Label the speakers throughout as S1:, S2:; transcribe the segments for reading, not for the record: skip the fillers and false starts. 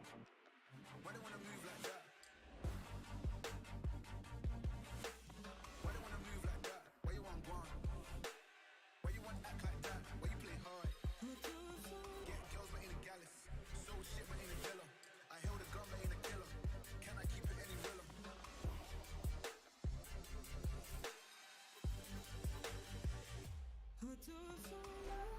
S1: Why they wanna move like that? Why they wanna move like that? Why you want gone? Why you want act like that? Why you play hard? Get girls but ain't a gallus. Sold shit but ain't a villa. I held a gun but ain't a killer. Can I keep it any realer? I do it for love.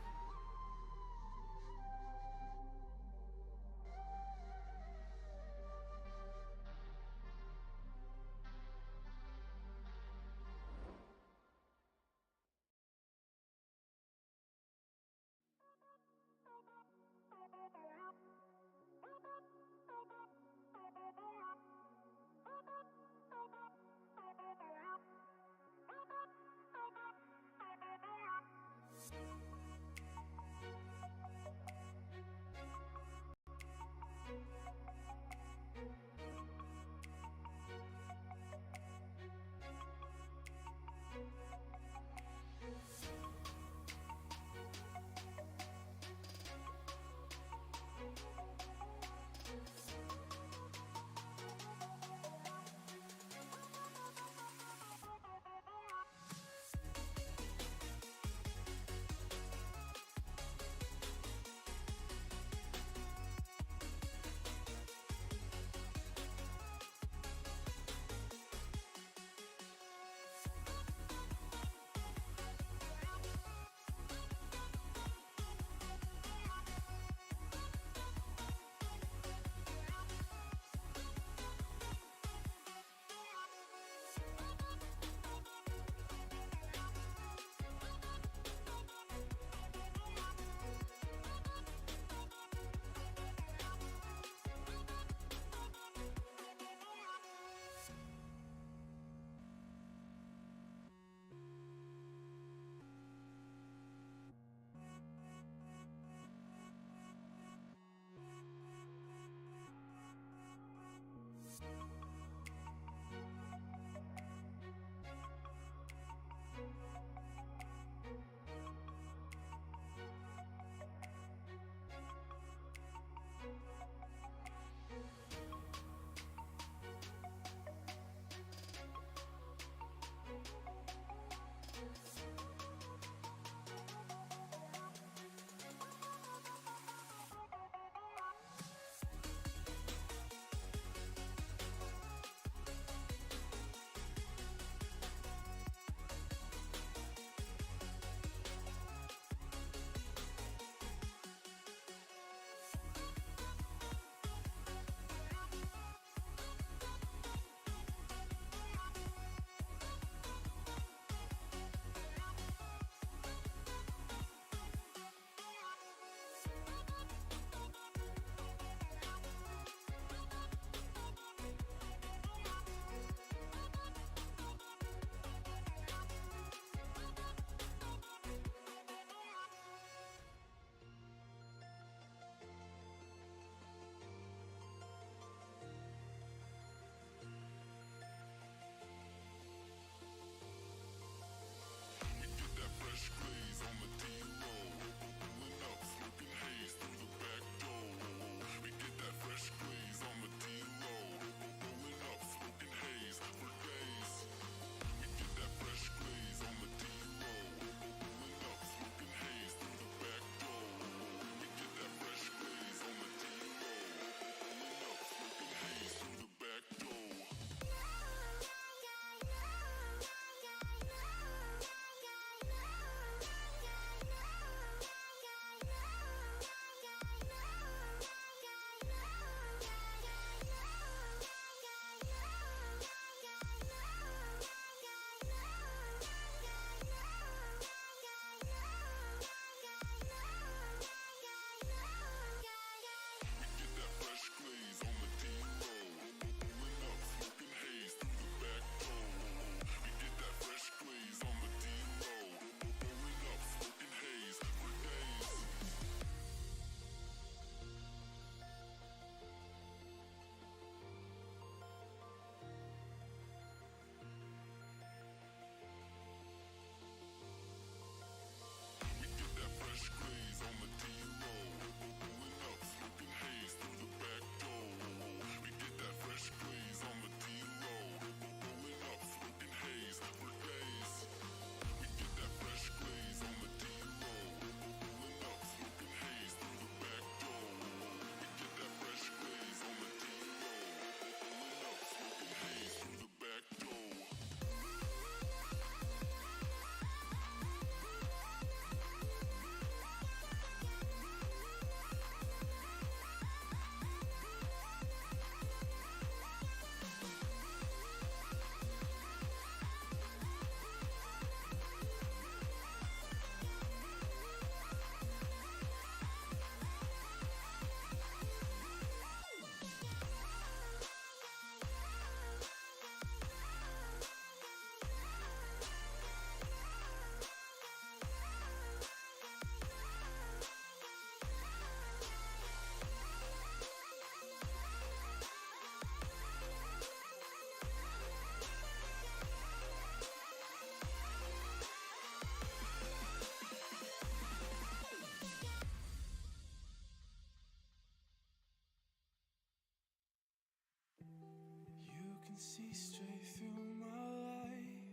S1: can see straight through my life.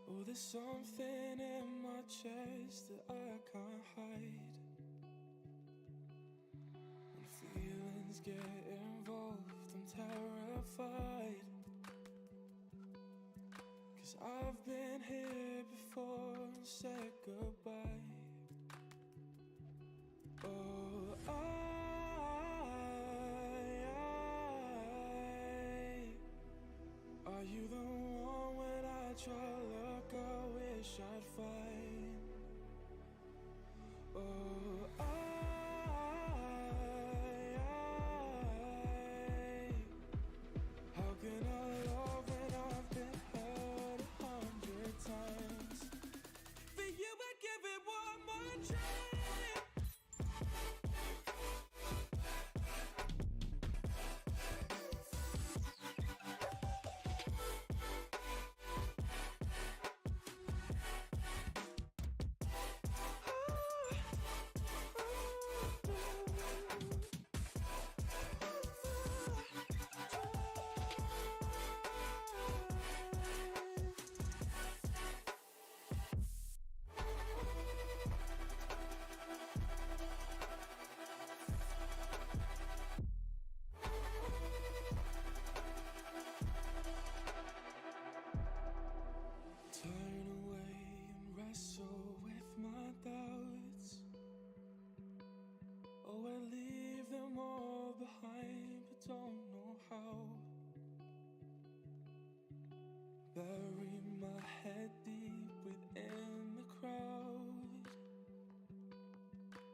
S1: Oh, there's something in my chest that I can't hide. When feelings get involved, I'm terrified. 'Cause I've been here before and said goodbye. Oh, are you the one when I try to look, I wish I'd find? Oh, how can I love when I've been hurt 100 times? For you I'd give it one more try. Turn away and wrestle with my doubts. Oh, I leave them all behind, but don't know how. Bury my head deep within the crowd,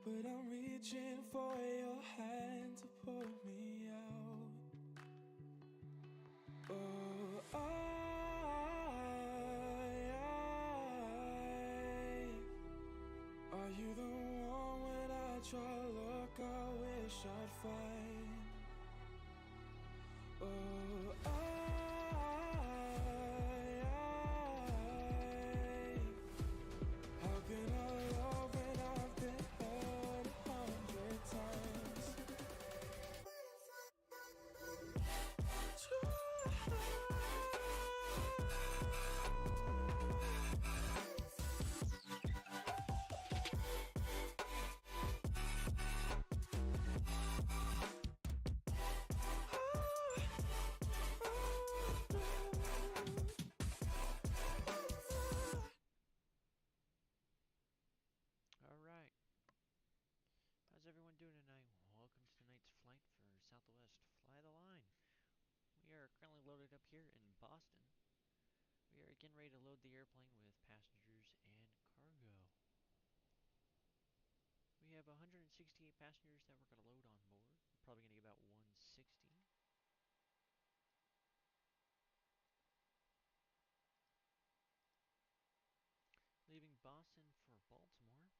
S1: but I'm reaching for your hand to pull me out. Oh, are you the one when I try to look, I wish I'd find? Oh, how can I love when I've been hurt 100 times?
S2: Alright, how's everyone doing tonight? Welcome to tonight's flight for Southwest Fly the Line. We are currently loaded up here in Boston. We are again ready to load the airplane with passengers and cargo. We have 168 passengers that we're going to load on board. We're probably going to get about 160. Leaving Boston for Baltimore.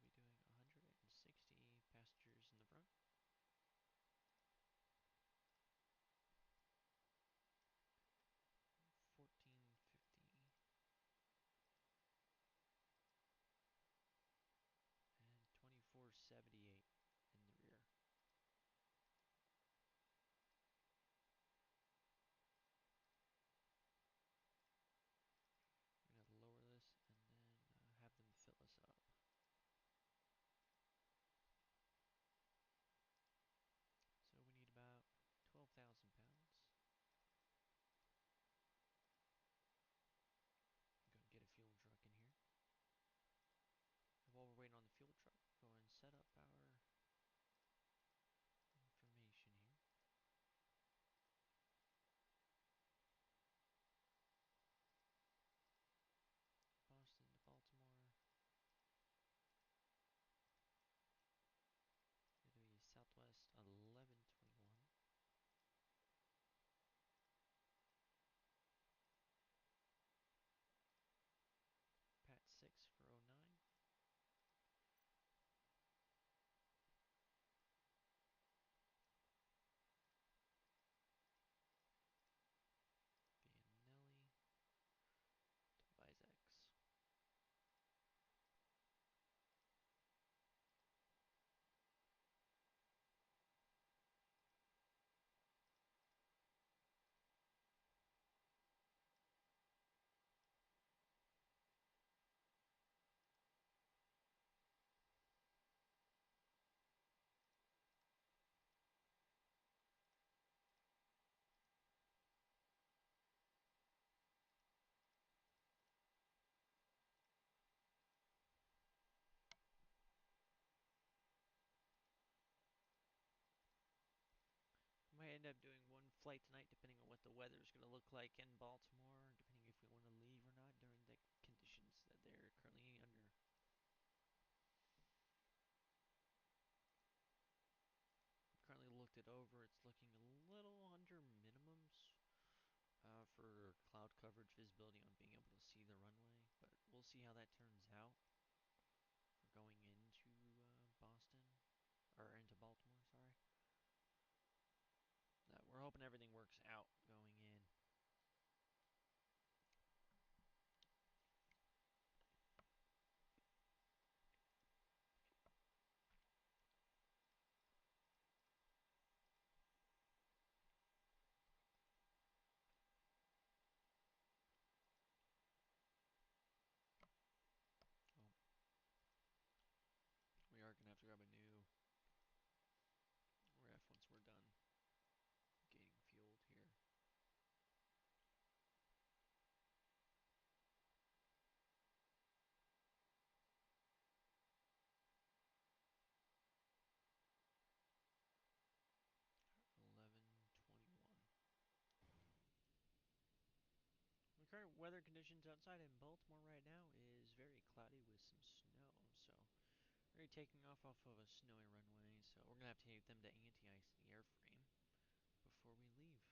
S2: So we'll be doing 160 passengers in the front. $14.50 and $24.78 in the rear. end up doing one flight tonight, depending on what the weather is going to look like in Baltimore, depending if we want to leave or not during the conditions that they're currently under. Currently looked it over. It's looking a little under minimums for cloud coverage visibility on being able to see the runway, but we'll see how that turns out. We're going into Boston, or into Baltimore, sorry. We're hoping everything works out going in. Oh, we are going to have to grab a new ref once we're done getting fueled here. $11:21. The current weather conditions outside in Baltimore right now is very cloudy with some snow, so we're taking off of a snowy runway, so we're gonna have to take them to anti-ice the airframe before we leave.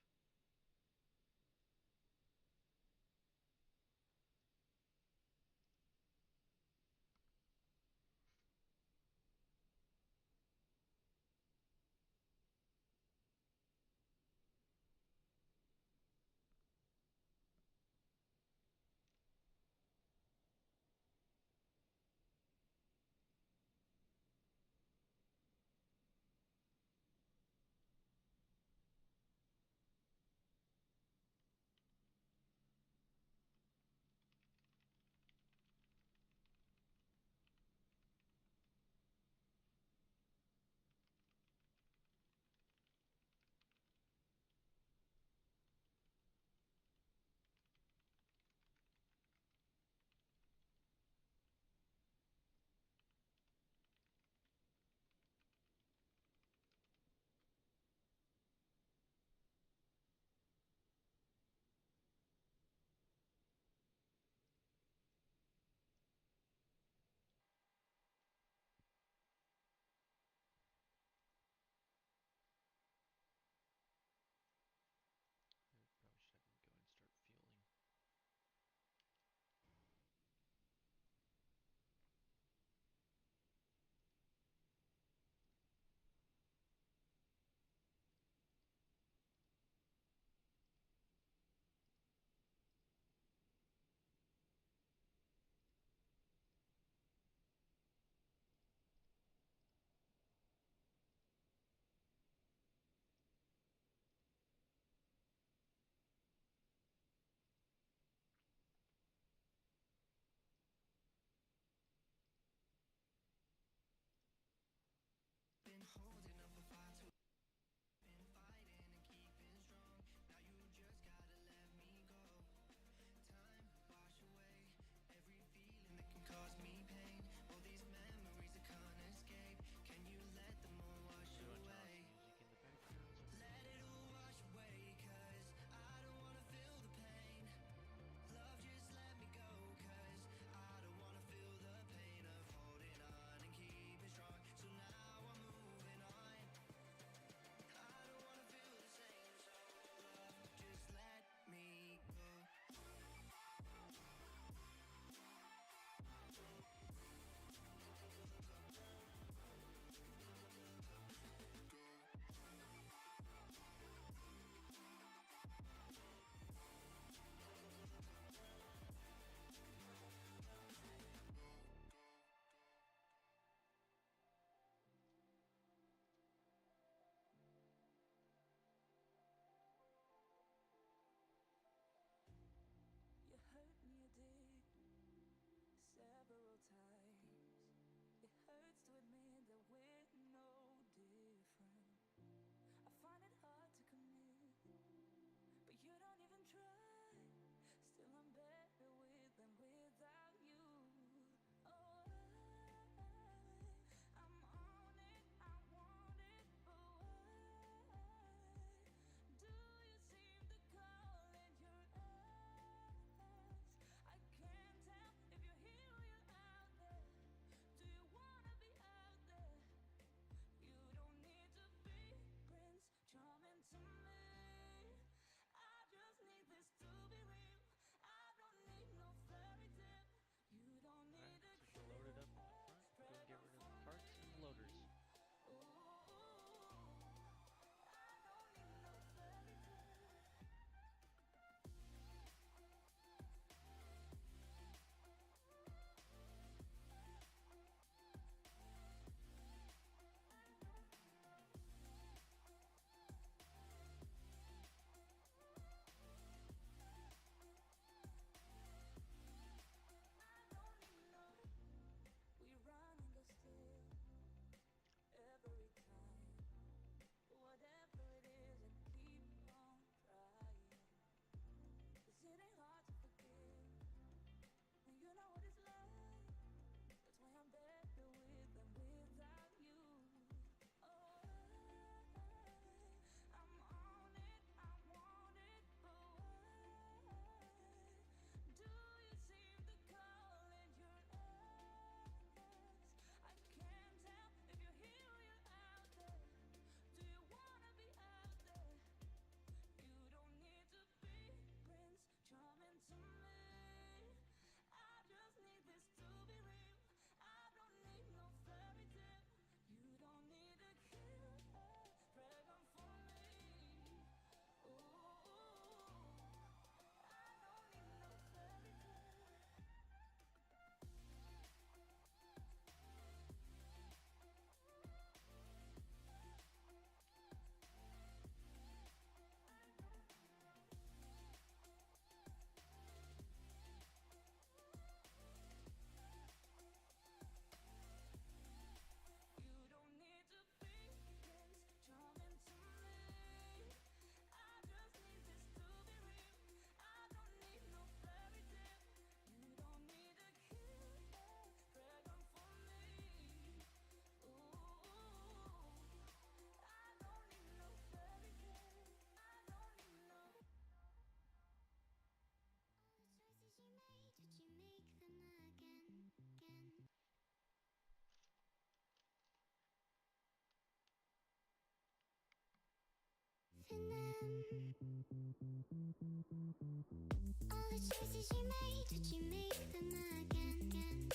S1: All the choices you made, did you make them again?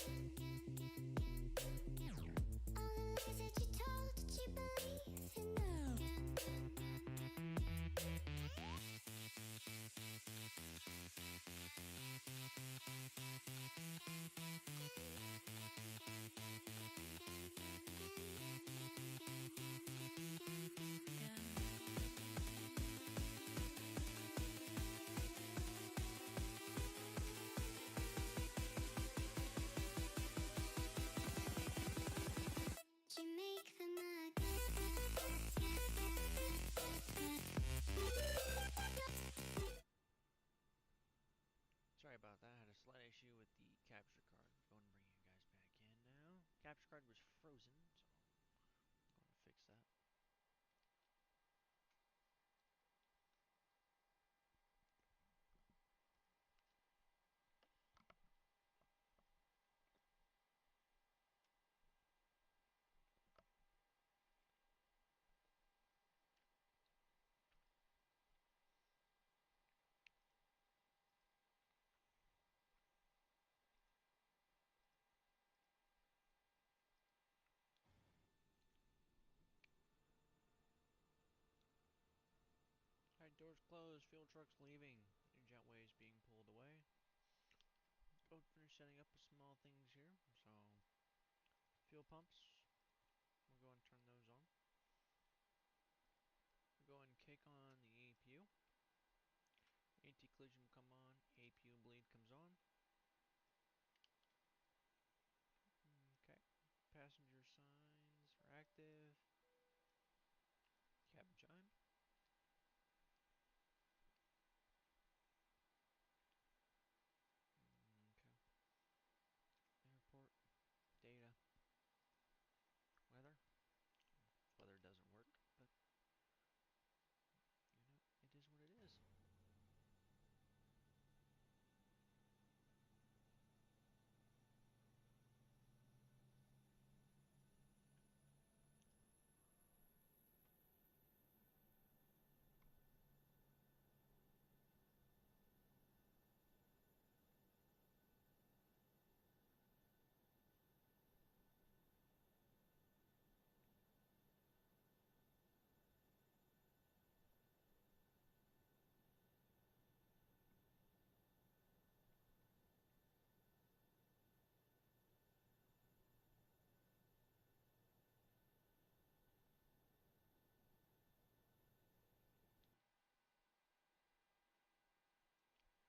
S1: All the lies that you told, did you believe in them again? Did you make them
S2: Sorry about that. I had a slight issue with the capture card. I'm going to bring you guys back in now. Capture card was frozen, so I'm going to fix that. Alright, doors closed, fuel trucks leaving, new jetways being pulled away. Boat finish setting up with small things here, so fuel pumps, we'll go and turn those on. We'll go and kick on the APU. Anti-collision will come on, APU bleed comes on. Okay, passenger signs are active. Cabin chime. Okay. Airport, data, weather. Weather doesn't work, but you know, it is what it is.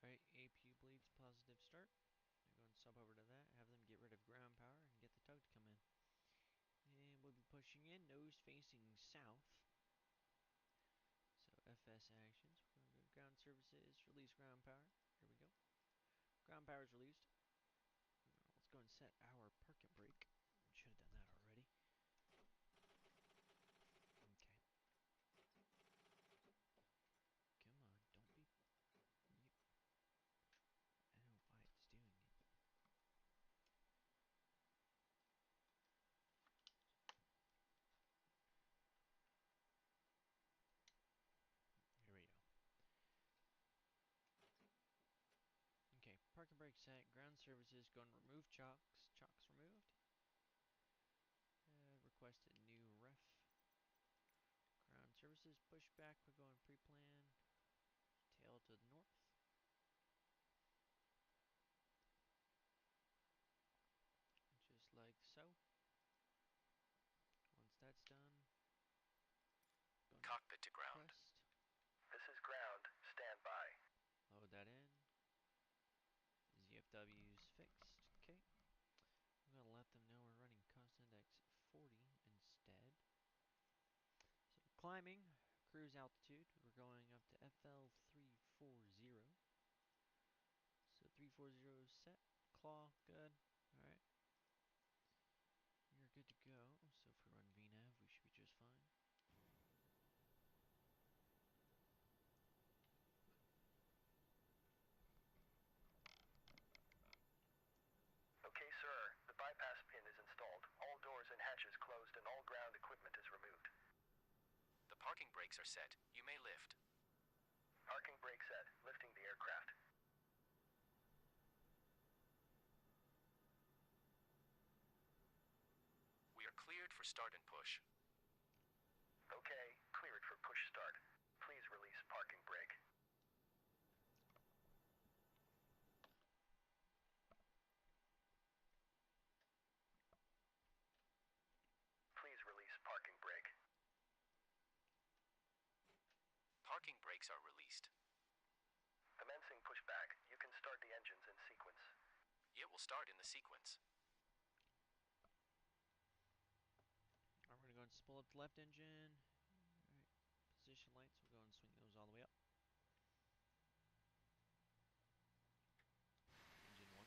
S2: Alright, APU bleeds positive start. I'm going to sub over to that, have them get rid of ground power and get the tug to come in. And we'll be pushing in, nose facing south. So FS actions, we're going to go to ground services, release ground power. Here we go. Ground power is released. Let's go and set our parking brake. Should have done that already. Okay. Come on, don't be... I don't know why it's doing it. Here we go. Okay, parking brake set, ground services, going to remove chocks. Chocks removed. Requested new ref. Ground services, pushback, we're going pre-plan. Tail to the north. Just like so. Once that's done,
S3: cockpit to ground.
S2: Crest.
S3: This is ground. Stand by.
S2: Load that in. ZFW's fixed. Okay. I'm going to let them know we're running cost index 40 instead. So climbing, cruise altitude, we're going up to FL 340. So 340 set, claw, good. Alright. You're good to go. So if we run VNAV, we should be just fine.
S3: Okay, sir. The bypass pin is installed. All doors and hatches closed and all ground equipment is removed. The parking brakes are set. You may lift. Parking brake set. Lifting the aircraft.
S4: We are cleared for start and push.
S3: Okay, cleared for push start. Please release parking brake. Please release parking brake.
S4: Parking brakes are released.
S3: Commencing pushback. You can start the engines in sequence.
S4: It will start in the sequence.
S2: Alright, we're gonna go and spool up the left engine. Alright, position lights, we'll go and swing those all the way up. Engine 1.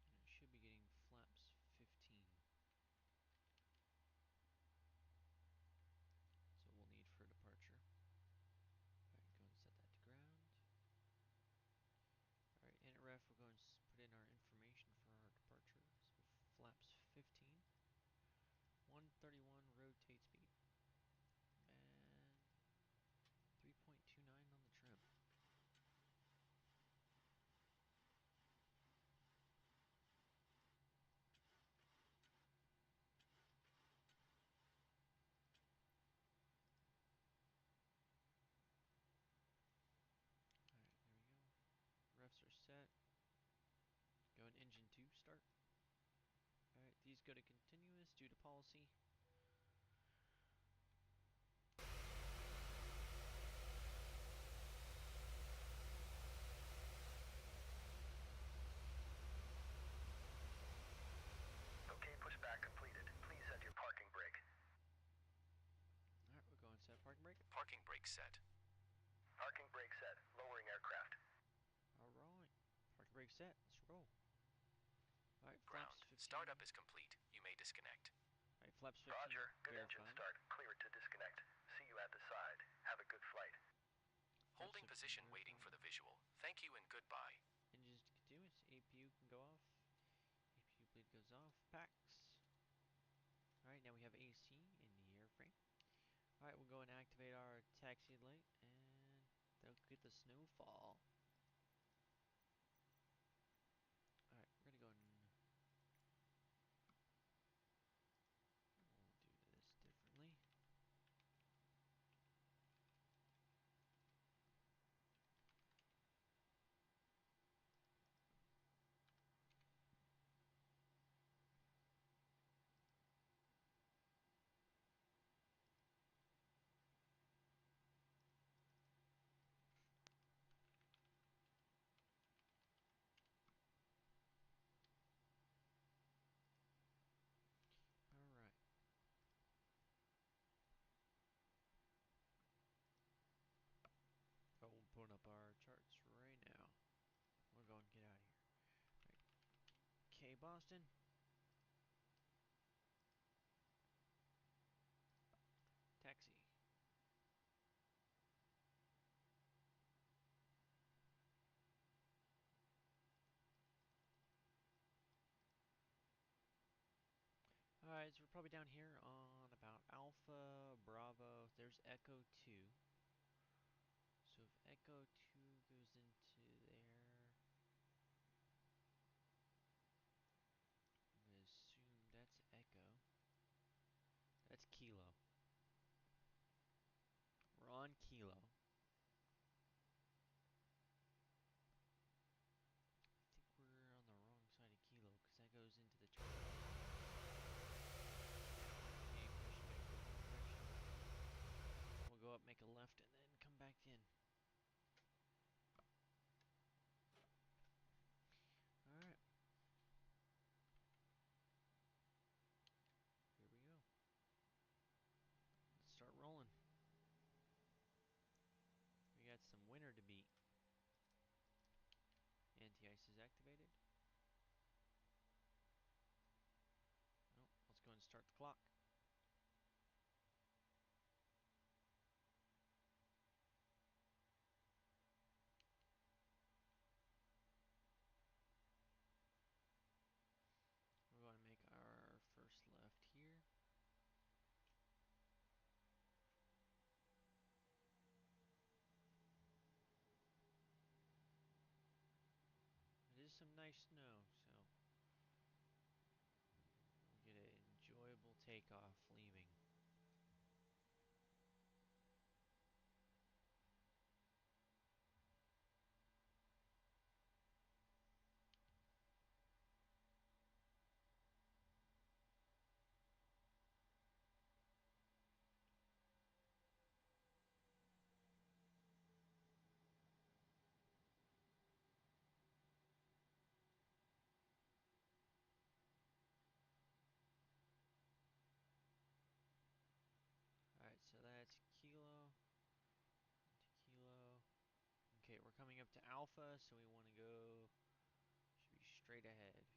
S2: And it should be getting flaps 15. So we'll need for departure. Alright, go and set that to ground. Alright, in at ref, we'll go and put in our information for our departure. So flaps 15. 131 rotate speed. And 3.29 on the trim. Alright, there we go. Refs are set. Go in engine 2, start. Alright, these go to continuous due to policy.
S3: Okay, pushback completed. Please set your parking brake.
S2: Alright, we'll go and set parking brake.
S4: Parking brake set.
S3: Parking brake set. Lowering aircraft.
S2: Alright, parking brake set. Let's roll. Alright,
S4: Ground.
S2: flaps 15.
S4: Startup is complete. You may disconnect.
S2: Alright, flaps 15.
S3: Roger. Good engine
S2: verified.
S3: start. Cleared to disconnect. See you at the side. Have a good flight.
S2: Flaps
S4: Holding
S2: 15
S4: position waiting for the
S2: verified.
S4: visual. Thank you and goodbye.
S2: Engines continuous. APU can go off. APU bleed goes off. Packs. Alright, now we have AC in the airframe. Alright, we'll go and activate our taxi light and they'll get the snowfall. Alright, we're gonna go and we'll do this differently. Alright. Oh, we'll put up our charts right now. We're going to get out of here. Right. K Boston. Taxi. Alright, so we're probably down here on about Alpha, Bravo. There's Echo 2. So if Echo 2 goes into there, I'm going to assume that's Echo. That's Kilo. We're on Kilo. I think we're on the wrong side of Kilo because that goes into the turn. We'll go up, make a left, and then come back in. Alright. Here we go. Let's start rolling. We got some winter to beat. Anti-ice is activated. Oh, let's go and start the clock. some nice snow, so we'll get an enjoyable takeoff leaving. Alright, so that's kilo into kilo. Okay, we're coming up to alpha, so we want to go, should be straight ahead.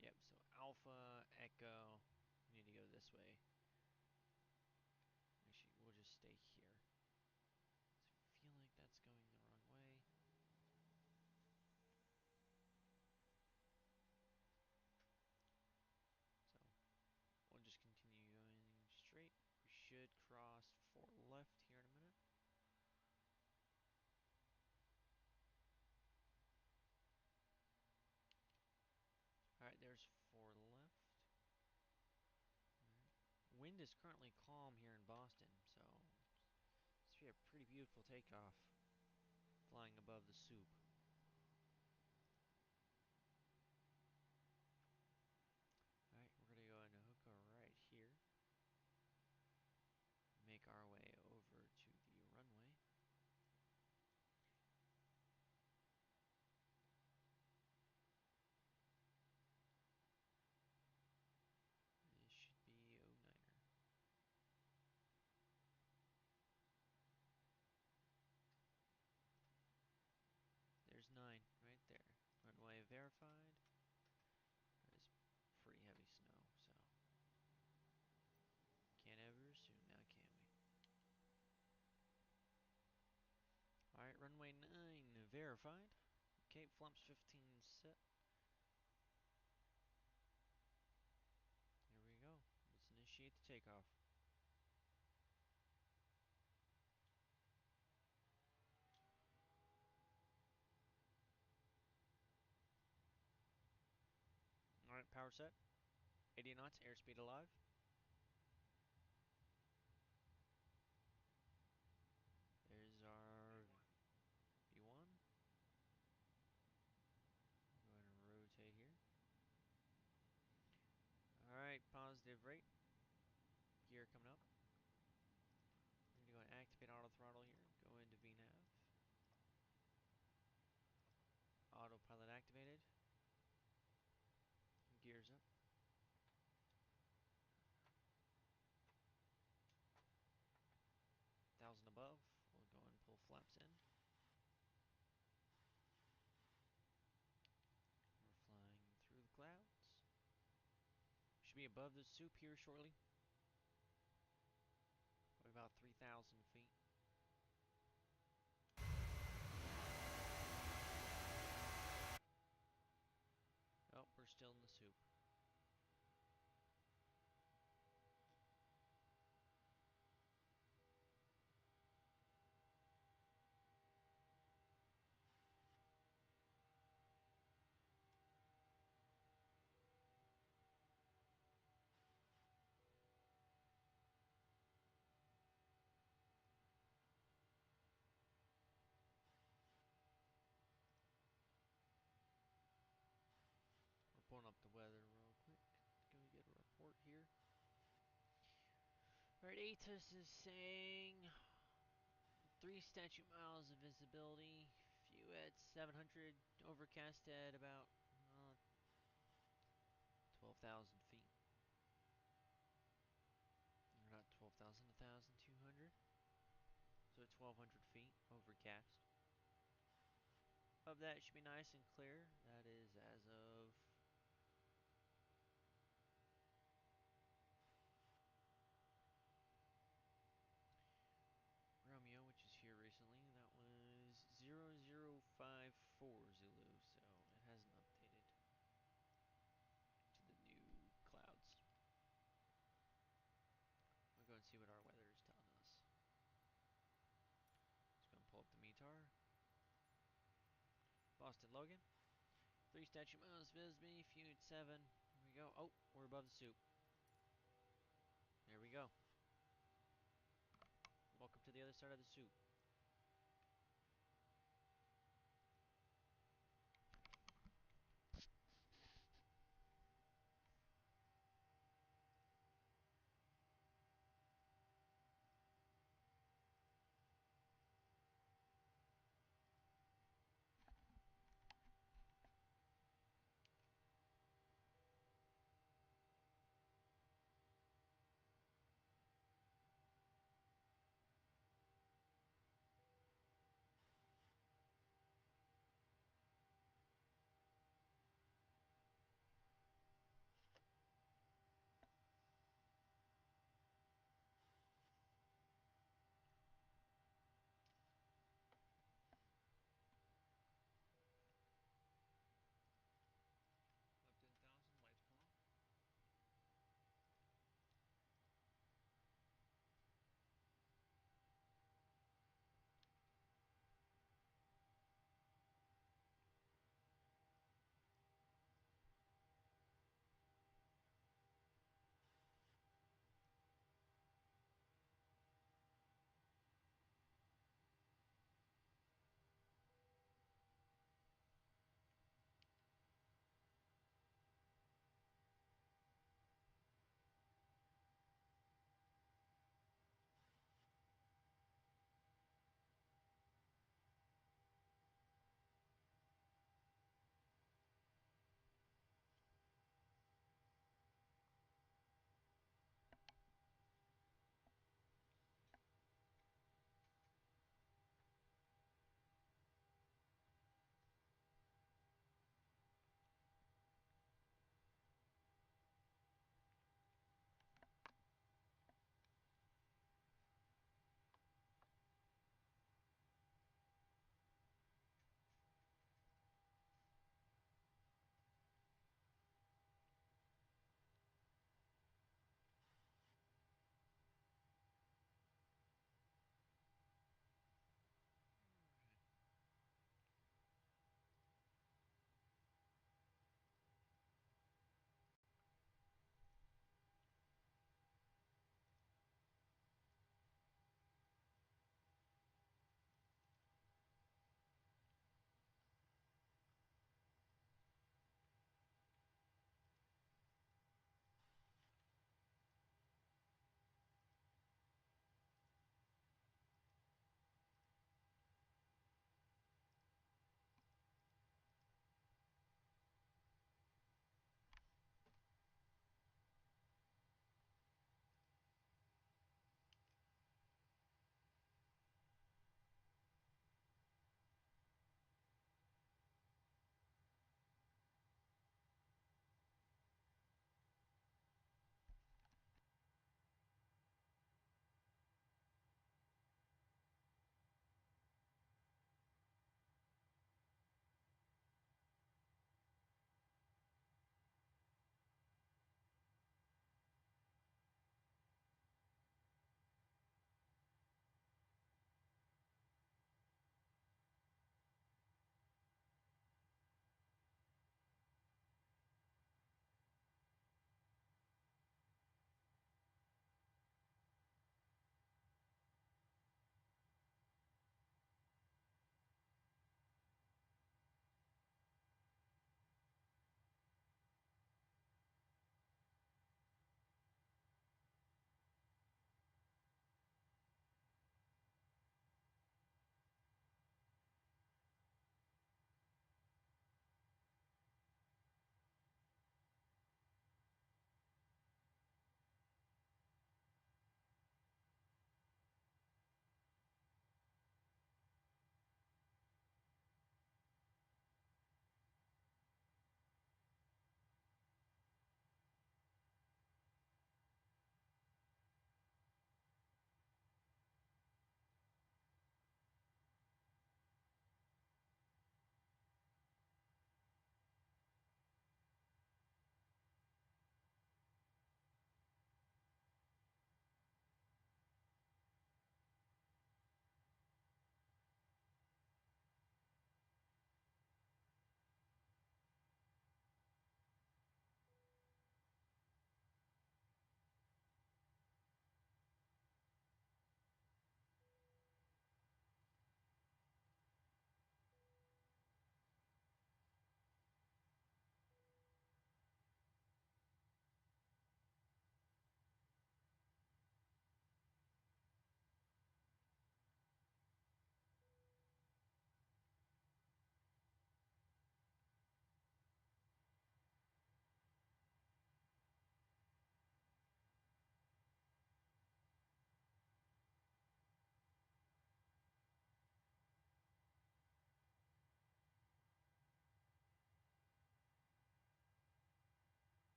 S2: Yep, so alpha, echo, we need to go this way. Actually, we'll just stay here. I feel like that's going the wrong way. So, we'll just continue going straight. We should cross 4 left here in a minute. Alright, there's 4 left. Alright. Wind is currently calm here in Boston, so this should be a pretty beautiful takeoff. Flying above the soup. Alright, we're gonna go into hook right here. Make our way over to the runway. This should be 09er. There's 9 right there. Runway verified. There's pretty heavy snow, so can't ever assume now, can we? Alright, runway 9 verified. Okay, flaps 15 set. Here we go. Let's initiate the takeoff. Alright, power set. 80 knots, airspeed alive. There's our V1. Go ahead and rotate here. Alright, positive rate. Gear coming up. I'm going to go and activate auto throttle here. Go into VNAV. Autopilot activated. Gears up. 1,000 above. We'll go and pull flaps in. We're flying through the clouds. Should be above the soup here shortly. Probably about 3,000 feet. Oh, we're still in the soup. We're pulling up the weather real quick. Gonna get a report here. Alright, ATIS is saying 3 statute miles of visibility. Few at 700. Overcast at about 12,000 feet. Or not 12,000, 1,200. So 1,200 feet overcast. Of that, it should be nice and clear. That is as of Romeo, which is here recently. That was 0054 Zulu, so it hasn't updated to the new clouds. We'll go and see what our weather is telling us. Just gonna pull up the METAR. Boston Logan. 3 statute miles, Bisbee, feud 7. Here we go. Oh, we're above the soup. There we go. Welcome to the other side of the soup.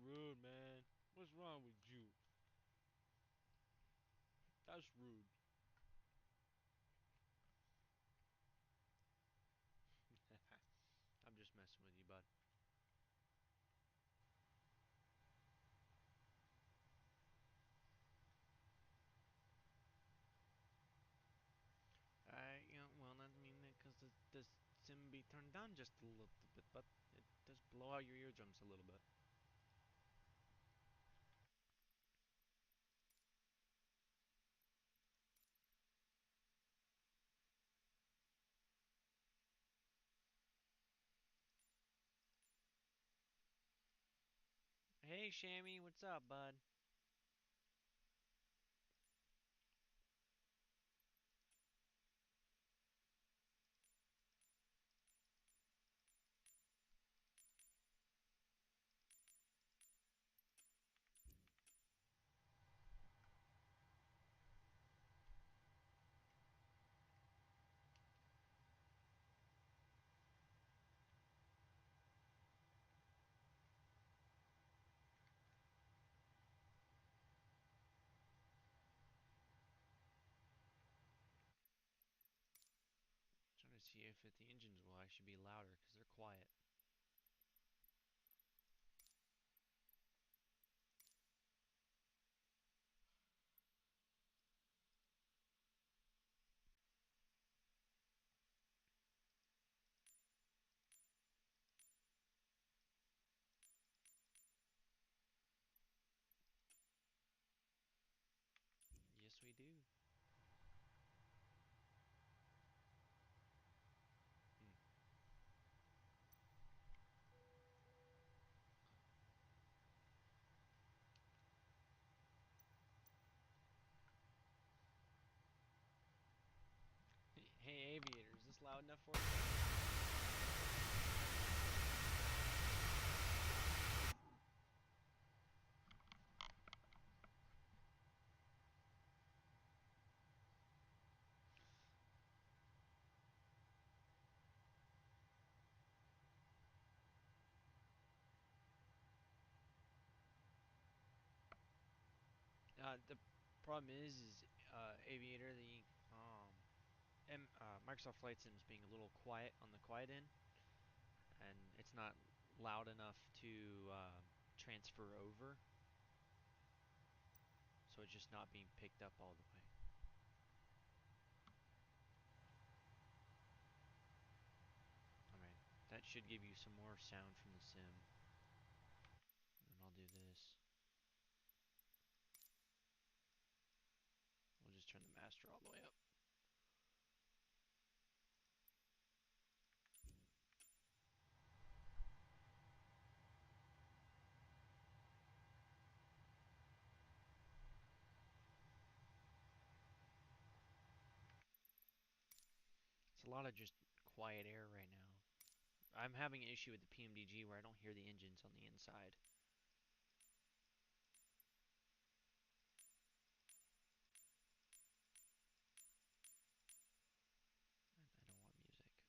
S2: rude, man. What's wrong with you? That's rude. I'm just messing with you, bud. Well, that mean that because the sim be turned down just a little bit, but it does blow out your eardrums a little bit. Hey, Shammy, what's up, bud? Trying to see if the engines will actually be louder because they're quiet. Yes, we do. Hmm. Hey, Aviator, is this loud enough for you? The problem is Aviator, the Microsoft Flight Sim is being a little quiet on the quiet end, and it's not loud enough to transfer over, so it's just not being picked up all the way. Alright, that should give you some more sound from the sim. And I'll do this. We'll just turn the master all the way up. It's a lot of just quiet air right now. I'm having an issue with the PMDG where I don't hear the engines on the inside. I don't want music.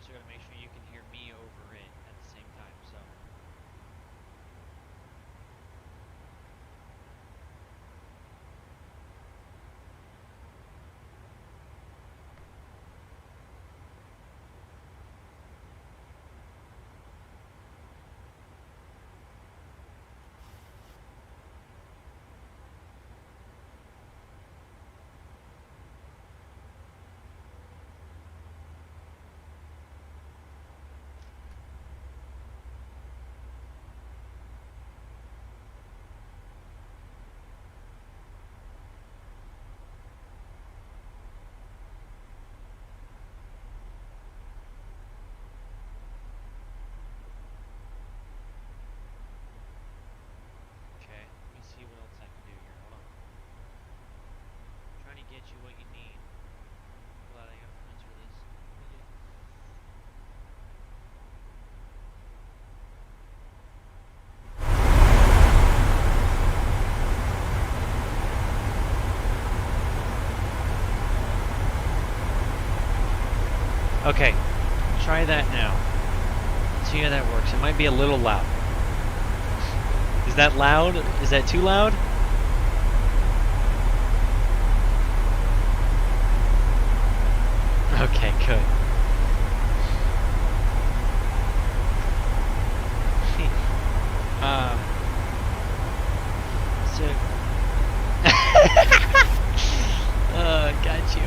S2: also got to make sure you can hear me over it at the same time. So. Okay, let me see what else I can do here. Hold on. Trying to get you what you need. Glad I got friends for this. Okay, try that now. See how that works. It might be a little loud. Is that loud? Is that too loud? Okay, good. So... got you,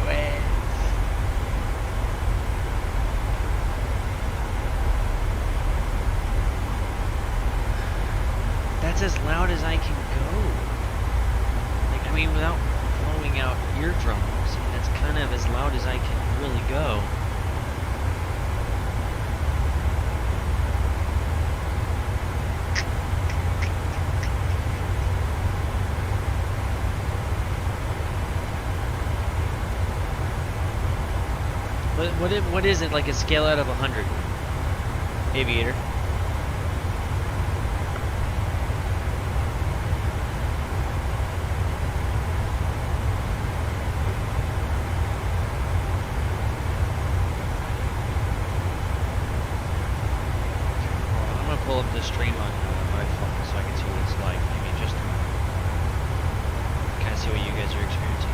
S2: That's as loud as I can go. Like, I mean, without blowing out eardrums, that's kind of as loud as I can really go. What is it, like a scale out of 100? Aviator. I'm gonna pull up the stream on my phone so I can see what it's like. Maybe just kind of see what you guys are experiencing.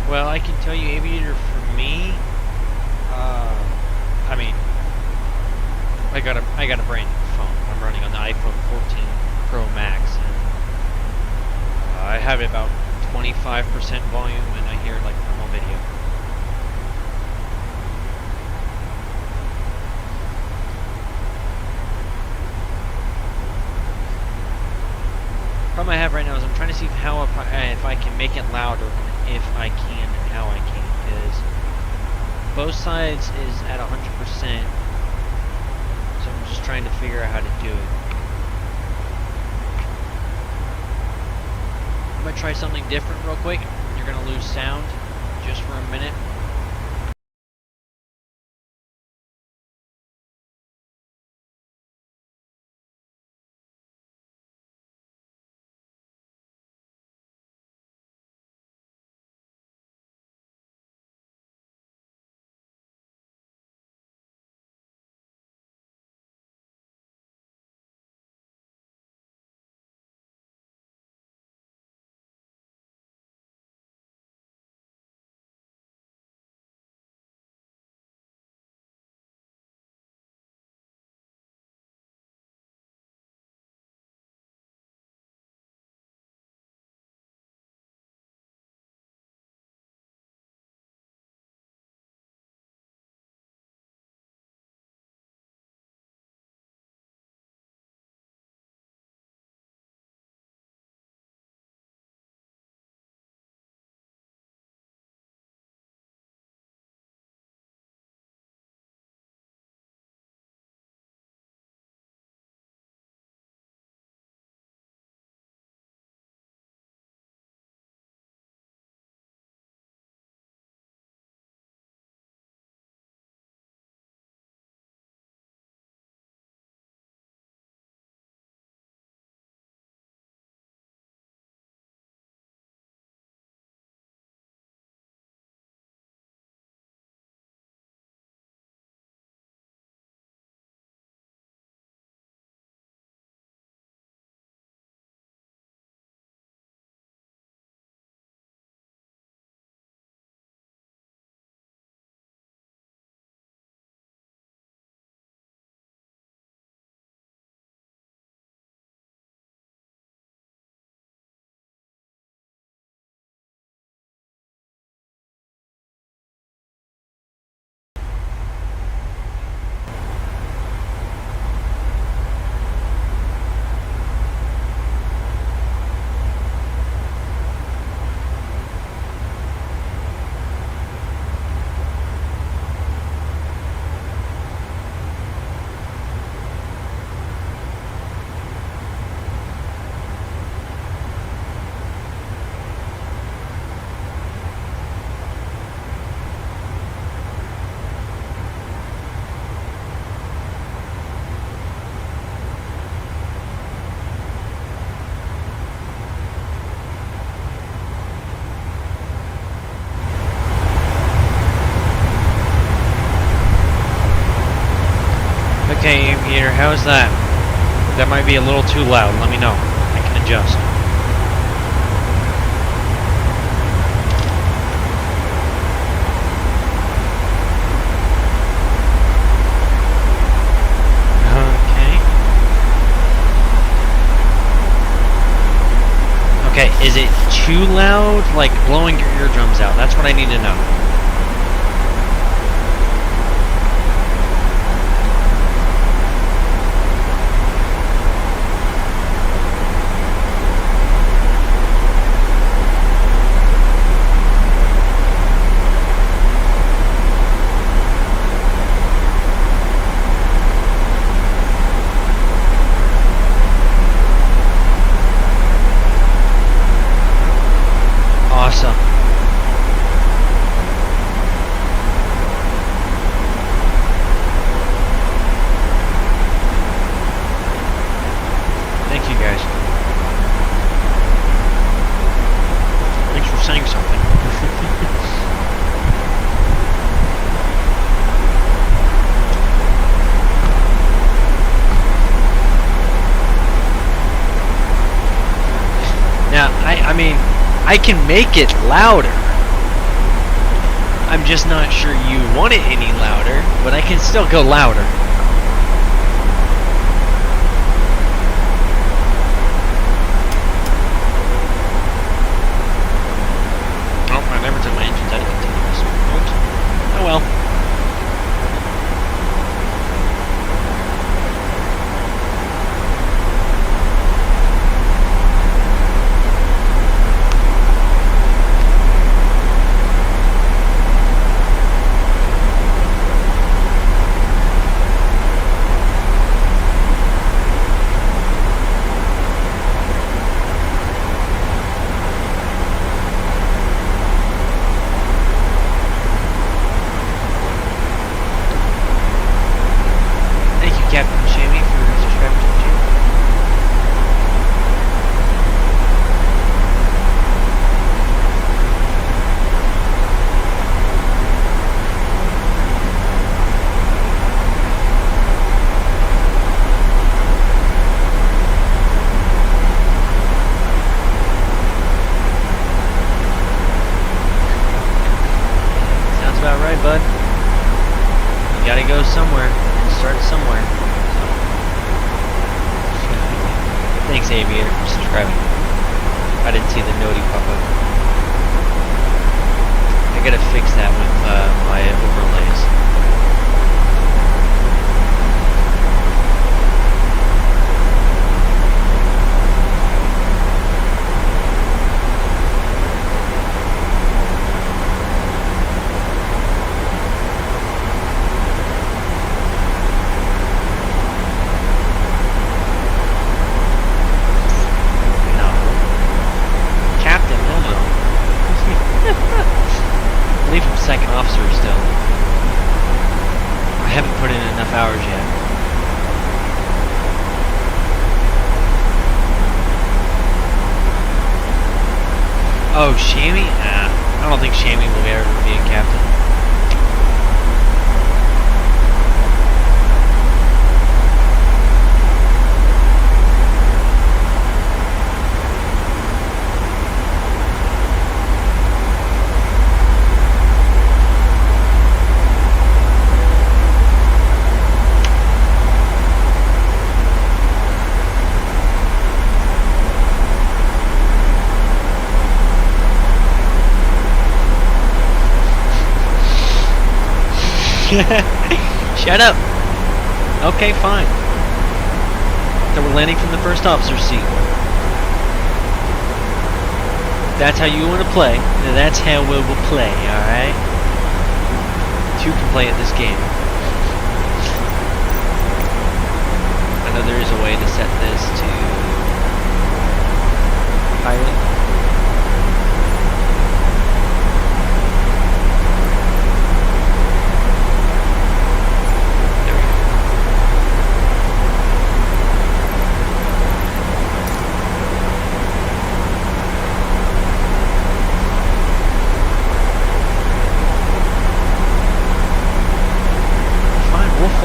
S2: Well, I can tell you, Aviator, for me, I mean, I got a brand new phone. I'm running on the iPhone 14 Pro Max, and I have about 25% volume, and I hear like normal video. Problem I have right now is I'm trying to see if I can make it louder, if I can, and how I can, because both sides is at 100%, so I'm just trying to figure out how to do it. I'm gonna try something different real quick. You're gonna lose sound just for a minute. Okay, Aviator, how's that? That might be a little too loud. Let me know. I can adjust. Okay, is it too loud? Like blowing your eardrums out? That's what I need to know. Awesome. Thank you guys. Thanks for saying something. Now, I mean, I can make it louder. I'm just not sure you want it any louder, but I can still go louder. Oh, I never took my engines out of continuous. Oops. Oh well. Bud. You gotta go somewhere and start somewhere. Thanks, Aviator, for subscribing. I didn't see the noti pop up. I gotta fix that with my overlays. Second officer still. I haven't put in enough hours yet. Oh, Shammy? Nah, I don't think Shammy will ever be a captain. Shut up. Okay, fine. So we're landing from the first officer's seat. That's how you want to play. That's how we will play, alright? Two can play at this game. I know there is a way to set this to pilot.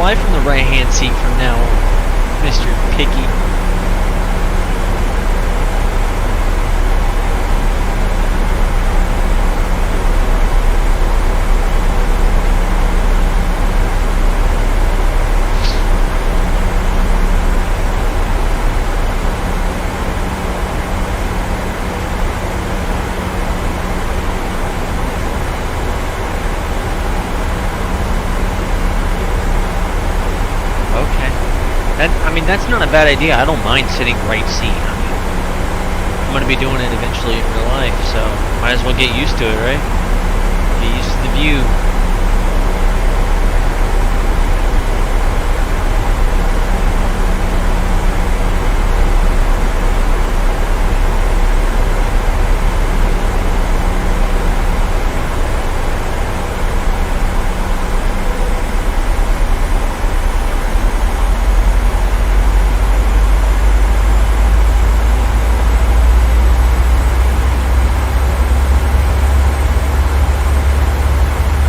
S2: fly from the right-hand seat from now on, Mr. Picky. That's not a bad idea. I don't mind sitting right seat. I mean, I'm going to be doing it eventually in real life, so might as well get used to it, right? Get used to the view.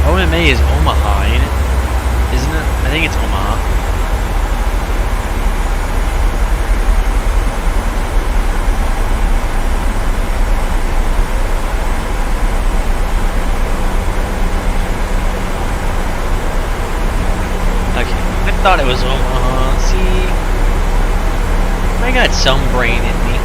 S2: OMA is Omaha, ain't it? Isn't it? I think it's Omaha. Okay, I thought it was Omaha. See, I got some brain in me.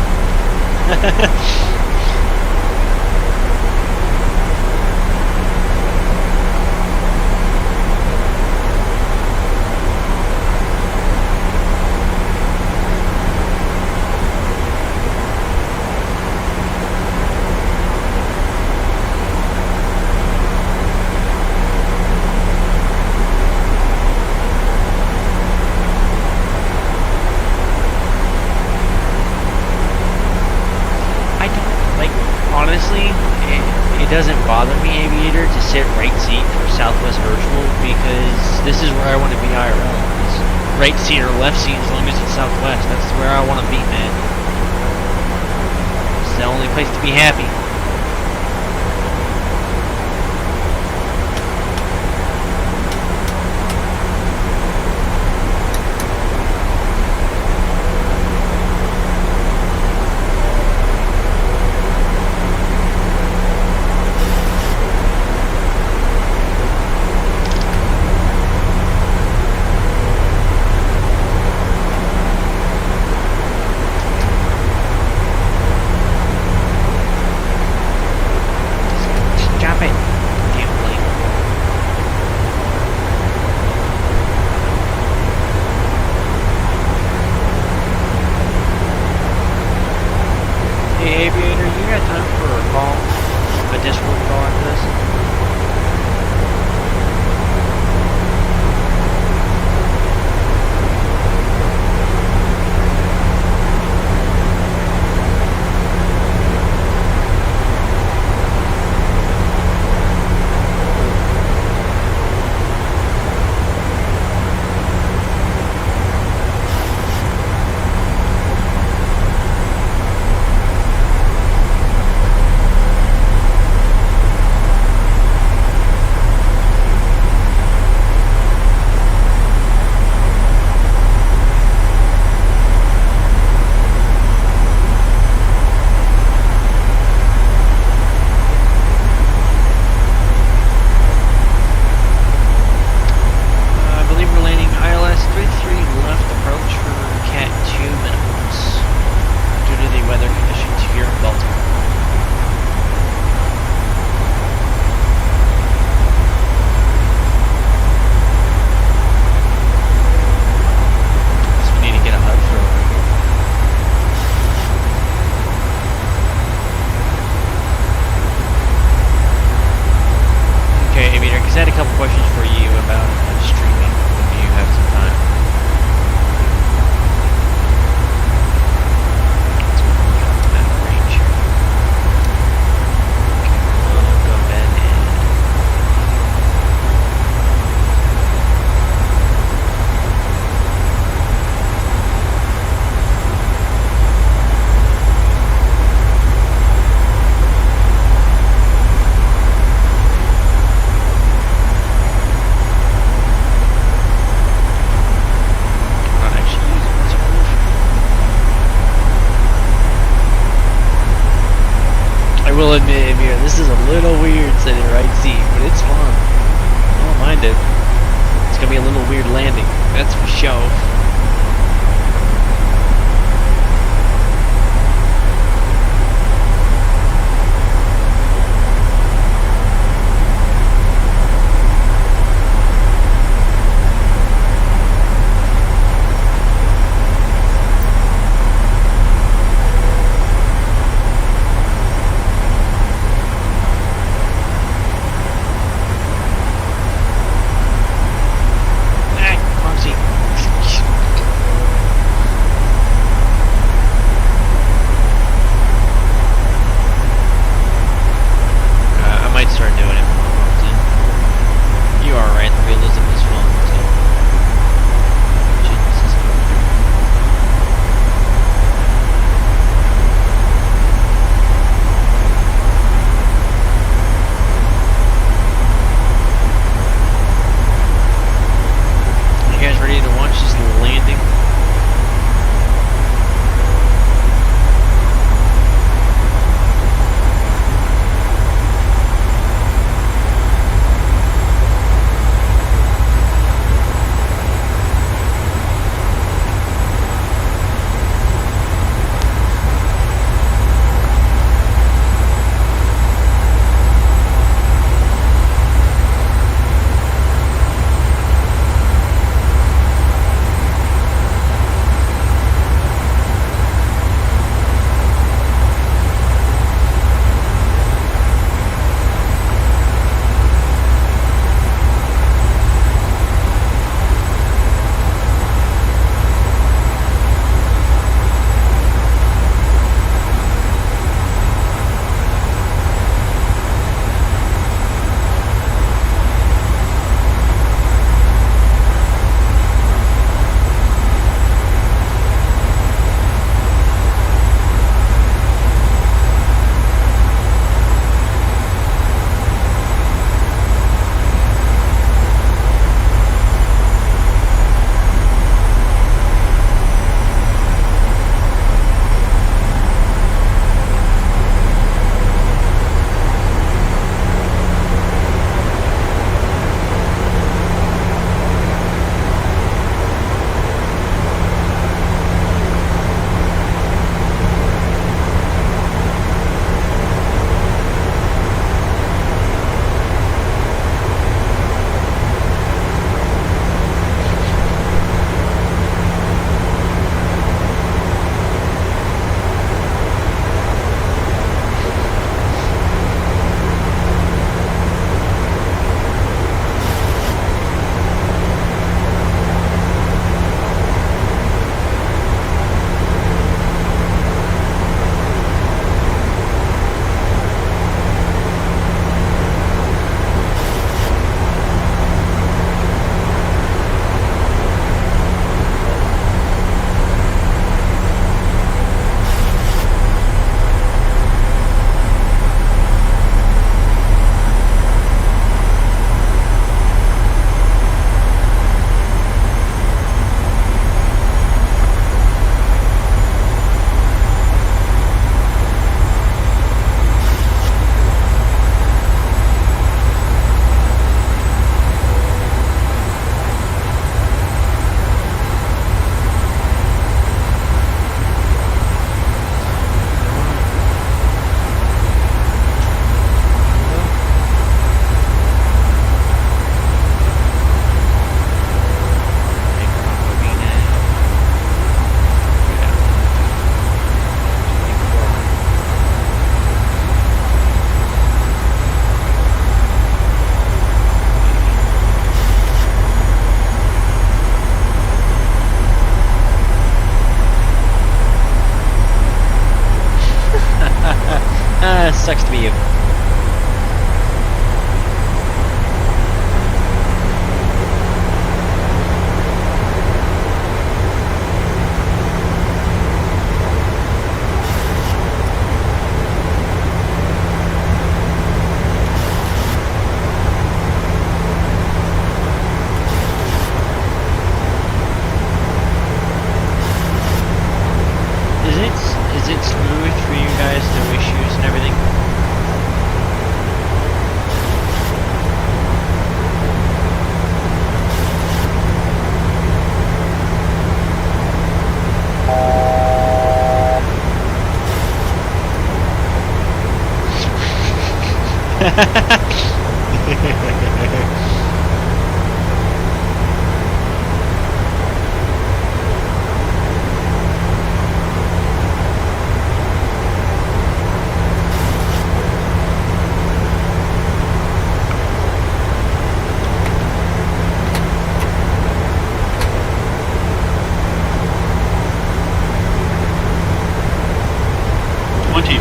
S2: Honestly, it doesn't bother me, Aviator, to sit right seat for Southwest Virtual because this is where I want to be IRL. It's right seat or left seat as long as it's Southwest. That's where I want to be, man. It's the only place to be happy. right seat, but it's fun. I don't mind it. It's gonna be a little weird landing, that's for sure.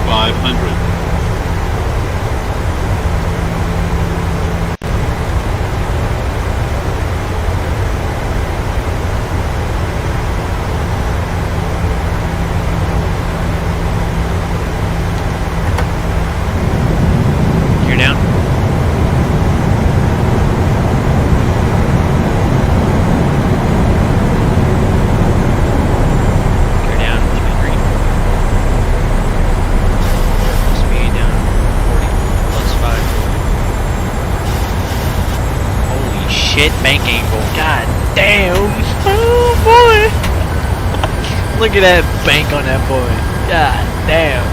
S5: 500.
S2: You're down. You're down. Keep it green. Speed down. 40 plus 5. Holy shit, bank angle. God damn. Oh boy. Look at that bank on that boy. God damn.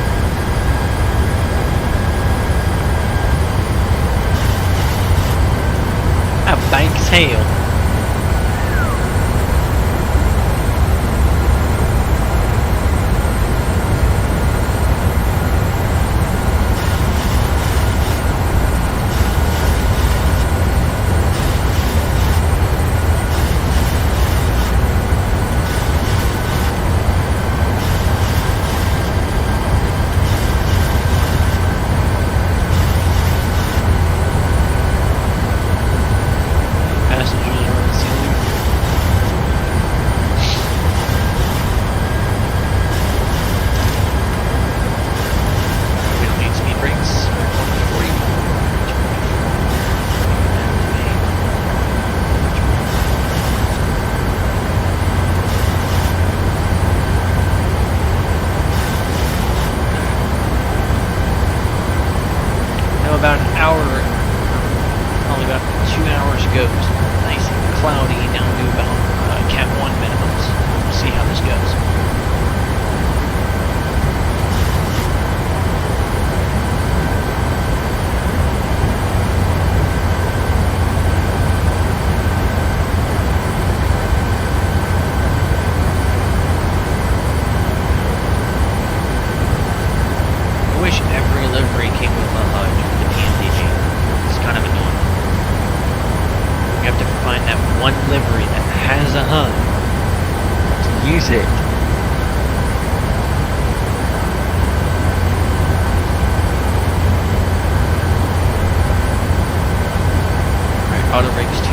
S2: That bank's hell. Passengers are on the ceiling. We don't need speed brakes. 140. Now about an hour, probably about 2 hours goes. Nice and cloudy down to about Cat 1 minimums. We'll see how this goes. I wish every livery came with a HUD with the PMDG. It's kind of annoying. You have to find that one livery that has a HUD to use it. Alright, auto brakes 2%.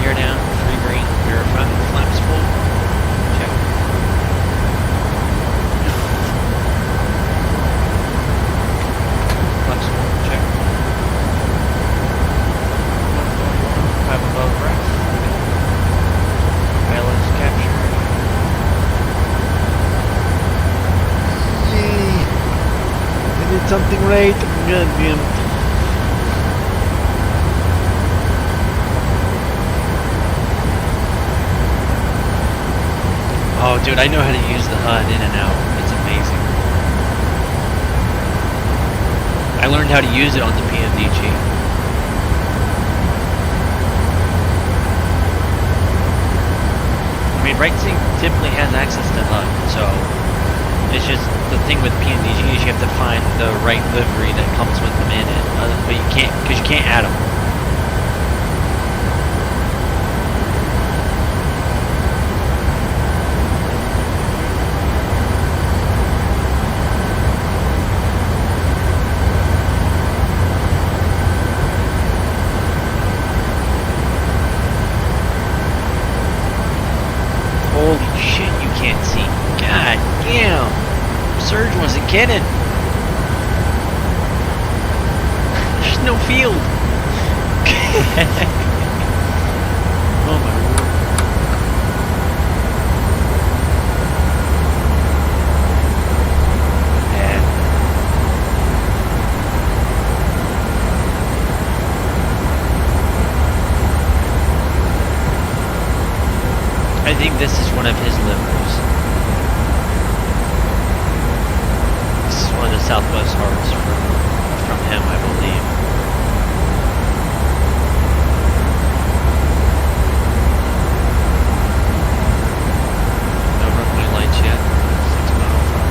S2: Gear down, free green, verify flaps full. Check. Flaps full, check. 5 above breath. Pilots captured. Yay! I did something right. God damn. Oh, dude, I know how to use the HUD in and out. It's amazing. I learned how to use it on the PMDG. I mean, right sync typically has access to HUD, so it's just the thing with PMDG is you have to find the right livery that comes with them in it, but you can't, because you can't add them. Holy shit, you can't see. God damn. Surge wasn't kidding. There's no field. Oh my word. Yeah. I think this is one of his liveries. This is one of the Southwest hearts from him, I believe. No runway lights yet. 6 miles from.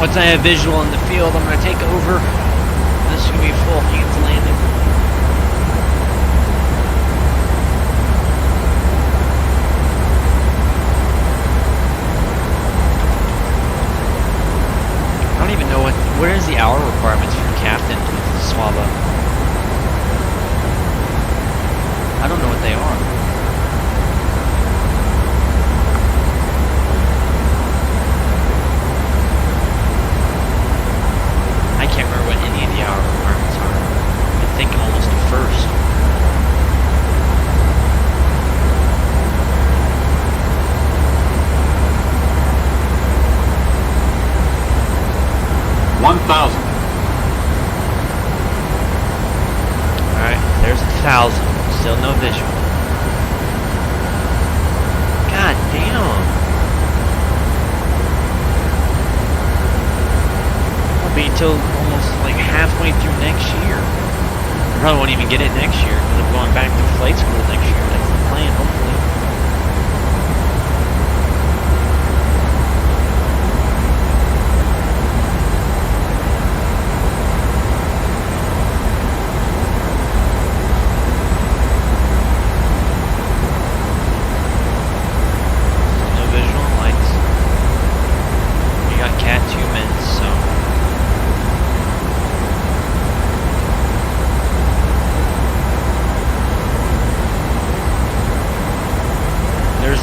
S2: Once I have visual in the field, I'm going to take over. This is going to be a full hands landing. I don't even know what is the hour requirements for captain with SWA. I don't know what they are. I can't remember what any of the hour requirements are. I'm thinking almost the first. Alright, there's 1,000. Still no visual. God damn. Won't be till almost like halfway through next year. I probably won't even get it next year because I'm going back to flight school next year. That's the plan, hopefully.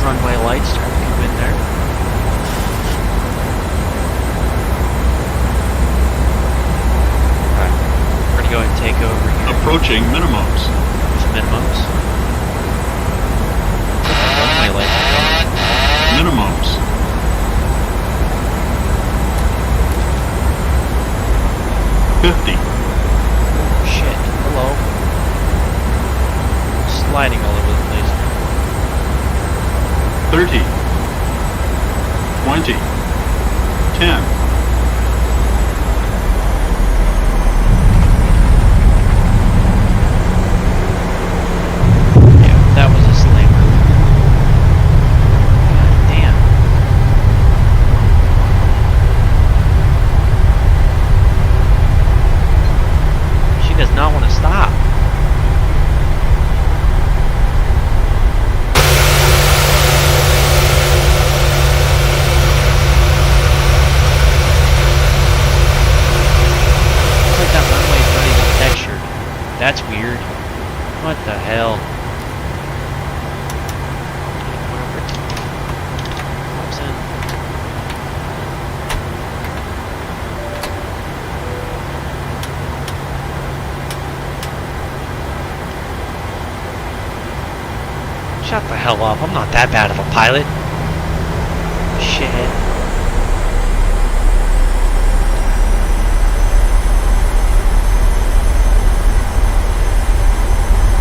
S2: Runway lights starting to come in there. Alright, we're going to go ahead and take over here.
S5: Approaching minimums.
S2: There's minimums. Runway lights are going.
S5: Minimums. $50.
S2: Shit. Hello. Sliding all over the place.
S5: 30, 20, 10.
S2: Yeah, that was a slammer. God damn. She does not want to stop. That's weird. What the hell? Pops in. Shut the hell up. I'm not that bad of a pilot. Shit.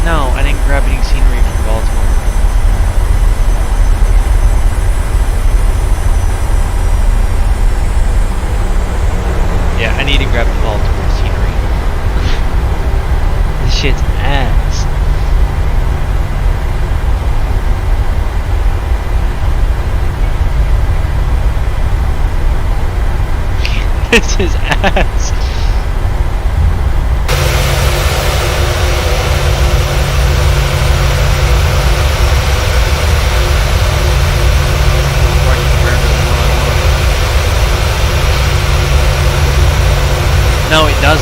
S2: No, I didn't grab any scenery from Baltimore. Yeah, I need to grab the Baltimore scenery. This shit's ass. This is ass. No, it doesn't.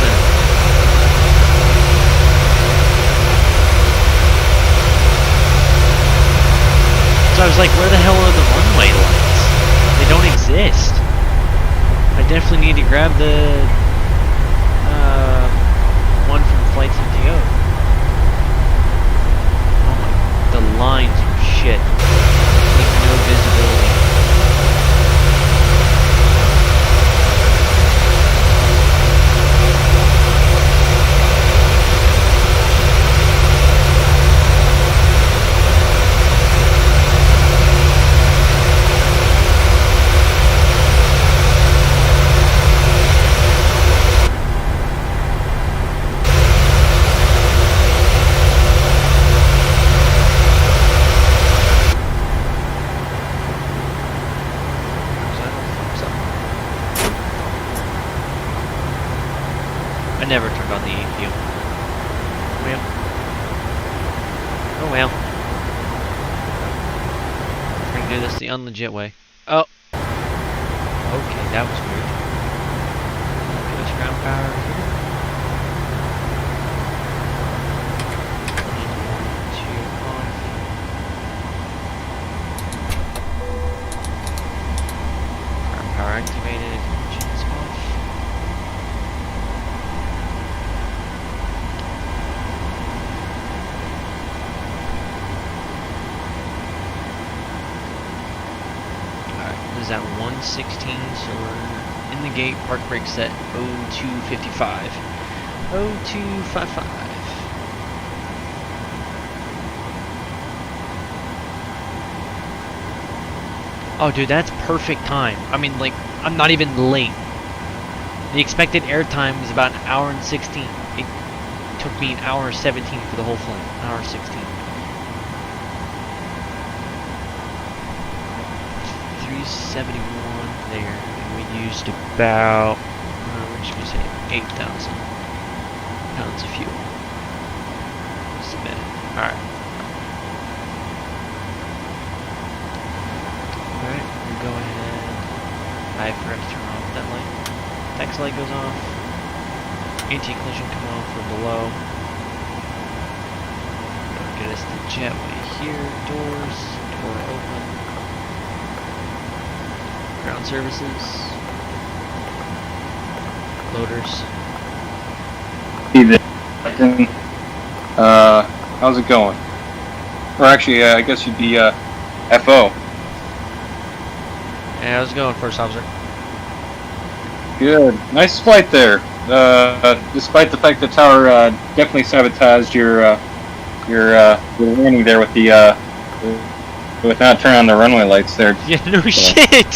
S2: So I was like, where the hell are the runway lights? They don't exist. I definitely need to grab the one from Flight CTO. Oh my, the lines are shit. Like no visibility. Yeah, that's the unlegit way. Oh. Okay, that was weird. Give us ground power here. Ground power activated. Engines off. Is at 116, so we're in the gate. Park brake set 0255. 0255. Oh, dude, that's perfect time. I mean, like, I'm not even late. The expected air time is about an hour and 16. It took me an hour and 17 for the whole flight. An hour and 16. 371 there, and we used about, we're just gonna say 8,000 pounds of fuel. Submitted. Alright. Alright, we'll go ahead. I forgot to turn off that light. Taxi light goes off. Anti-collision come on from below. Gonna get us the jetway here. Door open. Ground services. Loaders.
S6: How's it going? Or actually, I guess you'd be FO.
S2: Yeah, how's it going, first officer?
S6: Good. Nice flight there. Despite the fact the tower definitely sabotaged your landing there with the with not turning on the runway lights there.
S2: Yeah, no shit.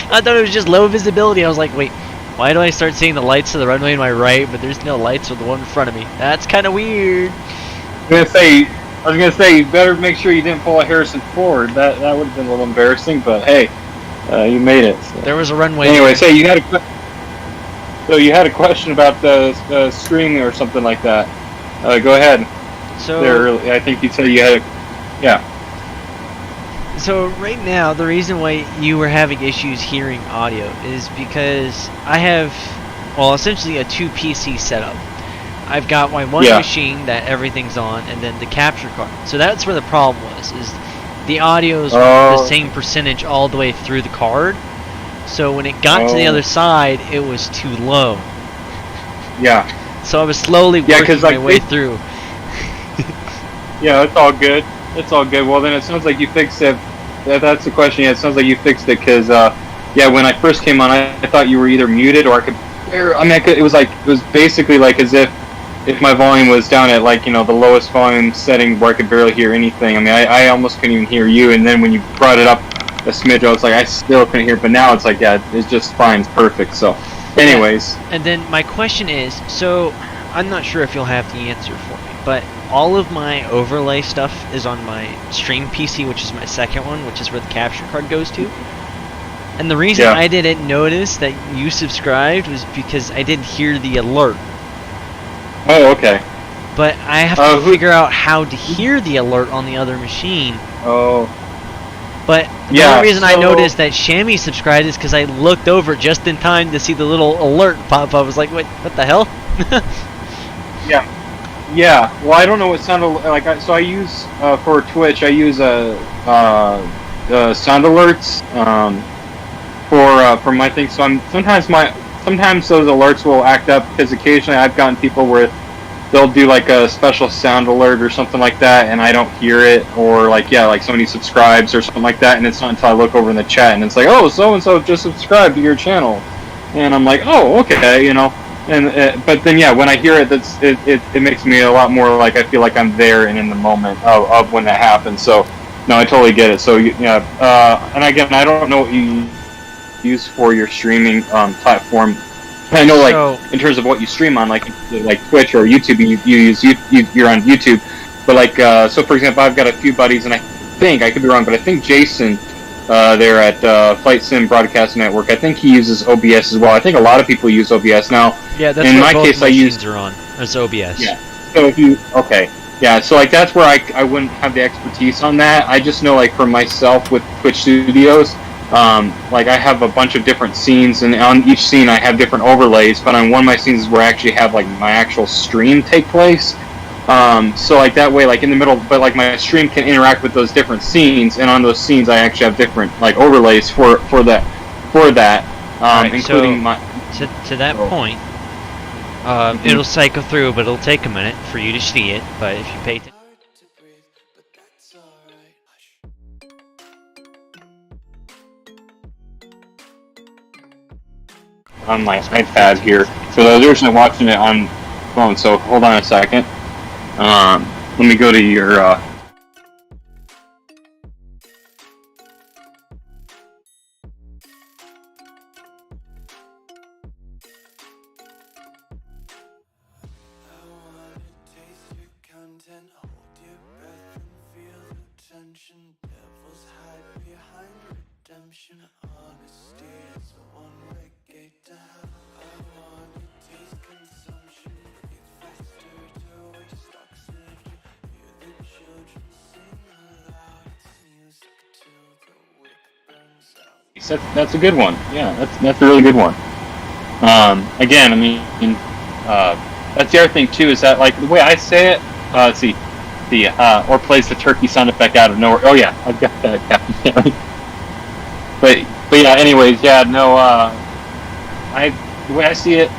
S2: I thought it was just low visibility. I was like, wait, why do I start seeing the lights to the runway in my right, but there's no lights with the one in front of me? That's kind of weird.
S6: I was gonna say, you better make sure you didn't pull a Harrison Ford. That would have been a little embarrassing, but hey, you made it. So.
S2: There was a runway.
S6: Anyway, so you had a question about the streaming or something like that. Go ahead.
S2: So
S6: I think you said you had yeah.
S2: So right now, the reason why you were having issues hearing audio is because I have, well, essentially a 2 PC setup. I've got my one machine that everything's on, and then the capture card. So that's where the problem was, is the audio's the same percentage all the way through the card. So when it got to the other side, it was too low.
S6: Yeah.
S2: So I was slowly working my way through.
S6: Yeah, it's all good. It's all good. Well, then it sounds like you fixed it. That's the question. Yeah, it sounds like you fixed it because, when I first came on, I thought you were either muted or it was basically like as if my volume was down at the lowest volume setting where I could barely hear anything. I mean, I almost couldn't even hear you. And then when you brought it up a smidge, I was like, I still couldn't hear. But now it's like, yeah, it's just fine. It's perfect. So, anyways.
S2: And then my question is, so I'm not sure if you'll have the answer for me, but all of my overlay stuff is on my stream PC, which is my second one, which is where the capture card goes to. And the reason I didn't notice that you subscribed was because I didn't hear the alert.
S6: Oh, okay.
S2: But I have to figure out how to hear the alert on the other machine.
S6: Oh.
S2: But the only reason I noticed that Shammy subscribed is because I looked over just in time to see the little alert pop up. I was like, what the hell?
S6: Yeah. Yeah, well, I don't know what sound like. So I use for Twitch. I use sound alerts for my thing. So sometimes those alerts will act up because occasionally I've gotten people where they'll do like a special sound alert or something like that, and I don't hear it, or like somebody subscribes or something like that, and it's not until I look over in the chat and it's like, oh, so and so just subscribed to your channel, and I'm like, oh, okay, And but then when I hear it, it makes me a lot more like I feel like I'm there and in the moment of when that happens. So no, I totally get it. So and again, I don't know what you use for your streaming platform. I know in terms of what you stream on, like Twitch or YouTube, you're on YouTube. But so for example, I've got a few buddies, and I think I could be wrong, but I think Jason. There at Flight Sim Broadcast Network. I think he uses OBS as well. I think a lot of people use OBS now.
S2: Yeah, that's
S6: in
S2: what
S6: my
S2: both
S6: case.
S2: Machines are on. It's OBS.
S6: Yeah. So Yeah, so like that's where I wouldn't have the expertise on that. I just know like for myself with Twitch Studios, like I have a bunch of different scenes, and on each scene I have different overlays. But on one of my scenes is where I actually have like my actual stream take place. So like that way, like in the middle, but like my stream can interact with those different scenes, and on those scenes I actually have different like overlays for that,
S2: Right,
S6: including
S2: so
S6: my.
S2: to that point, it'll cycle through, but it'll take a minute for you to see it. But if you pay attention.
S6: On my iPad here. For those who are watching it on phone, so hold on a second. Let me go to your. That's a good one. Yeah, that's a really good one. Again, I mean, that's the other thing too is that like the way I say it. Let's see, or plays the turkey sound effect out of nowhere. Oh yeah, I've got that. but yeah. Anyways, yeah. No. The way I see it,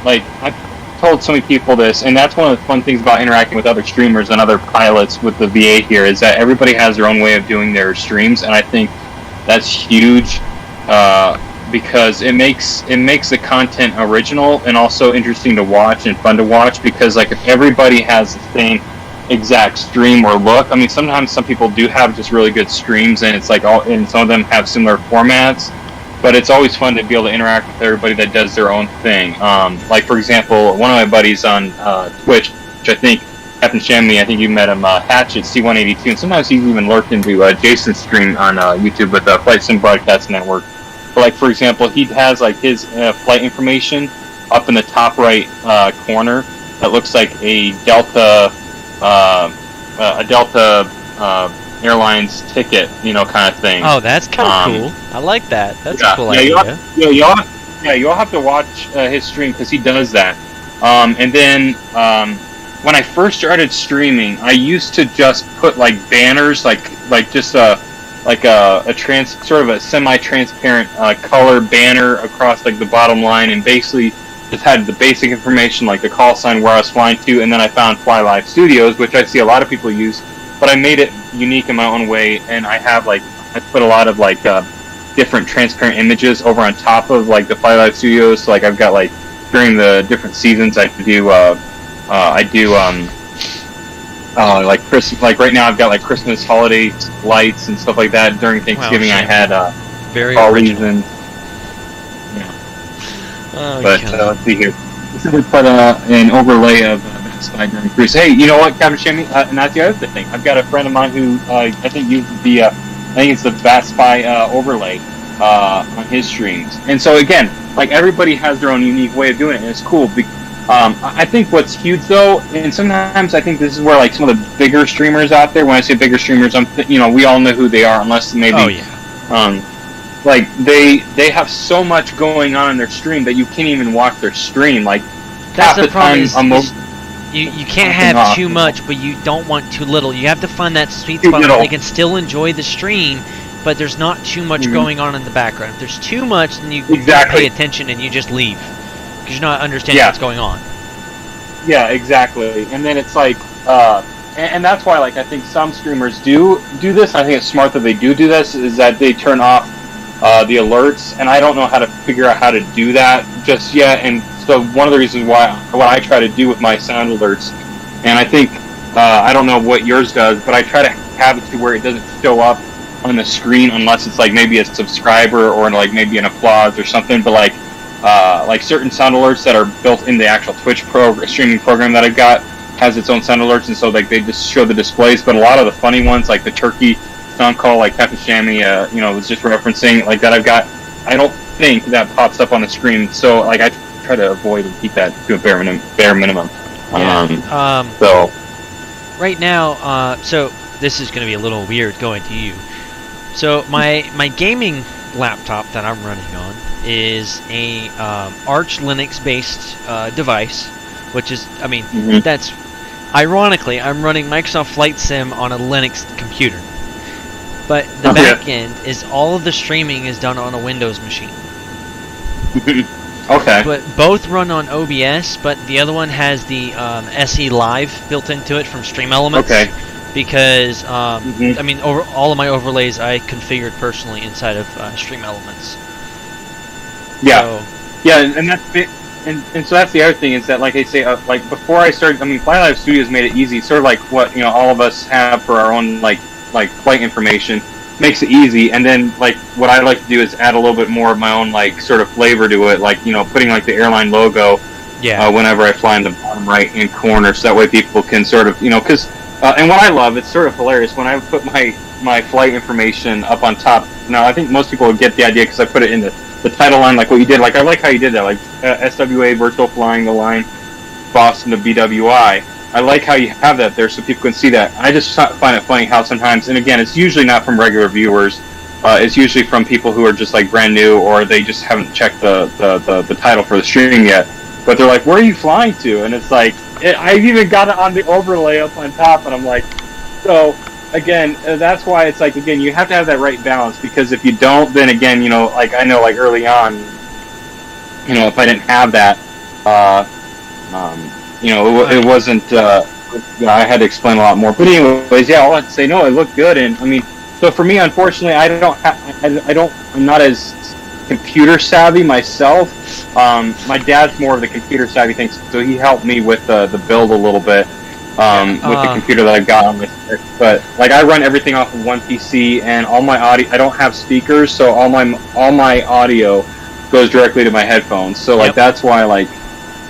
S6: like I've told so many people this, and that's one of the fun things about interacting with other streamers and other pilots with the VA here is that everybody has their own way of doing their streams, and I think that's huge because it makes the content original and also interesting to watch and fun to watch. Because like if everybody has the same exact stream or look, I mean sometimes some people do have just really good streams, and it's like and some of them have similar formats. But it's always fun to be able to interact with everybody that does their own thing. Like for example, one of my buddies on Twitch, which I think Captain Shammy, I think you met him, Hatchet C182, and sometimes he's even lurked into Jason's stream on YouTube with the Flight Sim Broadcast Network. But like for example, he has like his flight information up in the top right corner that looks like a Delta Airlines ticket, kind of thing.
S2: Oh, that's kind of cool. I like that. That's a cool
S6: idea. You all have to watch his stream because he does that. And then when I first started streaming, I used to just put like banners, like just a sort of a semi-transparent color banner across like the bottom line, and basically just had the basic information like the call sign, where I was flying to, and then I found Fly Live Studios, which I see a lot of people use, but I made it unique in my own way, and I have like I put a lot of like different transparent images over on top of like the Fly Live Studios. So like I've got like during the different seasons I do like Christmas, like right now I've got like Christmas holiday lights and stuff like that. During Thanksgiving I had
S2: very
S6: original.
S2: Oh,
S6: but let's see here. This is put an overlay of Spy during cruise. Hey, you know what, Captain Shammy? And that's the other thing. I've got a friend of mine who I think uses I think it's the Bat Spy overlay on his streams. And so again, like everybody has their own unique way of doing it, and it's cool. I think what's huge though, and sometimes I think this is where like some of the bigger streamers out there. When I say bigger streamers, we all know who they are, unless maybe. Oh yeah. Like they have so much going on in their stream that you can't even watch their stream. Like
S2: that's the problem. You can't have too much, but you don't want too little. You have to find that sweet spot where they can still enjoy the stream, but there's not too much going on in the background. If there's too much, then you pay attention and you just leave because you're not understanding what's going on.
S6: Yeah, exactly. And then it's like, and that's why like I think some streamers do this. I think it's smart that they do this. Is that they turn off the alerts, and I don't know how to figure out how to do that just yet. And so one of the reasons why what I try to do with my sound alerts, and I think I don't know what yours does, but I try to have it to where it doesn't show up on the screen unless it's like maybe a subscriber or like maybe an applause or something. But like certain sound alerts that are built in the actual Twitch streaming program that I've got has its own sound alerts, and so like they just show the displays. But a lot of the funny ones, like the turkey sound call, like Captain Shammy, was just referencing, like that I've got, I don't think that pops up on the screen. So like I try to avoid and keep that to a bare minimum.
S2: Yeah.
S6: So
S2: Right now, so this is going to be a little weird going to you. So my gaming laptop that I'm running on is a Arch Linux based device, which is, I mean, that's ironically I'm running Microsoft Flight Sim on a Linux computer, but the back end is all of the streaming is done on a Windows machine.
S6: Okay.
S2: But both run on OBS, but the other one has the SE Live built into it from Stream Elements.
S6: Okay.
S2: Because, I mean, all of my overlays I configured personally inside of Stream Elements.
S6: Yeah.
S2: So,
S6: yeah, and that's and so that's the other thing is that, like I say, like before I started, I mean, Flight Live Studios made it easy, sort of like what all of us have for our own like flight information. Makes it easy, and then like what I like to do is add a little bit more of my own like sort of flavor to it, like putting like the airline logo whenever I fly in the bottom right hand corner, so that way people can sort of because and what I love, it's sort of hilarious when I put my flight information up on top. Now I think most people would get the idea because I put it in the title line, like what you did. Like I like how you did that, like SWA virtual flying the line Boston to BWI. I like how you have that there so people can see that. I just find it funny how sometimes, and again, it's usually not from regular viewers. It's usually from people who are just like brand new, or they just haven't checked the title for the stream yet. But they're like, "Where are you flying to?" And it's like, I've even got it on the overlay up on top, and I'm like, so again, that's why it's like, again, you have to have that right balance, because if you don't, then again, like I know, like early on, if I didn't have that, it wasn't. I had to explain a lot more. But anyways, yeah, all I had to say, no, it looked good, and I mean, so for me, unfortunately, I'm not as computer savvy myself. My dad's more of the computer savvy thing, so he helped me with the build a little bit with the computer that I got on this. But like, I run everything off of one PC, and all my audio. I don't have speakers, so all my audio goes directly to my headphones. So like that's why like,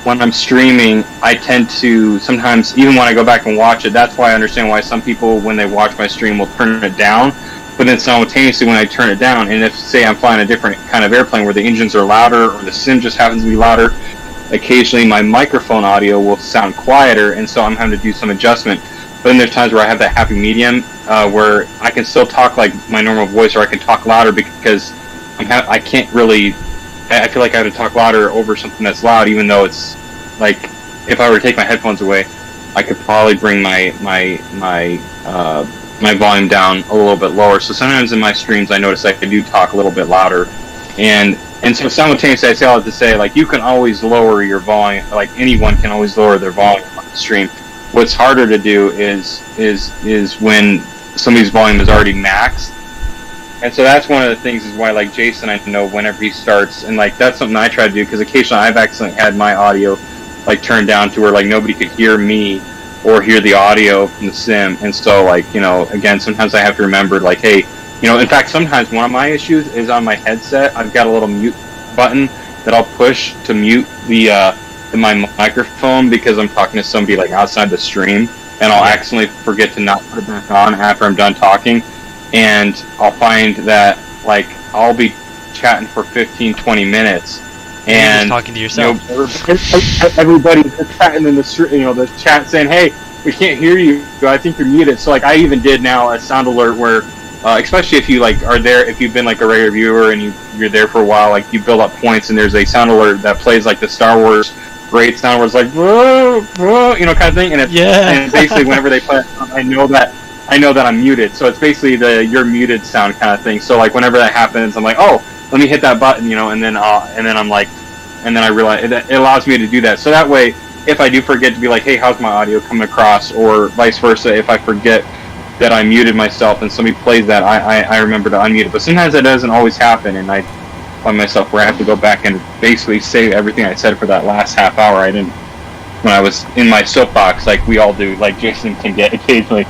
S6: when I'm streaming, I tend to sometimes, even when I go back and watch it, that's why I understand why some people, when they watch my stream, will turn it down. But then simultaneously, when I turn it down, and if, say, I'm flying a different kind of airplane where the engines are louder or the sim just happens to be louder, occasionally my microphone audio will sound quieter, and so I'm having to do some adjustment. But then there's times where I have that happy medium where I can still talk like my normal voice, or I can talk louder because I can't really... I feel like I have to talk louder over something that's loud, even though it's like, if I were to take my headphones away, I could probably bring my volume down a little bit lower. So sometimes in my streams, I notice I do talk a little bit louder, and so simultaneously, I say all that to say, like, you can always lower your volume. Like, anyone can always lower their volume on the stream. What's harder to do is when somebody's volume is already maxed. And so that's one of the things is why, like, Jason, I know whenever he starts, and like that's something I try to do, because occasionally I've accidentally had my audio like turned down to where like nobody could hear me or hear the audio from the sim. And so like, again, sometimes I have to remember like, hey, in fact, sometimes one of my issues is on my headset. I've got a little mute button that I'll push to mute my microphone because I'm talking to somebody like outside the stream, and I'll accidentally forget to not put it back on after I'm done talking. And I'll find that, like, I'll be chatting for 15, 20 minutes. And
S2: you're just talking to yourself.
S6: Everybody's chatting in the chat saying, hey, we can't hear you. I think you're muted. So, like, I even did now a sound alert where, especially if you, like, are there, if you've been, like, a regular viewer and you're there for a while, like, you build up points, and there's a sound alert that plays, like, the Star Wars great sound where it's like, whoa, whoa, kind of thing. And and basically, whenever they play it, I know that I'm muted, so it's basically the "you're muted" sound kind of thing. So like whenever that happens, I'm like, oh, let me hit that button, and then I'm like, and then I realize it allows me to do that. So that way, if I do forget to be like, hey, how's my audio coming across, or vice versa, if I forget that I muted myself and somebody plays that, I remember to unmute it. But sometimes that doesn't always happen, and I find myself where I have to go back and basically say everything I said for that last half hour I didn't when I was in my soapbox, like we all do, like Jason can get occasionally.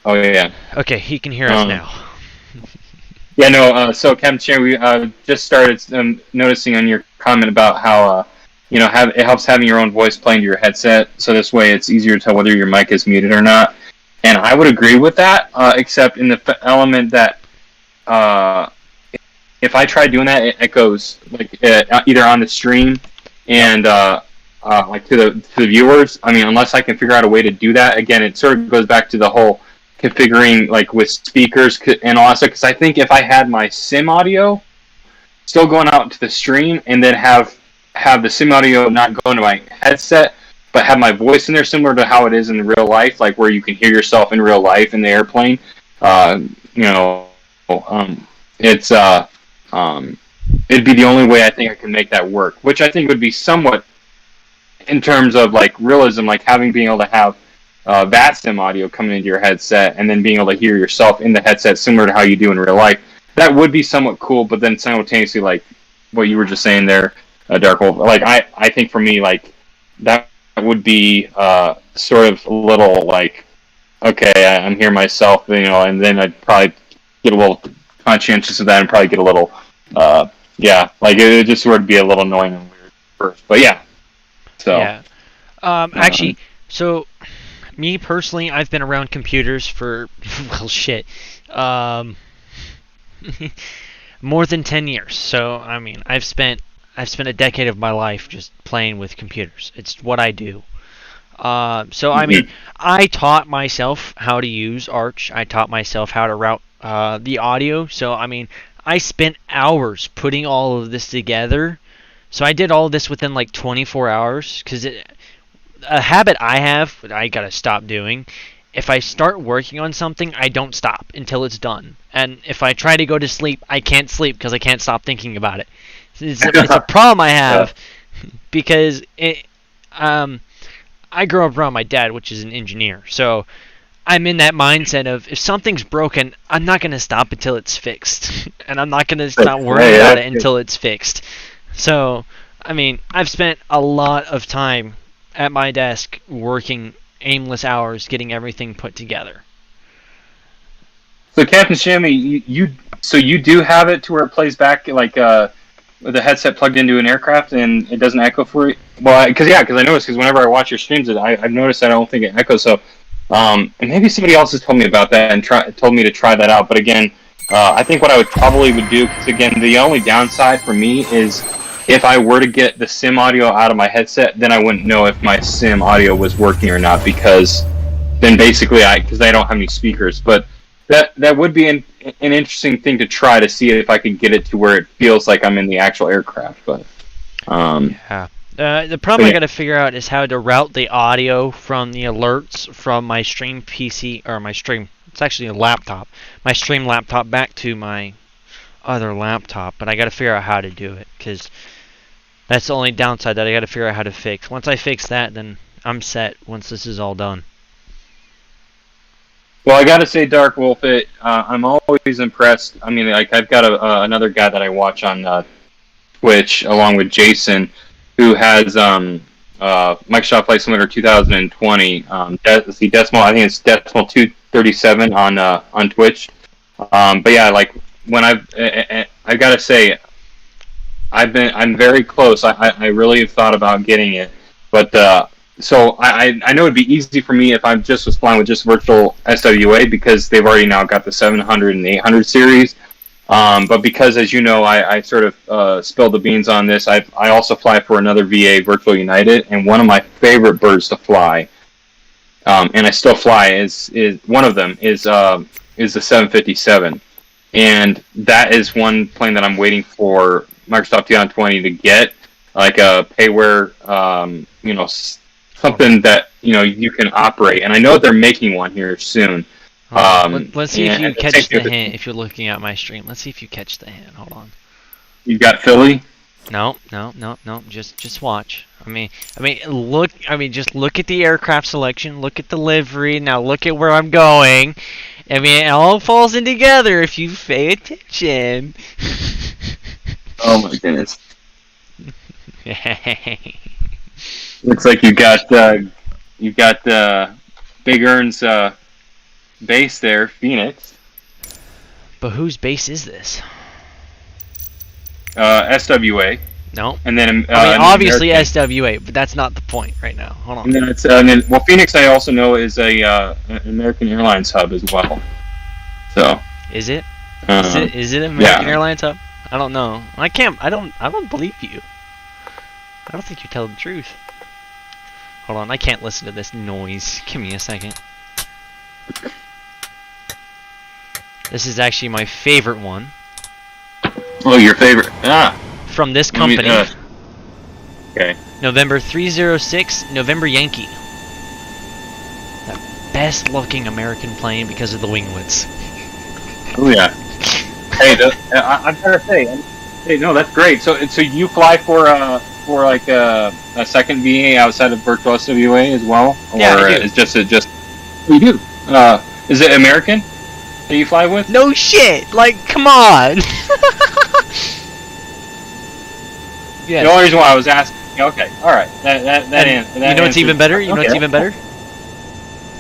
S6: Oh yeah.
S2: Okay, he can hear us now.
S6: Yeah, no. So, Captain Chair, we just started noticing on your comment about how it helps having your own voice play into your headset. So this way, it's easier to tell whether your mic is muted or not. And I would agree with that, except in the element that if I try doing that, it echoes like either on the stream and like to the viewers. I mean, unless I can figure out a way to do that. Again, it sort of goes back to the whole configuring like with speakers and all that stuff. Because I think if I had my sim audio still going out to the stream and then have the sim audio not going to my headset, but have my voice in there similar to how it is in real life, like where you can hear yourself in real life in the airplane. It's it'd be the only way I think I can make that work, which I think would be somewhat in terms of like realism, like being able to have that sim audio coming into your headset and then being able to hear yourself in the headset similar to how you do in real life. That would be somewhat cool, but then simultaneously, like what you were just saying there, Dark Wolf, like I think for me, like that would be sort of a little like, okay, I'm here myself, and then I'd probably get a little conscientious of that and probably get a little, like it just sort of be a little annoying and weird first, but yeah. So
S2: yeah, actually, so me personally, I've been around computers for well, shit, more than 10 years. So I mean, I've spent a decade of my life just playing with computers. It's what I do. So I mean, I taught myself how to use Arch. I taught myself how to route the audio. So I mean, I spent hours putting all of this together. So I did all of this within like 24 hours. Because a habit I have, that I gotta stop doing. If I start working on something, I don't stop until it's done. And if I try to go to sleep, I can't sleep because I can't stop thinking about it. It's a problem I have because I grew up around my dad, which is an engineer. So I'm in that mindset of if something's broken, I'm not going to stop until it's fixed. And I'm not going to stop worrying about it until it's fixed. So, I mean, I've spent a lot of time at my desk working aimless hours getting everything put together.
S6: So, Captain Shammy, you do have it to where it plays back like with the headset plugged into an aircraft and it doesn't echo for you? Well, because I noticed, because whenever I watch your streams, I've noticed I don't think it echoes. So, and maybe somebody else has told me about that and told me to try that out. But again, I think what I would do, because again, the only downside for me is if I were to get the sim audio out of my headset, then I wouldn't know if my sim audio was working or not, because then basically because I don't have any speakers. But that would be an interesting thing to try to see if I could get it to where it feels like I'm in the actual aircraft. But
S2: yeah. The problem I got to figure out is how to route the audio from the alerts from my stream PC, or my stream, it's actually a laptop, my stream laptop back to my other laptop, but I got to figure out how to do it, because that's the only downside that I got to figure out how to fix. Once I fix that, then I'm set once this is all done.
S6: Well, I got to say, Dark Wolf, I'm always impressed. I mean, like I've got another guy that I watch on Twitch along with Jason, who has Microsoft Flight Simulator 2020. Decimal, I think it's Decimal 237 on Twitch. But yeah, like when I've got to say, I'm very close. I really have thought about getting it, but so I know it'd be easy for me if I just was flying with just virtual SWA, because they've already now got the 700 and the 800 series. But because, as you know, I sort of spilled the beans on this, I also fly for another VA, Virtual United, and one of my favorite birds to fly, and I still fly, is one of them is the 757, and that is one plane that I'm waiting for Microsoft 2020 to get, like a payware, something that you can operate, and I know they're making one here soon.
S2: Let's see if you catch the hint. If you're looking at my stream, let's see if you catch the hint. Hold on.
S6: You got Philly?
S2: No. Just watch. I mean, look. I mean, just look at the aircraft selection. Look at the livery. Now look at where I'm going. I mean, it all falls in together if you pay attention.
S6: Oh my goodness. Looks like you got Big Earn's base there, Phoenix.
S2: But whose base is this?
S6: SWA.
S2: No.
S6: And then
S2: I mean,
S6: an
S2: obviously
S6: American.
S2: SWA, but that's not the point right now. Hold on.
S6: And then well, Phoenix I also know is a an American Airlines hub as well. So.
S2: Is it?
S6: Uh,
S2: Is it American
S6: yeah.
S2: Airlines hub? I don't know. I don't believe you. I don't think you tell the truth. Hold on, I can't listen to this noise. Give me a second. This is actually my favorite one.
S6: Oh, your favorite? Ah.
S2: From this company.
S6: Okay.
S2: November 306, November Yankee. The best looking American plane because of the winglets.
S6: Oh yeah. Hey, I've got to say, hey, no, that's great. So you fly for like a second VA outside of virtual SWA as well, or
S2: yeah, I do.
S6: It's just you do? Is it American that you fly with?
S2: No shit! Like, come on! Yes.
S6: The only reason why I was asking. Okay, all right. That
S2: you know what's even better? You know what's even better?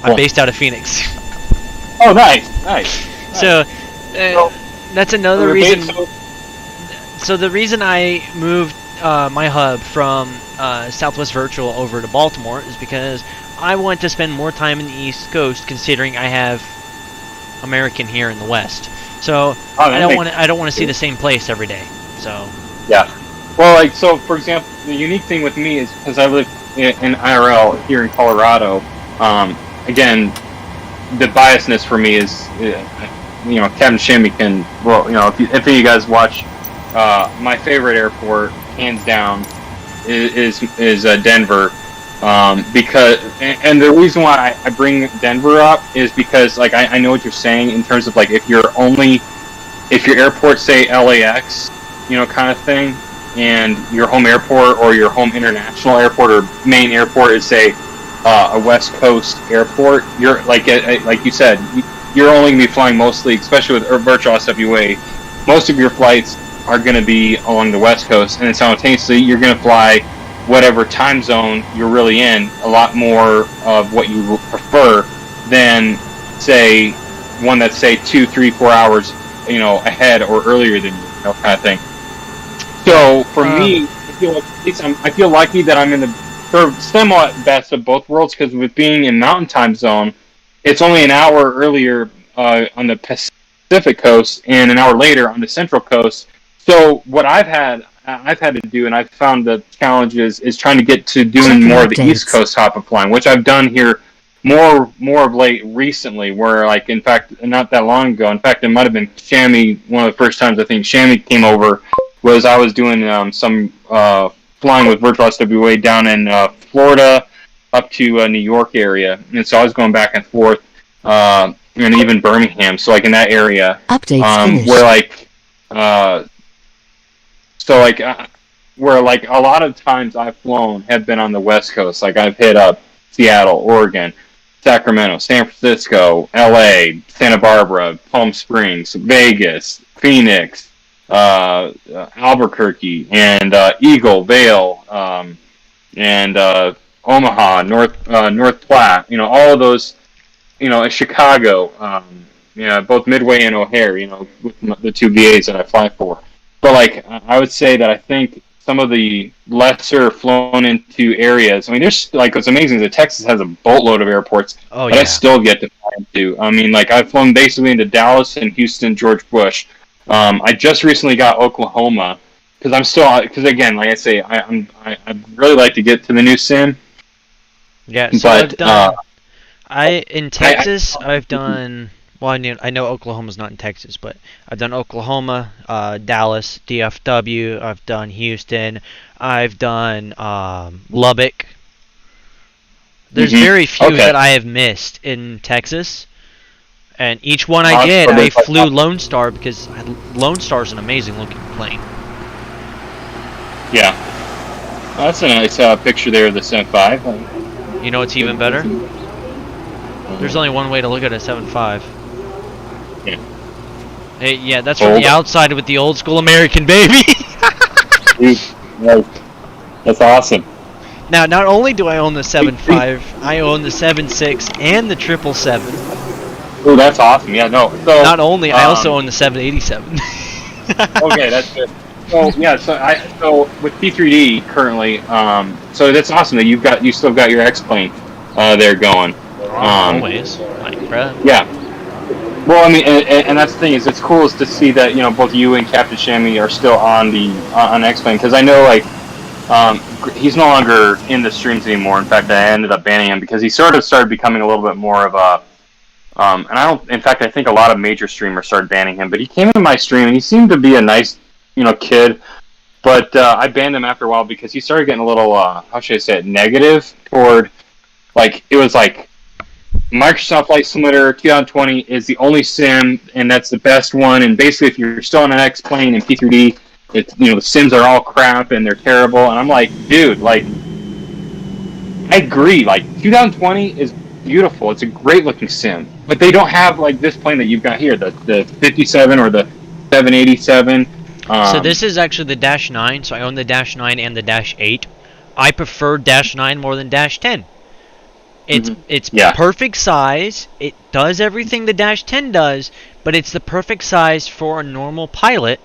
S2: I'm
S6: What?
S2: based out of Phoenix.
S6: Oh, nice.
S2: So, that's another
S6: We're
S2: reason.
S6: based-
S2: So the reason I moved my hub from Southwest Virtual over to Baltimore is because I want to spend more time in the East Coast, considering I have American here in the West. So I don't want to see the same place every day. So
S6: Yeah. Well, like, so, for example, the unique thing with me is because I live in IRL here in Colorado, again, the biasness for me is, Captain Shammy can, well, if you guys watch, my favorite airport, hands down, is Denver, because, and the reason why I bring Denver up is because, like, I know what you're saying in terms of, like, if your airport, say, LAX, kind of thing, and your home airport or your home international airport or main airport is, say, a West Coast airport, you're like you said, you're only going to be flying mostly, especially with virtual SWA, most of your flights are going to be along the West Coast, and then simultaneously you're going to fly whatever time zone you're really in, a lot more of what you prefer than, say, one that's, say, 2, 3, 4 hours, ahead or earlier than you, kind of thing. So for me, I feel lucky that I'm in the somewhat best of both worlds, because with being in Mountain Time Zone, it's only an hour earlier on the Pacific Coast and an hour later on the Central Coast. So what I've had to do, and I've found the challenge is trying to get to doing more of the East Coast hop of flying, which I've done here more of late recently, where, like, in fact, not that long ago, in fact, it might have been Shammy, one of the first times I think Shammy came over, was I was doing some flying with virtual SWA down in Florida up to New York area, and so I was going back and forth, and even Birmingham, so, like, in that area, where, like, where, like, a lot of times I've flown have been on the West Coast. Like, I've hit up Seattle, Oregon, Sacramento, San Francisco, LA, Santa Barbara, Palm Springs, Vegas, Phoenix, Albuquerque, and Eagle, Vail, and Omaha, North Platte, all of those, Chicago, both Midway and O'Hare, with the two VAs that I fly for. But, like, I would say that I think some of the lesser flown into areas, I mean, there's, like, what's amazing is that Texas has a boatload of airports that I still get to fly into. I mean, like, I've flown basically into Dallas and Houston, George Bush. I just recently got Oklahoma, because again, like I say, I really like to get to the new sim.
S2: Yeah, so
S6: but,
S2: in Texas, I've done. Well, I know Oklahoma's not in Texas, but I've done Oklahoma, Dallas, DFW. I've done Houston. I've done Lubbock. There's very few that I have missed in Texas. And each one I did, I flew Lone Star, because Lone Star's an amazing looking plane.
S6: Yeah. Well, that's a nice picture there of the 7.5.
S2: You know what's even better? There's only one way to look at a 7.5.
S6: Yeah.
S2: Hey, yeah, that's from the outside with the old school American, baby!
S6: Dude, that's awesome.
S2: Now, not only do I own the 7.5, I own the 7.6 and the 777.
S6: Oh, that's awesome. Yeah, no. So
S2: Not only, I also own the 787.
S6: okay, that's good. So yeah, so with P3D currently, so that's awesome that you still got your X-plane there going.
S2: Always, my friend.
S6: Yeah. Well, I mean, and that's the thing is, it's cool is to see that both you and Captain Shammy are still on X-plane, because I know he's no longer in the streams anymore. In fact, I ended up banning him because he sort of started becoming a little bit more of a and in fact, I think a lot of major streamers started banning him, but he came into my stream and he seemed to be a nice, kid. But I banned him after a while because he started getting a little, how should I say it, negative toward, it was like, Microsoft Flight Simulator 2020 is the only sim, and that's the best one. And basically, if you're still on an X-plane in P3D, the sims are all crap and they're terrible. And I'm like, dude, I agree. 2020 is beautiful. It's a great looking sim, but they don't have this plane that you've got here, the 57 or the 787.
S2: So this is actually the Dash 9. So I own the Dash 9 and the Dash 8. I prefer Dash 9 more than Dash 10. It's perfect size. It does everything the Dash 10 does, but it's the perfect size for a normal pilot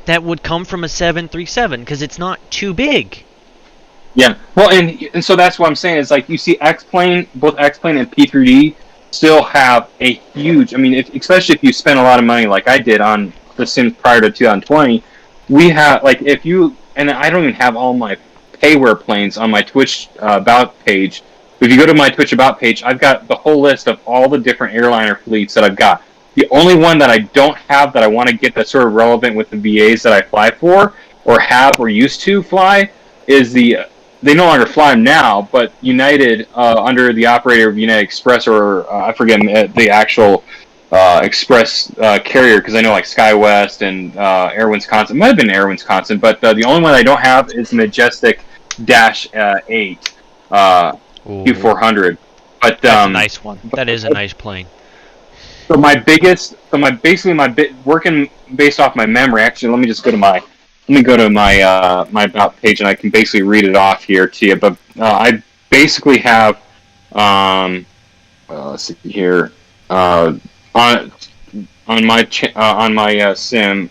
S2: that would come from a 737 because it's not too big.
S6: Yeah, well, and so that's what I'm saying is you see X-plane, both X-plane and P3D still have a huge. I mean, especially if you spend a lot of money like I did on the sims prior to 2020, we have if you and I don't even have all my payware planes on my Twitch about page. If you go to my Twitch about page, I've got the whole list of all the different airliner fleets that I've got. The only one that I don't have that I want to get that's sort of relevant with the VAs that I fly for or have or used to fly is they no longer fly them now, but United, under the operator of United Express, or I forget the actual Express carrier, because I know SkyWest and Air Wisconsin, it might have been Air Wisconsin, but the only one I don't have is Majestic Dash 8 Q400. But
S2: That's a nice one. That is a nice plane.
S6: So working based off my memory. Actually, let me go to my my about page, and I can basically read it off here to you. But I basically have let's see here on my sim,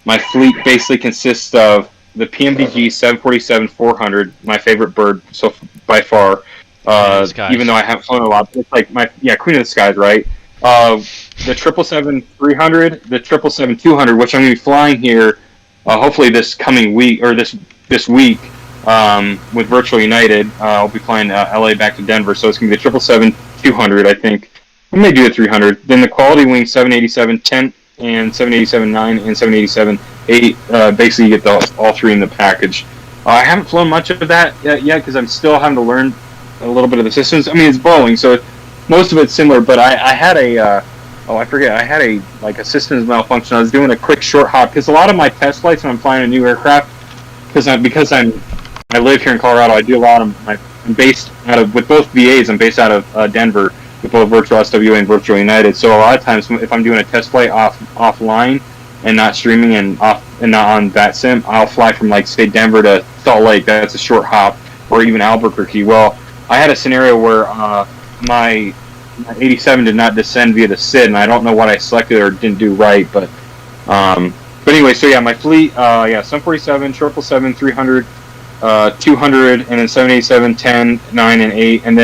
S6: my fleet basically consists of the PMDG 747-400, my favorite bird so by far. Even though I haven't flown a lot, it's Queen of the Skies, right? The 777-300, the 777-200, which I'm going to be flying here, hopefully this coming week or this week with Virtual United. I'll be flying LA back to Denver, so it's going to be the 777-200, I think. I may do a 300. Then the Quality Wing 787-10 and 787-9 and 787-8. Basically, you get all three in the package. I haven't flown much of that yet because I'm still having to learn a little bit of the systems. I mean, it's Boeing, so most of it's similar. But I had I had a systems malfunction. I was doing a quick short hop because a lot of my test flights when I'm flying a new aircraft, because I live here in Colorado. I do a lot of I'm based out of with both VAs. I'm based out of Denver with both Virtual SWA and Virtual United. So a lot of times if I'm doing a test flight offline and not streaming and not on that sim, I'll fly from say Denver to Salt Lake. That's a short hop, or even Albuquerque. Well, I had a scenario where my 87 did not descend via the SID, and I don't know what I selected or didn't do right, but anyway, so yeah, my fleet, 747, 777, 300, 200, and then 787, 10, 9, and 8, and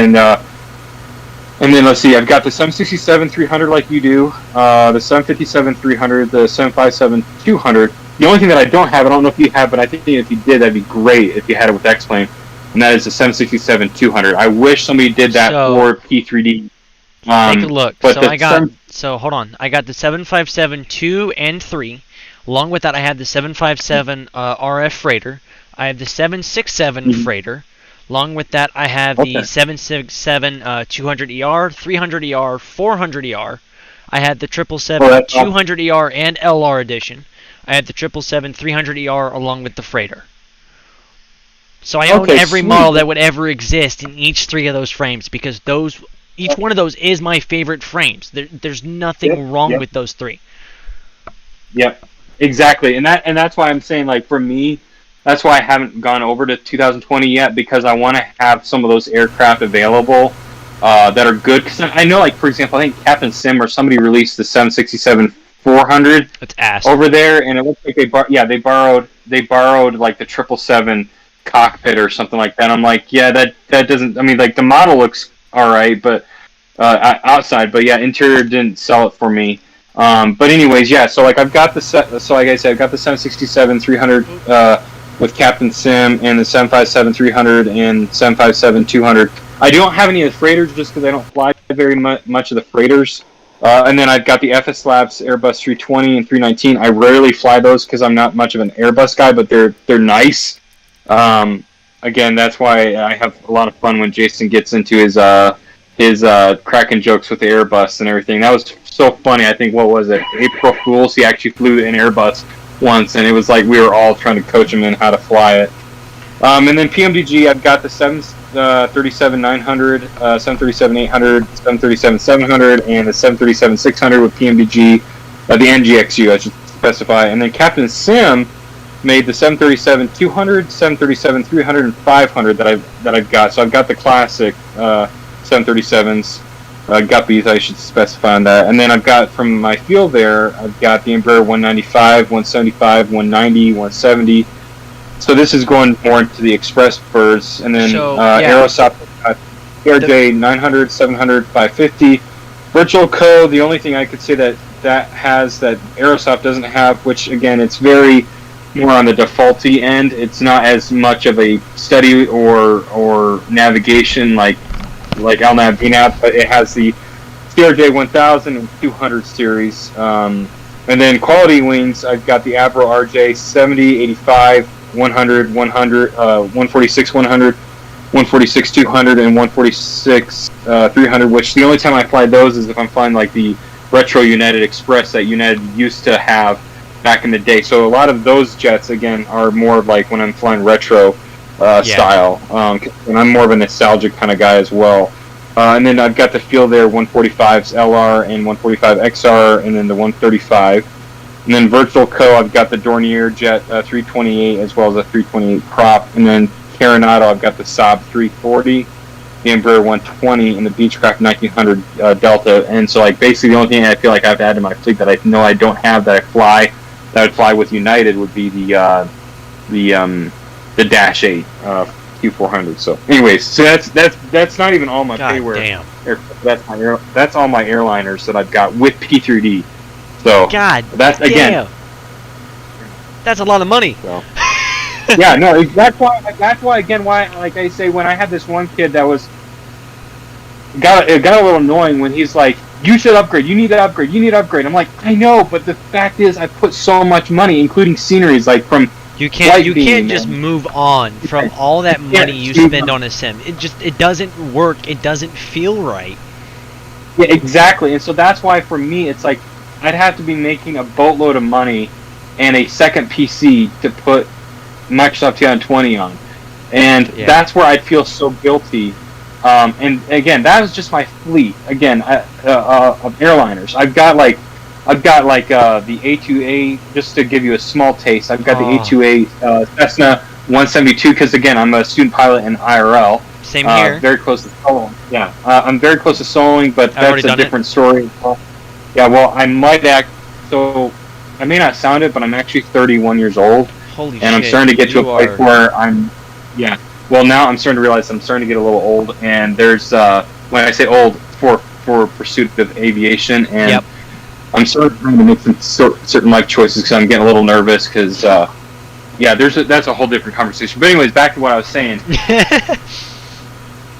S6: then let's see, I've got the 767-300 like you do, the 757-300, the 757-200. The only thing that I don't have, I don't know if you have, but I think if you did, that'd be great if you had it with X-Plane, and that is the 767-200. I wish somebody did that for P3D.
S2: Take a look. So hold on. I got the 757-2 and 3. Along with that, I have the 757 RF freighter. I have the 767 freighter. Along with that, I have the 767 200ER, 300ER, 400ER. I had the 777 200ER and LR edition. I had the 777 300ER along with the freighter. So I own every model that would ever exist in each three of those frames because each one of those is my favorite frames. There's nothing wrong with those three.
S6: Yep, exactly, and that's why I'm saying for me, that's why I haven't gone over to 2020 yet, because I want to have some of those aircraft available that are good. Because I know, like, for example, I think Captain Sim or somebody released the 767-400
S2: It's ass.
S6: over there, and it looks like they borrowed like the 777 cockpit or something like that. I'm like, yeah, that doesn't. I mean, like the model looks all right, but outside, but yeah, interior didn't sell it for me. But anyways, yeah. So like I've got the so like I said, I've got the 767-300 with Captain Sim and the 757-300 and 757-200. I don't have any of the freighters just because I don't fly very much of the freighters. And then I've got the FS Labs Airbus 320 and 319. I rarely fly those because I'm not much of an Airbus guy, but they're nice. Again, that's why I have a lot of fun when Jason gets into his cracking jokes with the Airbus and everything. That was so funny. I think, what was it? April Fools. He actually flew an Airbus once, and it was like we were all trying to coach him in how to fly it. And then PMDG, I've got the 737-900, 737-800, 737-700, and the 737-600 with PMDG, the NGXU, I should specify. And then Captain Sim made the 737-200, 737-300, and 500 that I've got. So I've got the classic 737s, guppies, I should specify on that. And then I've got, from my field there, I've got the Embraer 195, 175, 190, 170. So this is going more into the express birds, and then Aerosoft ARJ 900, 700, 550. Virtual Co, the only thing I could say that has that Aerosoft doesn't have, which again, it's very more on the defaulty end. It's not as much of a study or navigation like LNAV, VNAV, but it has the CRJ 1000 and 200 series. And then quality wings, I've got the Avro RJ 70, 85. 100, 100, 146, 100, 146, 200, and 146, 300, which the only time I fly those is if I'm flying like the Retro United Express that United used to have back in the day. So a lot of those jets, again, are more like when I'm flying retro style. And I'm more of a nostalgic kind of guy as well. And then I've got the Field Air 145s LR and 145 XR, and then the 135. And then Virtual Co, I've got the Dornier Jet 328 as well as a 328 prop. And then Carenado, I've got the Saab 340, the Embraer 120, and the Beechcraft 1900 Delta. And so, like, basically the only thing I feel like I've added to my fleet that I know I don't have that I would fly with United would be the Dash 8 Q400. So, anyways, so that's not even all my payware. That's all my airliners that I've got with P3D. So
S2: God,
S6: that's again.
S2: That's a lot of money.
S6: So. Yeah, no, that's why again, like I say, when I had this one kid that it got a little annoying when he's like, "You should upgrade. You need to upgrade. You need to upgrade." I'm like, I know, but the fact is, I put so much money, including sceneries, like from.
S2: You can't just move on from all that money you spend on a sim. It doesn't work. It doesn't feel right.
S6: Yeah, exactly, and so that's why for me, it's like. I'd have to be making a boatload of money and a second PC to put Microsoft 2020 on. And that's where I'd feel so guilty. And again, that was just my fleet. Again, of airliners. I've got like the A2A, just to give you a small taste. I've got the A2A Cessna 172 because again, I'm a student pilot in IRL.
S2: Same here.
S6: Very close to soloing. Yeah, I'm very close to soloing, but that's a different story. Yeah, well, I might so I may not sound it, but I'm actually 31 years old.
S2: Holy shit.
S6: And I'm starting to get to a place where well, now I'm starting to realize I'm starting to get a little old, and there's, when I say old, for pursuit of aviation, and I'm sort of trying to make some certain life choices because I'm getting a little nervous, because, that's a whole different conversation. But anyways, back to what I was saying.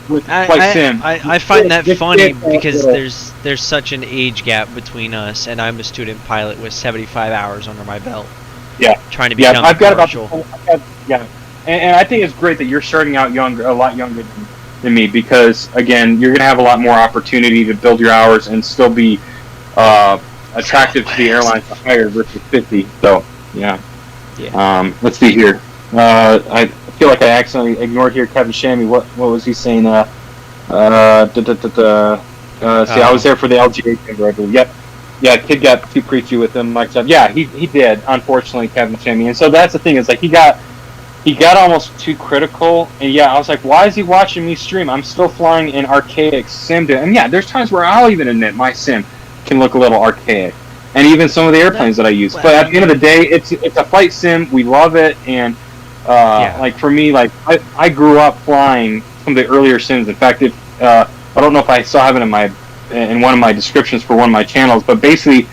S2: I find that funny because there's such an age gap between us, and I'm a student pilot with 75 hours under my belt.
S6: Yeah,
S2: trying to become a commercial.
S6: And I think it's great that you're starting out a lot younger than me, because again, you're going to have a lot more opportunity to build your hours and still be attractive to the airlines to hire versus 50. So let's see here. I feel like I accidentally ignored here Kevin Shammy. What was he saying? See, I was there for the LGA thing, I believe. Yep. Yeah, kid got too preachy with him. Mike said, yeah, he did, unfortunately, Kevin Shammy. And so that's the thing, is like he got he got almost too critical, and yeah, I was like, why is he watching me stream? I'm still flying an archaic sim, and yeah, there's times where I'll even admit my sim can look a little archaic, and even some of the airplanes that I use. But at the end of the day, it's a flight sim. We love it, and like for me, like I grew up flying some of the earlier sims. In fact, I don't know if I still have it in one of my descriptions for one of my channels, but basically.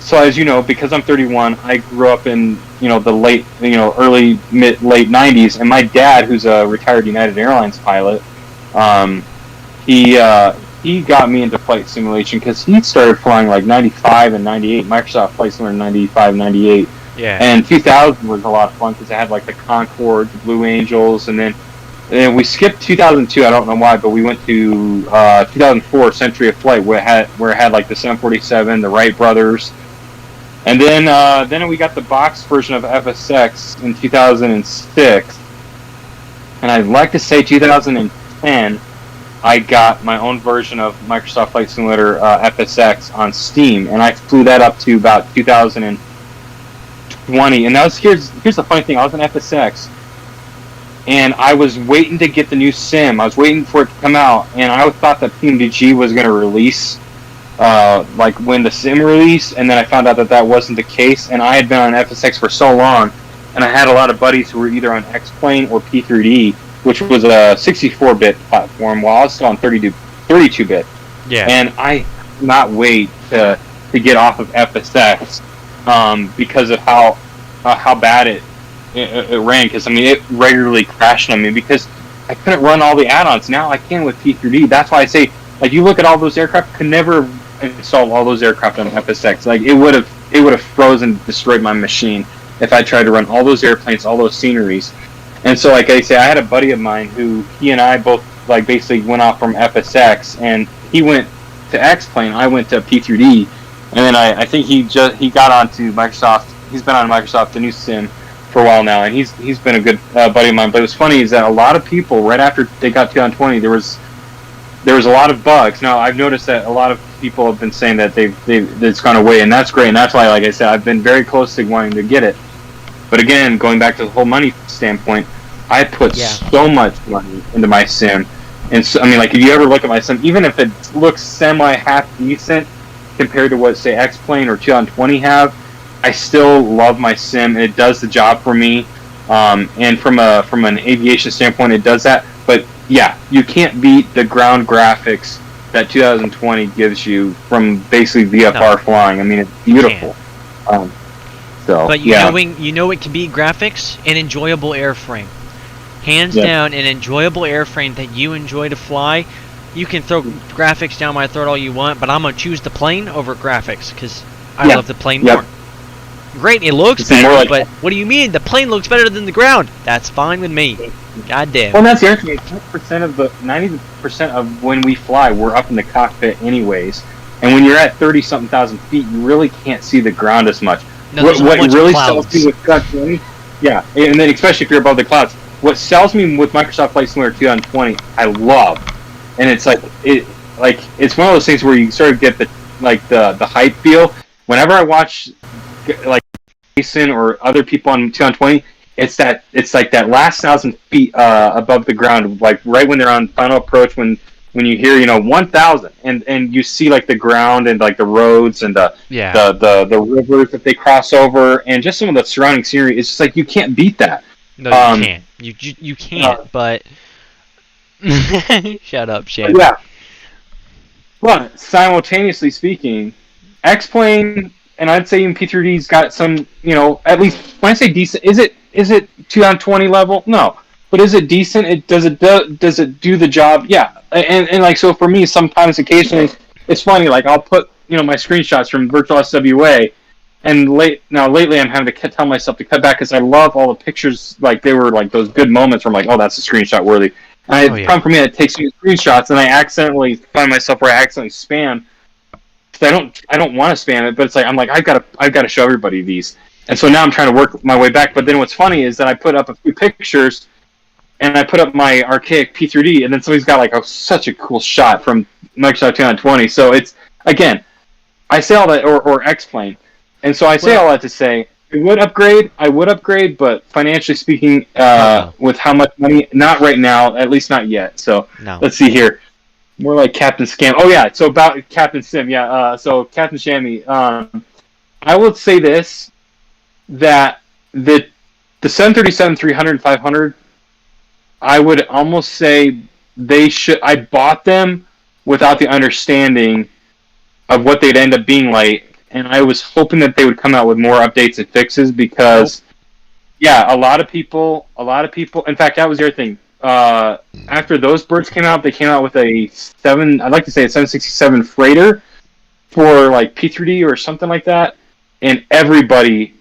S6: So as you know, because I'm 31, I grew up in the late, late 90s, and my dad, who's a retired United Airlines pilot, he got me into flight simulation because he started flying like 95 and 98, Microsoft Flight Simulator 95, 98, and 2000 was a lot of fun because it had like the Concorde, the Blue Angels, and then we skipped 2002. I don't know why, but we went to 2004 Century of Flight, where it had like the 747, the Wright brothers, and then we got the box version of FSX in 2006. And I'd like to say 2010, I got my own version of Microsoft Flight Simulator FSX on Steam, and I flew that up to about 2020. And here's the funny thing: I was in FSX. And I was waiting to get the new sim. I was waiting for it to come out, and I thought that PMDG was going to release, like when the sim released, and then I found out that wasn't the case. And I had been on FSX for so long, and I had a lot of buddies who were either on X-Plane or P3D, which was a 64-bit platform, while I was still on 32-bit.
S2: Yeah.
S6: And I could not wait to get off of FSX because of how bad it ran, because it regularly crashed on me because I couldn't run all the add-ons. Now I can with P3D. That's why I say, like, you look at all those aircraft, could never install all those aircraft on FSX. Like, it would have frozen, destroyed my machine if I tried to run all those airplanes, all those sceneries. And so, like I say, I had a buddy of mine who he and I both like basically went off from FSX, and he went to X-Plane. I went to P3D, and then I think he got onto Microsoft. He's been on Microsoft, the new sim, for a while now, and he's been a good buddy of mine. But what's funny is that a lot of people, right after they got 2020, there was a lot of bugs. Now I've noticed that a lot of people have been saying that it's gone away, and that's great. And that's why, like I said, I've been very close to wanting to get it. But again, going back to the whole money standpoint, I put so much money into my sim, and so, I mean, like if you ever look at my sim, even if it looks half decent compared to what say X-Plane or 2020 have, I still love my sim, and it does the job for me. And from an aviation standpoint, it does that. But yeah, you can't beat the ground graphics that 2020 gives you from basically VFR flying. I mean, it's beautiful.
S2: But you know it can beat graphics? An enjoyable airframe. Hands down, an enjoyable airframe that you enjoy to fly. You can throw graphics down my throat all you want, but I'm gonna choose the plane over graphics because I love the plane more. Great, it looks better, but what do you mean? The plane looks better than the ground. That's fine with me. God damn.
S6: Well, that's the other thing. 90% of when we fly, we're up in the cockpit anyways. And when you're at 30-something thousand feet, you really can't see the ground as much.
S2: No,
S6: what really sells me with and then especially if you're above the clouds, what sells me with Microsoft Flight Simulator 2020, I love, and it's it's one of those things where you sort of get the hype feel. Whenever I watch like Jason or other people on 2020, it's like that last 1,000 feet above the ground, like right when they're on final approach, when you hear 1,000 and you see like the ground and like the roads and the rivers that they cross over and just some of the surrounding scenery. It's just like you can't beat that.
S2: No, you can't. You can't. But shut up, Shane.
S6: Yeah. But simultaneously speaking, X-Plane and I'd say even P3D's got some, at least when I say decent, is it 2020 level? No. But is it decent? Does it do the job? Yeah. And like, so for me, sometimes occasionally it's funny, like I'll put, my screenshots from virtual SWA, and lately I'm having to tell myself to cut back because I love all the pictures, like they were like those good moments where I'm like, oh, that's a screenshot worthy. And it's come for me, it takes me screenshots, and I accidentally find myself where I accidentally spam. I don't want to spam it, but it's like, I'm like, I've got to show everybody these. And so now I'm trying to work my way back. But then what's funny is that I put up a few pictures, and I put up my archaic P3D, and then somebody's got like such a cool shot from Microsoft 2020. So it's, again, I say all that, or X-Plane. And so I say all that to say, I would upgrade, but financially speaking, with how much money, not right now, at least not yet. So
S2: No.
S6: let's see here. More like Captain Scam. Oh yeah, so about Captain Sim, yeah. So Captain Shammy, I would say this, that the 737, 300, and 500, I would almost say they should. I bought them without the understanding of what they'd end up being like, and I was hoping that they would come out with more updates and fixes because, yeah, a lot of people. In fact, that was the other thing. After those birds came out, they came out with a 767 freighter for like P3D or something like that, and everybody.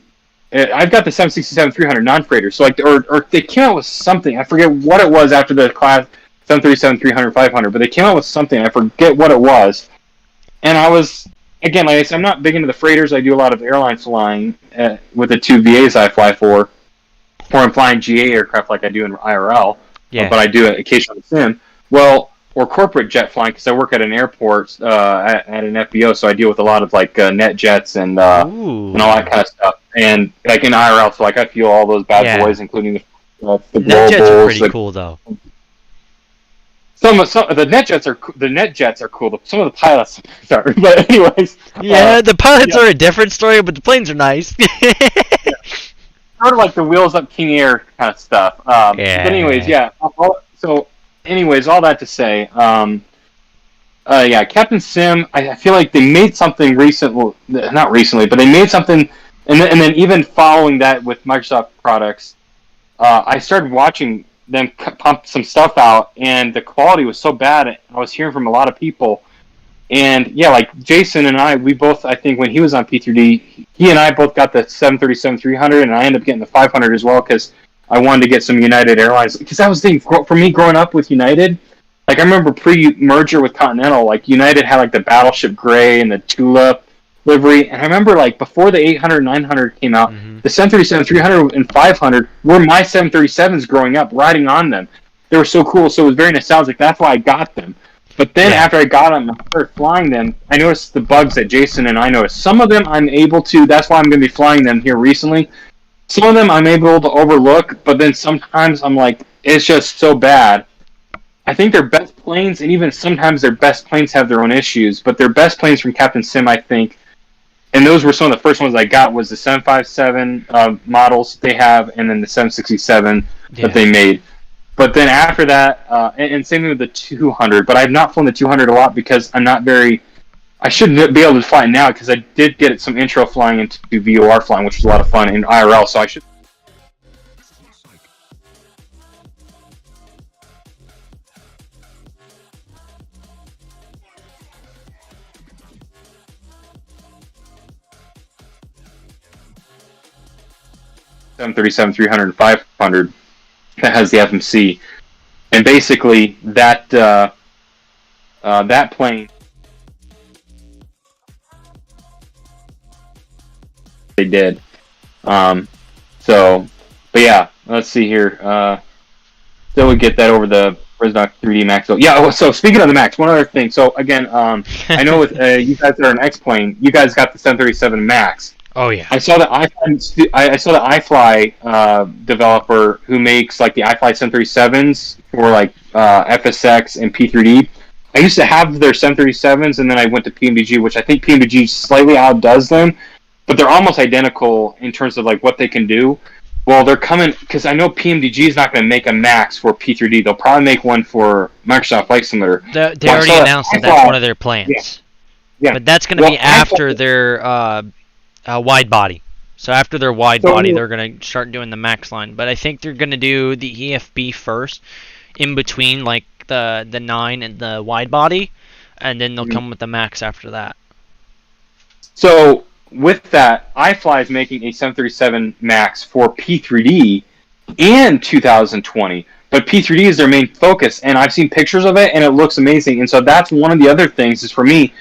S6: I've got the 767-300 non-freighter, so like, or they came out with something. I forget what it was after the class 737-300, 500, but they came out with something. I forget what it was. And I was, again, like I said, I'm not big into the freighters. I do a lot of airline flying with the two VAs I fly for, or I'm flying GA aircraft like I do in IRL.
S2: Yeah.
S6: But I do it occasionally sim. Well, or corporate jet flying because I work at an airport at an FBO, so I deal with a lot of like net jets and all that kind of stuff. And like in IRL, so like I feel all those bad boys, including the
S2: net jets are pretty
S6: like,
S2: cool though.
S6: Some the net jets are cool. Some of the pilots are, but anyways.
S2: Yeah, the pilots are a different story, but the planes are nice.
S6: Sort of like the wheels up King Air kind of stuff. But anyways, yeah. Anyways, all that to say, yeah, Captain Sim. I feel like they made something not recently, but they made something, and then even following that with Microsoft products, I started watching them pump some stuff out, and the quality was so bad. I was hearing from a lot of people, and yeah, like Jason and I, we both, I think when he was on P3D, he and I both got the 737-300, and I ended up getting the 500 as well because I wanted to get some United Airlines, because that was the thing for me growing up with United. Like I remember pre-merger with Continental, like United had like the Battleship Gray and the Tulip livery, and I remember like before the 800, 900 came out, the 737, 300, and 500 were my 737s growing up, riding on them. They were so cool, so it was very nostalgic. That's why I got them. But then after I got them and started flying them, I noticed the bugs that Jason and I noticed. Some of them I'm able to. That's why I'm going to be flying them here recently. Some of them I'm able to overlook, but then sometimes I'm like, it's just so bad. I think their best planes, and even sometimes their best planes have their own issues, but their best planes from Captain Sim, I think, and those were some of the first ones I got, was the 757 models they have, and then the 767 that they made. But then after that, and same thing with the 200, but I've not flown the 200 a lot because I'm not very... I shouldn't be able to fly it now because I did get some intro flying into VOR flying, which was a lot of fun in IRL, so I should... .737, 300, and 500 that has the FMC, and basically that that plane they did. So, but yeah, let's see here. Still would get that over the Resdoc 3D Max. So yeah. So speaking of the Max, one other thing. So again, I know with you guys that are an X-plane, you guys got the 737 Max.
S2: Oh yeah.
S6: I saw the iFly developer who makes like the iFly 737s for like FSX and P3D. I used to have their 737s, and then I went to PMDG, which I think PMDG slightly outdoes them, but they're almost identical in terms of like what they can do. Well, they're coming because I know PMDG is not going to make a Max for P3D. They'll probably make one for Microsoft Flight Simulator.
S2: They already announced that that's one of their plans. Yeah. But that's going to be after their wide body. So after their wide body, they're going to start doing the Max line. But I think they're going to do the EFB first, in between like the 9 and the wide body, and then they'll come with the Max after that.
S6: So with that, iFly is making a 737 Max for P3D in 2020. But P3D is their main focus, and I've seen pictures of it, and it looks amazing. And so that's one of the other things is for me,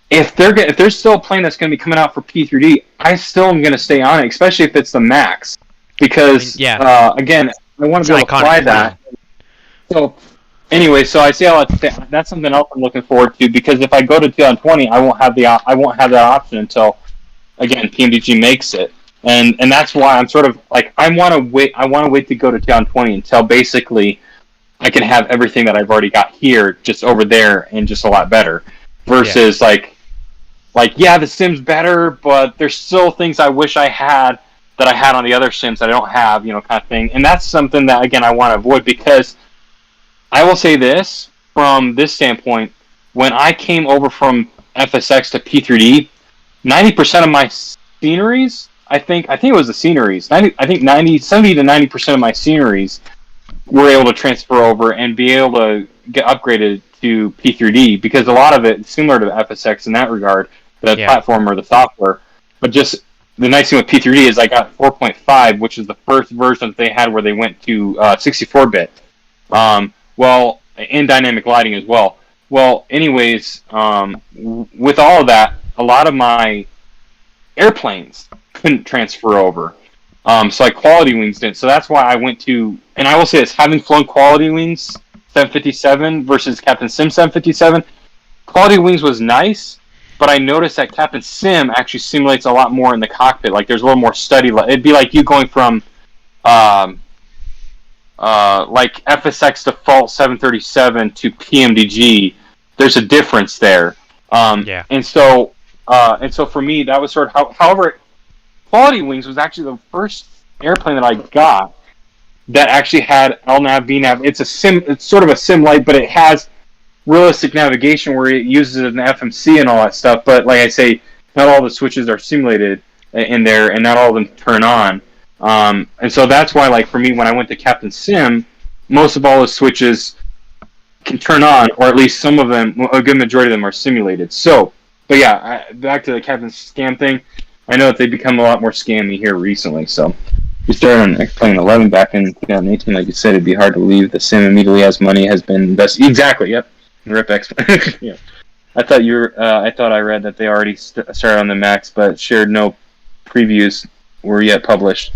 S6: if there's still a plane that's going to be coming out for P3D, I still am going to stay on it, especially if it's the Max, because again, I want to be able to fly that. So anyway, so I see how that's something else I'm looking forward to, because if I go to 2020, I won't have that option until again, PMDG makes it. And that's why I'm sort of like I want to wait to go to 2020 until basically I can have everything that I've already got here just over there and just a lot better. Versus like the sim's better, but there's still things I wish I had that I had on the other sims that I don't have, kind of thing. And that's something that again I want to avoid, because I will say this from this standpoint: when I came over from FSX to P3D, 90% of my sceneries, I think it was the sceneries. 70 to 90% of my sceneries were able to transfer over and be able to get upgraded to P3D, because a lot of it is similar to the FSX in that regard, the platform or the software. But just the nice thing with P3D is I got 4.5, which is the first version that they had where they went to 64-bit. And dynamic lighting as well. Well, anyways, with all of that, a lot of my airplanes couldn't transfer over. So like Quality Wings didn't. So that's why I went to, and I will say this, having flown Quality Wings 757 versus Captain Sim 757, Quality Wings was nice, but I noticed that Captain Sim actually simulates a lot more in the cockpit. Like there's a little more study. It'd be like you going from like FSX default 737 to PMDG. There's a difference there. And so for me, that was sort of however, Quality Wings was actually the first airplane that I got that actually had LNAV, VNAV. It's sort of a sim light, but it has realistic navigation where it uses an FMC and all that stuff. But like I say, not all the switches are simulated in there, and not all of them turn on. And so that's why, like for me, when I went to Captain Sim, most of all the switches can turn on, or at least some of them, a good majority of them are simulated. So, but yeah, back to the Captain Scam thing. I know that they've become a lot more scammy here recently. So, you started on playing 11 back in 2018, like you said, it'd be hard to leave the sim immediately as money has been invested. Exactly. Yep. Rip X. Yeah. I thought I read that they already started on the Max, but shared no previews were yet published.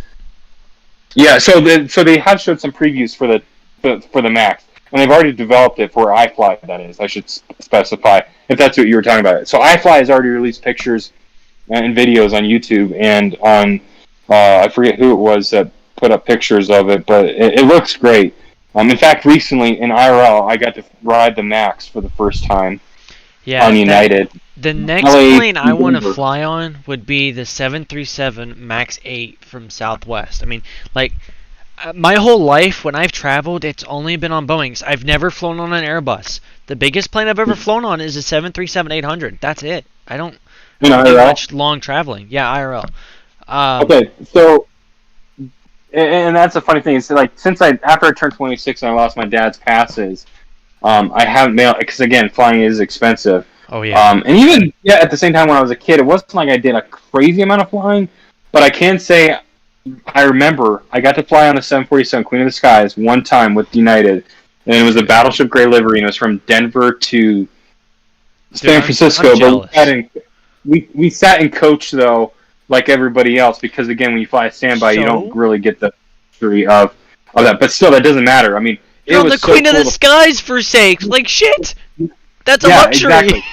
S6: Yeah. So they have showed some previews for the Max, and they've already developed it for iFly. That is, I should specify if that's what you were talking about. So iFly has already released pictures and videos on YouTube, and on I forget who it was that put up pictures of it, but it looks great. In fact, recently in IRL, I got to ride the Max for the first time on United.
S2: The next plane I want to fly on would be the 737 MAX 8 from Southwest. I mean, like, my whole life when I've traveled, it's only been on Boeings. I've never flown on an Airbus. The biggest plane I've ever flown on is a 737-800. That's it. I don't do much long traveling. Yeah, IRL.
S6: Okay, so, and that's a funny thing. It's like, after I turned 26 and I lost my dad's passes, I haven't been, because again, flying is expensive.
S2: Oh, yeah.
S6: And even, at the same time when I was a kid, it wasn't like I did a crazy amount of flying, but I can say, I remember I got to fly on the 747 Queen of the Skies one time with United, and it was a Battleship Gray livery, and it was from Denver to San Francisco. But we sat in coach, though, like everybody else, because again, when you fly a standby, you don't really get the history of that. But still, that doesn't matter. I mean,
S2: you're on the Queen of the Skies, for sakes. Like, shit! That's a luxury!
S6: Exactly.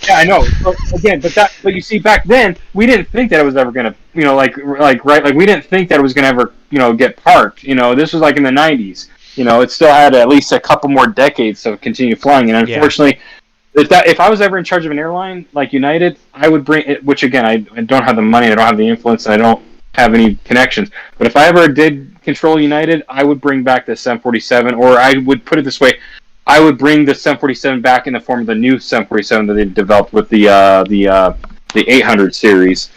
S6: Yeah, I know. But you see, back then, we didn't think that it was ever going to, we didn't think that it was going to ever, get parked. This was like in the 90s. It still had at least a couple more decades to continue flying. And unfortunately, if I was ever in charge of an airline like United, I would bring it, which again, I don't have the money, I don't have the influence, and I don't have any connections. But if I ever did control United, I would bring back the 747, or I would put it this way, I would bring the 747 back in the form of the new 747 that they developed with the 800 series.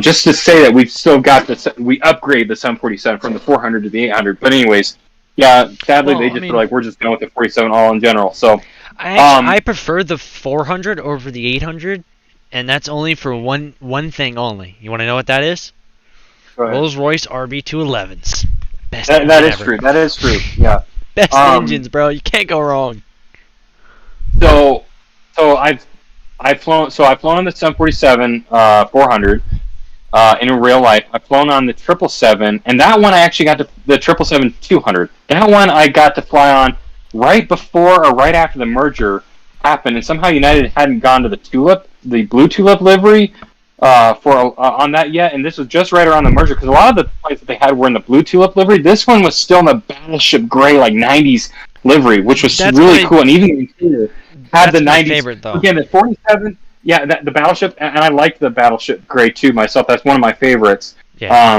S6: Just to say that we've still got we upgrade the 747 from the 400 to the 800. But anyways, sadly we're just going with the 47 all in general. So
S2: I prefer the 400 over the 800, and that's only for one thing only. You want to know what that is? Rolls-Royce RB211s. Best engine
S6: that is
S2: ever.
S6: true. That is true. Yeah.
S2: Best engines, bro. You can't go wrong.
S6: So I've flown on the 747 400 in real life. I've flown on the 777, and that one I actually got to the 777-200. That one I got to fly on right before or right after the merger happened, and somehow United hadn't gone to the blue tulip livery, on that yet, and this was just right around the merger because a lot of the planes that they had were in the blue tulip livery. This one was still in the battleship gray, like '90s livery, which was really cool. And even the interior had the '90s.
S2: Favorite, though.
S6: Again, the 47. Yeah, the battleship, and I like the battleship gray too myself. That's one of my favorites.
S2: Yeah.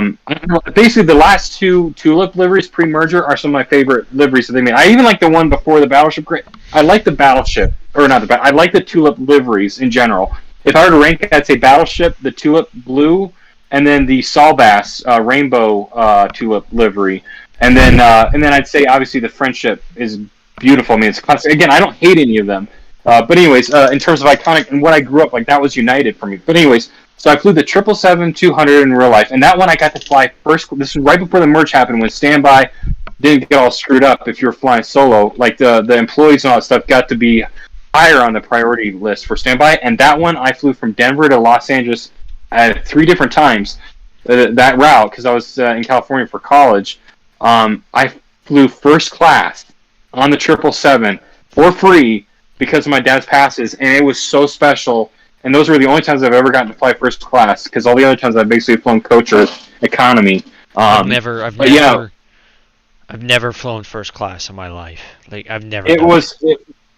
S6: Basically, the last two tulip liveries pre-merger are some of my favorite liveries that they made. I even like the one before the battleship gray. I like the battleship, or not the. I like the tulip liveries in general. If I were to rank it, I'd say battleship, the tulip blue, and then the Sawbass rainbow tulip livery, and then I'd say obviously the Friendship is beautiful. I mean, it's classic. Again, I don't hate any of them. But anyways, in terms of iconic and what I grew up like, that was United for me. But anyways, so I flew the 777-200 in real life, and that one I got to fly first. This was right before the merge happened, when standby didn't get all screwed up. If you were flying solo, like the employees and all that stuff got to be higher on the priority list for standby. And that one I flew from Denver to Los Angeles at 3 different times. That route, because I was in California for college. I flew first class on the 777 for free, because of my dad's passes, and it was so special. And those were the only times I've ever gotten to fly first class, because all the other times I've basically flown coach or economy.
S2: I've never flown first class in my life. Like, I've never.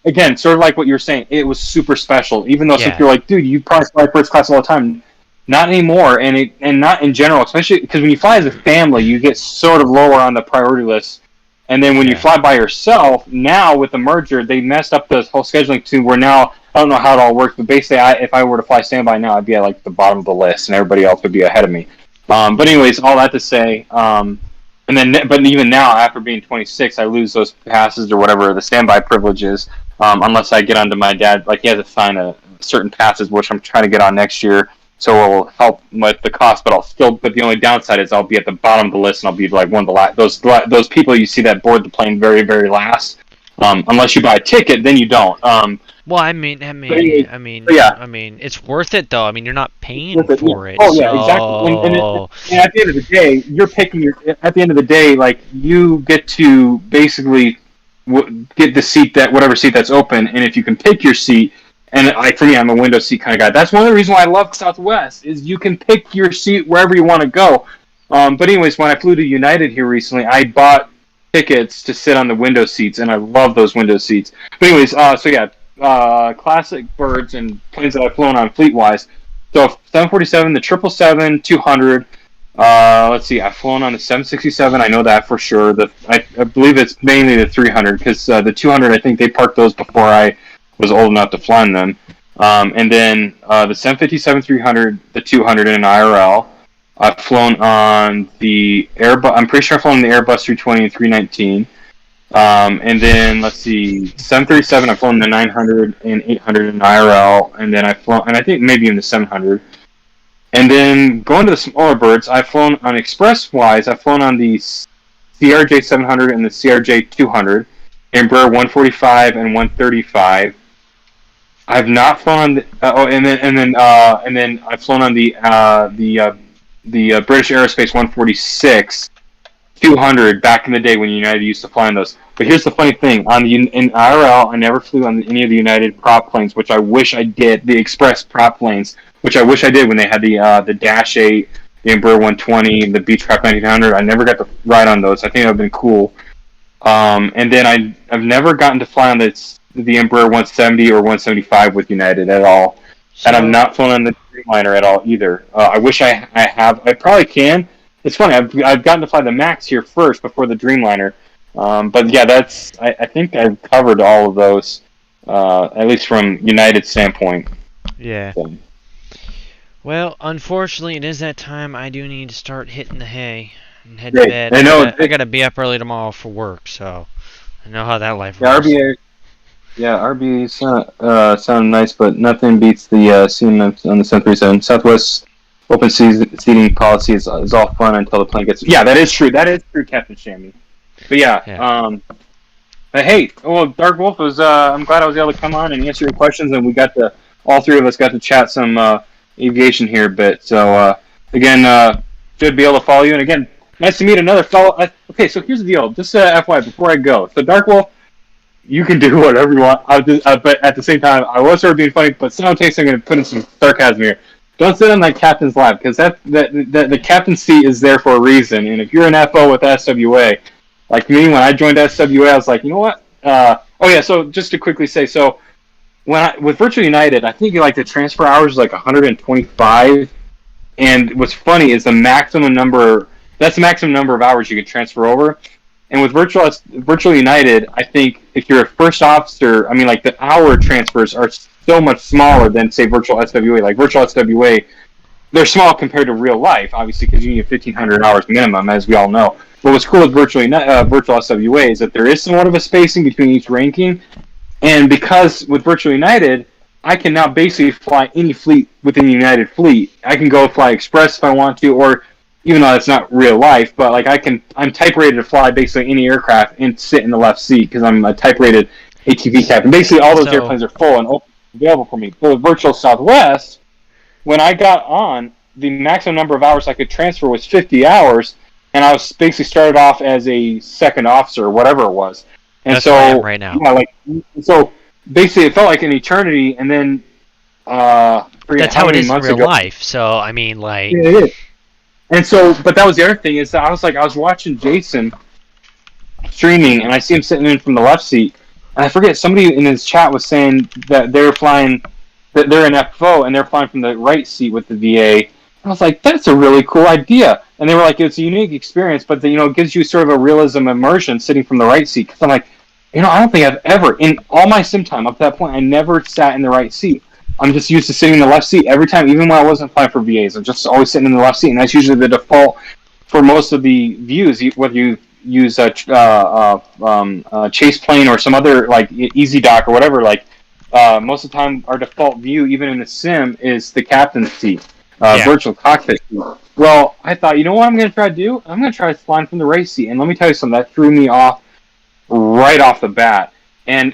S6: Again, sort of like what you were saying. It was super special, even though some people are like, dude, you probably fly first class all the time. Not anymore, and not in general, especially because when you fly as a family, you get sort of lower on the priority list. And then when you fly by yourself, now with the merger, they messed up the whole scheduling too, where now, I don't know how it all works, but basically, if I were to fly standby now, I'd be at like the bottom of the list, and everybody else would be ahead of me. But anyways, all that to say, but even now, after being 26, I lose those passes or whatever the standby privileges, unless I get onto my dad. Like, he has to sign a certain passes, which I'm trying to get on next year. So it will help with the cost, but but the only downside is I'll be at the bottom of the list, and I'll be like one of the last. Those people you see that board the plane very, very last. Unless you buy a ticket, then you don't.
S2: Well, I mean, it's worth it though. I mean, you're not paying for it.
S6: Oh yeah, exactly. And at the end of the day, you're picking At the end of the day, like, you get to basically get the seat whatever seat that's open, and if you can pick your seat. And for me, I'm a window seat kind of guy. That's one of the reasons why I love Southwest, is you can pick your seat wherever you want to go. But anyways, when I flew to United here recently, I bought tickets to sit on the window seats, and I love those window seats. But anyways, classic birds and planes that I've flown on fleet-wise. So 747, the 777-200. Let's see, I've flown on the 767. I know that for sure. I believe it's mainly the 300, because the 200, I think they parked those before I was old enough to fly in them. And then the 757-300, the 200 in an IRL. I've flown on the Airbus. I'm pretty sure I've flown on the Airbus 320 and 319. And then, let's see, 737, I've flown the 900 and 800 in IRL. And then I've flown, and I think maybe even the 700. And then going to the smaller birds, I've flown on express-wise, I've flown on the CRJ 700 and the CRJ 200, Embraer 145 and 135. I've not flown on the and then I've flown on the British Aerospace 146 200 back in the day when United used to fly on those. But here's the funny thing: in IRL, I never flew on any of the United prop planes, which I wish I did. The Express prop planes, which I wish I did when they had the Dash 8, the Embraer 120, the Beechcraft 1900. I never got to ride on those. I think that would have been cool. And then I've never gotten to fly on the Embraer 170 or 175 with United at all. And I'm not flown on the Dreamliner at all either. I wish I have. I probably can. It's funny. I've gotten to fly the Max here first before the Dreamliner. But yeah, I think I've covered all of those, at least from United's standpoint.
S2: Yeah. So. Well, unfortunately, it is that time. I do need to start hitting the hay and head to bed. I gotta be up early tomorrow for work, so I know how that life works. RBA sound nice, but nothing beats the seating on the 737. Southwest open seating policy is all fun until the plane gets. Yeah, that is true. That is true, Captain Shammy. But yeah. Hey, Dark Wolf was. I'm glad I was able to come on and answer your questions, and we got all three of us got to chat some aviation here a bit. So again, should be able to follow you. And again, nice to meet another fellow. Okay, so here's the deal. Just FYI before I go. So Dark Wolf, you can do whatever you want. But at the same time, I was sort of being funny, but simultaneously I'm going to put in some sarcasm here.
S6: Don't sit on that captain's lap, because the captain's seat is there for a reason. And if you're an FO with SWA, like me, when I joined SWA, I was like, you know what? Oh yeah. So just to quickly say, so with Virtual United, I think like the transfer hours is like 125. And what's funny is the maximum number. That's the maximum number of hours you can transfer over. And with Virtual United, I think if you're a first officer, I mean, like the hour transfers are so much smaller than say Virtual SWA. Like Virtual SWA, they're small compared to real life, obviously, because you need 1,500 hours minimum, as we all know. But what's cool with Virtual SWA is that there is somewhat of a spacing between each ranking, and because with Virtual United, I can now basically fly any fleet within the United fleet. I can go fly Express if I want to, or even though it's not real life, but like I'm type rated to fly basically any aircraft and sit in the left seat because I'm a type rated ATV captain. Basically, all those airplanes are full and available for me. But with Virtual Southwest, when I got on, the maximum number of hours I could transfer was 50 hours, and I was basically started off as a second officer or whatever it was. And
S2: That's
S6: so,
S2: where I am right now.
S6: Yeah, so basically, it felt like an eternity, and then
S2: that's how it is in real life. So I mean, like.
S6: Yeah, it is. And so, but that was the other thing is that I was watching Jason streaming, and I see him sitting in from the left seat, and I forget somebody in his chat was saying that they're an FO and they're flying from the right seat with the VA. I was like, that's a really cool idea, and they were like, it's a unique experience, but it gives you sort of a realism immersion sitting from the right seat. Because I'm like, I don't think I've ever in all my sim time up to that point I never sat in the right seat. I'm just used to sitting in the left seat every time, even when I wasn't flying for VAs. I'm just always sitting in the left seat, and that's usually the default for most of the views, whether you use a chase plane or some other like Easy Dock or whatever. Like most of the time, our default view, even in the sim, is the captain's seat, virtual cockpit seat. Well, I thought, you know what I'm going to try to do? I'm going to try flying from the right seat, and let me tell you something, that threw me off right off the bat.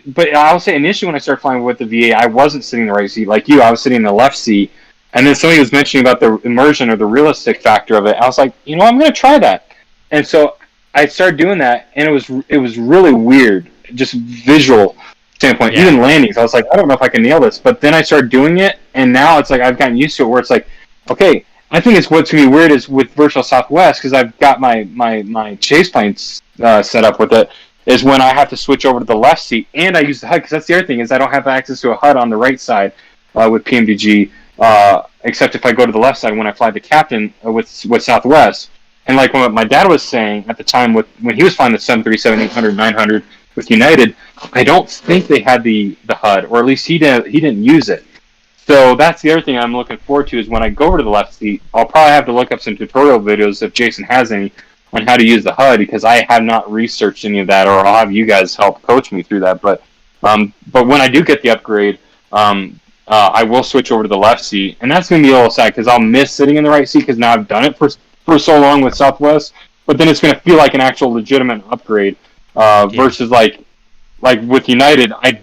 S6: But I'll say initially when I started flying with the VA, I wasn't sitting in the right seat like you. I was sitting in the left seat. And then somebody was mentioning about the immersion or the realistic factor of it. I was like, I'm going to try that. And so I started doing that, and it was really weird, just visual standpoint. Yeah. Even landings, I was like, I don't know if I can nail this. But then I started doing it, and now it's like I've gotten used to it where it's like, okay, I think what's going to be weird is with Virtual Southwest, because I've got my chase planes set up with it, is when I have to switch over to the left seat, and I use the HUD, because that's the other thing, is I don't have access to a HUD on the right side with PMDG, except if I go to the left side when I fly the captain with Southwest. And like what my dad was saying at the time when he was flying the 737, 800, 900 with United, I don't think they had the HUD, or at least he didn't use it. So that's the other thing I'm looking forward to, is when I go over to the left seat, I'll probably have to look up some tutorial videos if Jason has any, on how to use the HUD, because I have not researched any of that, or I'll have you guys help coach me through that. But when I do get the upgrade, I will switch over to the left seat, and that's going to be a little sad because I'll miss sitting in the right seat because now I've done it for so long with Southwest. But then it's going to feel like an actual legitimate upgrade versus like with United, I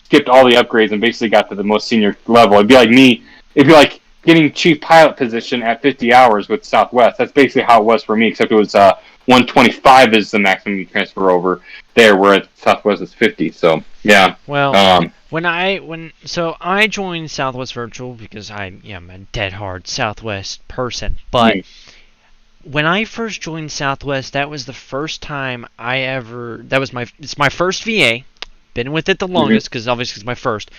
S6: skipped all the upgrades and basically got to the most senior level. It'd be like getting chief pilot position at 50 hours with Southwest. That's basically how it was for me, except it was 125 is the maximum you transfer over there, where Southwest is 50. So yeah.
S2: Well, so I joined Southwest Virtual because I'm a dead hard Southwest person. But when I first joined Southwest, that was the first time it's my first VA. Been with it the longest because obviously it's my first.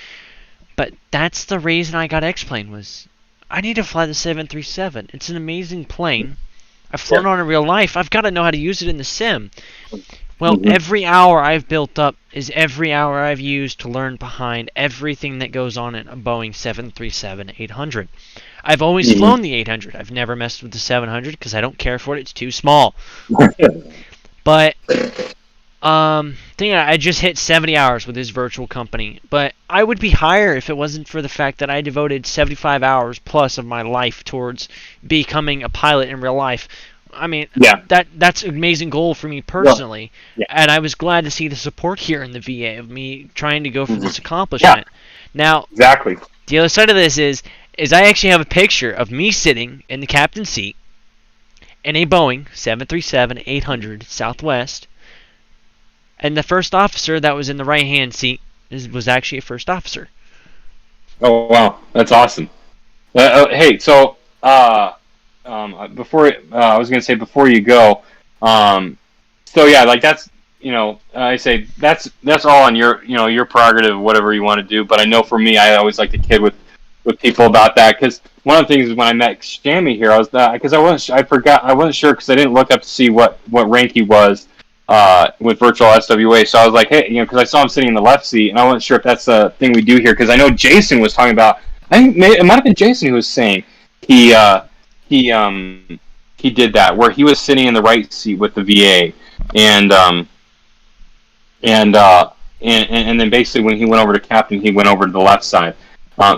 S2: But that's the reason I got X-Plane was I need to fly the 737. It's an amazing plane. I've flown on in real life. I've got to know how to use it in the sim. Well, every hour I've built up is every hour I've used to learn behind everything that goes on in a Boeing 737-800. I've always flown the 800. I've never messed with the 700 because I don't care for it. It's too small. But I just hit 70 hours with this virtual company. But I would be higher if it wasn't for the fact that I devoted 75 hours plus of my life towards becoming a pilot in real life. I mean, that's an amazing goal for me personally. And I was glad to see the support here in the VA of me trying to go for this accomplishment. Now, the other side of this is I actually have a picture of me sitting in the captain's seat in a Boeing 737-800 Southwest. And the first officer that was in the right-hand seat was actually a first officer.
S6: Oh, wow. That's awesome. Hey, so before I was gonna say before you go, so yeah, like that's I say that's all on your prerogative, whatever you want to do. But I know for me, I always like to kid with people about that because one of the things is when I met Shammy here, I was because I wasn't sure because I didn't look up to see what rank he was with virtual SWA. So I was like, hey, because I saw him sitting in the left seat, and I wasn't sure if that's a thing we do here because I know Jason was talking about. I think it might have been Jason who was saying he he did that where he was sitting in the right seat with the VA and and then basically when he went over to captain, he went over to the left side.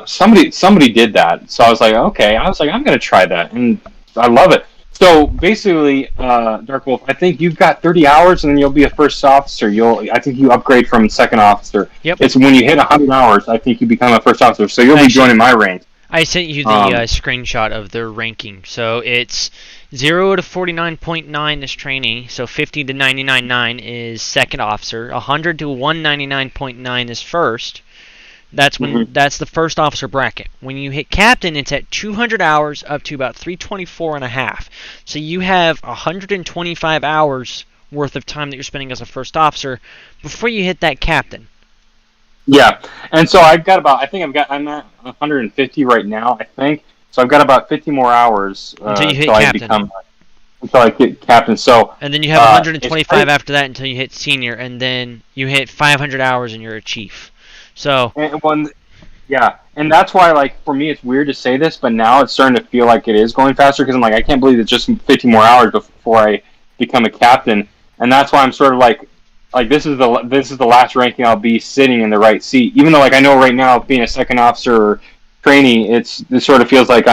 S6: Somebody did that, so I was like, okay. I was like, I'm gonna try that, and I love it. So basically, Dark Wolf, I think you've got 30 hours, and then you'll be a first officer. I think you upgrade from second officer.
S2: Yep.
S6: It's when you hit 100 hours, I think you become a first officer. So you'll be joining my rank.
S2: I sent you the screenshot of their ranking. So it's 0 to 49.9 is trainee, so 50 to 99.9 is second officer, 100 to 199.9 is first. That's when that's the first officer bracket. When you hit captain, it's at 200 hours up to about 324 and a half. So you have 125 hours worth of time that you're spending as a first officer before you hit that captain.
S6: Yeah, and so I'm at 150 right now, I think. So I've got about 50 more hours
S2: until you hit captain.
S6: Until I get captain. So
S2: and then you have 125 after that until you hit senior, and then you hit 500 hours and you're a chief. So
S6: and that's why, like, for me, it's weird to say this, but now it's starting to feel like it is going faster because I'm like, I can't believe it's just 50 more hours before I become a captain, and that's why I'm sort of like this is the last ranking I'll be sitting in the right seat, even though like I know right now being a second officer or trainee, it sort of feels like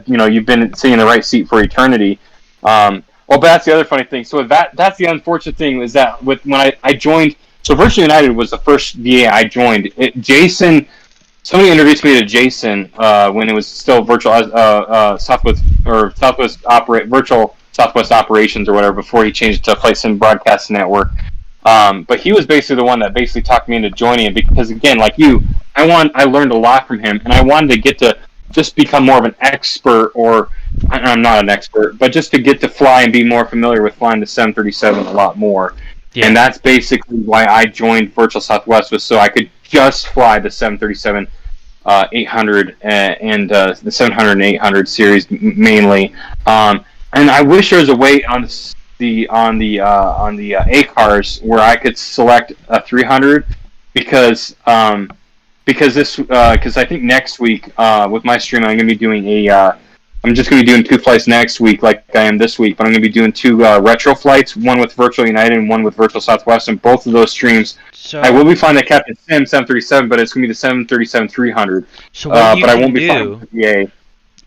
S6: you've been sitting in the right seat for eternity. Well, but that's the other funny thing. So that's the unfortunate thing is that when I joined. So Virtual United was the first VA I joined. Somebody introduced me to Jason when it was still Virtual Virtual Southwest Operations or whatever before he changed to Flight Sim Broadcast Network. But he was basically the one that basically talked me into joining it because again, like you, I learned a lot from him, and I wanted to get to just become more of an expert, or I'm not an expert, but just to get to fly and be more familiar with flying the 737 a lot more. Yeah. And that's basically why I joined Virtual Southwest, was so I could just fly the 737 800 and the 700 and 800 series mainly. And I wish there was a way on the ACARS where I could select a 300 because I think next week with my stream I'm going to be doing I'm just going to be doing 2 flights next week like I am this week, but I'm going to be doing 2 retro flights, one with Virtual United and one with Virtual Southwest, and both of those streams I will be flying the Captain Sim 737, but it's going to be the 737-300.
S2: So what you
S6: but I
S2: can
S6: won't be
S2: do,
S6: flying the VA.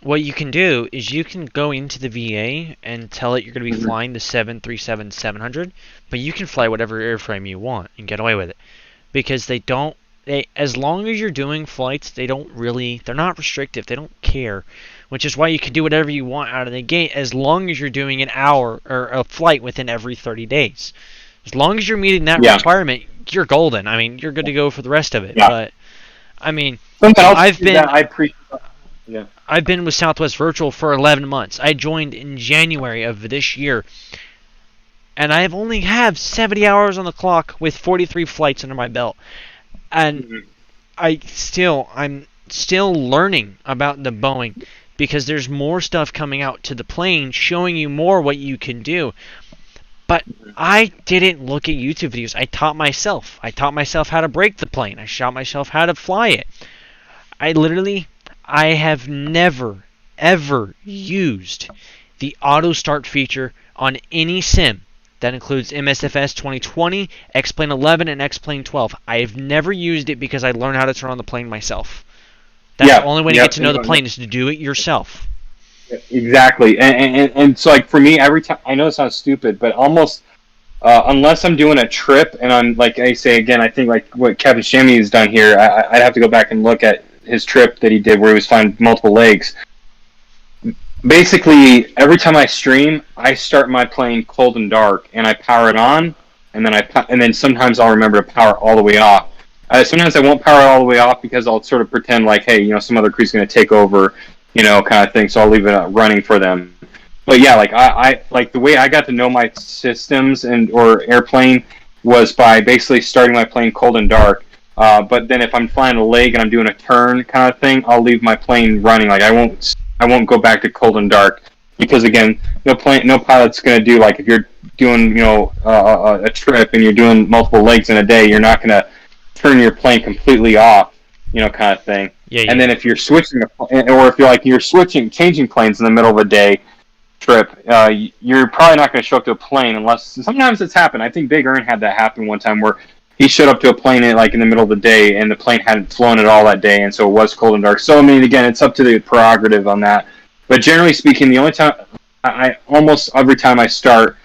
S2: What you can do is you can go into the VA and tell it you're going to be flying the 737-700, but you can fly whatever airframe you want and get away with it. Because as long as you're doing flights, they're not restrictive, they don't care. Which is why you can do whatever you want out of the gate as long as you're doing an hour or a flight within every 30 days. As long as you're meeting that requirement, you're golden. I mean, you're good to go for the rest of it. Yeah. But, I mean, I've been with Southwest Virtual for 11 months. I joined in January of this year. And I've only have 70 hours on the clock with 43 flights under my belt. And I'm still learning about the Boeing because there's more stuff coming out to the plane showing you more what you can do. But I didn't look at YouTube videos. I taught myself. I taught myself how to brake the plane. I taught myself how to fly it. I have never, ever used the auto start feature on any sim. That includes MSFS 2020, X-Plane 11, and X-Plane 12. I have never used it because I learned how to turn on the plane myself. That's the only way to get to know the plane is to do it yourself.
S6: Exactly, and so like for me, every time I know it sounds stupid, but almost unless I'm doing a trip and I'm like I say again, I think like what Captain Shammy has done here, I'd have to go back and look at his trip that he did where he was flying multiple legs. Basically, every time I stream, I start my plane cold and dark, and I power it on, and then sometimes I'll remember to power all the way off. Sometimes I won't power it all the way off because I'll sort of pretend like, hey, some other crew's going to take over. kind of thing. So I'll leave it running for them. But yeah, like I like the way I got to know my systems or airplane was by basically starting my plane cold and dark. But then if I'm flying a leg and I'm doing a turn kind of thing, I'll leave my plane running. Like I won't go back to cold and dark because again, no pilot's going to do like if you're doing a trip and you're doing multiple legs in a day, you're not going to turn your plane completely off, kind of thing.
S2: Yeah.
S6: And then if you're switching, or if you're changing planes in the middle of a day trip, you're probably not going to show up to a plane unless sometimes it's happened. I think Big Earn had that happen one time where he showed up to a plane in the middle of the day and the plane hadn't flown at all that day, and so it was cold and dark. So I mean, again, it's up to the prerogative on that. But generally speaking, the only time I almost every time I start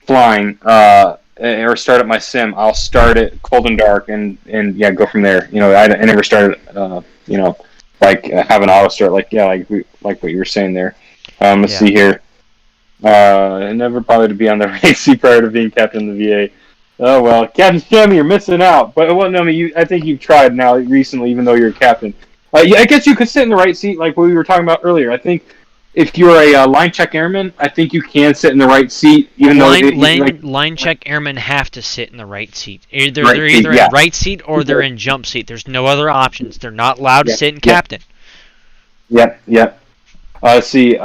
S6: flying or start up my sim, I'll start it cold and dark and go from there. I never started have an auto start like what you were saying there. Let's see here. I never bothered to be on the race seat prior to being captain of the VA. Oh well, Captain Sammy, you're missing out. But I think you've tried now recently, even though you're a captain. I guess you could sit in the right seat, like what we were talking about earlier. I think if you're a line check airman, I think you can sit in the right seat, even though
S2: line check airmen have to sit in the right seat. They're either in right seat or they're in jump seat. There's no other options. They're not allowed to sit in captain.
S6: Yep. Let's see.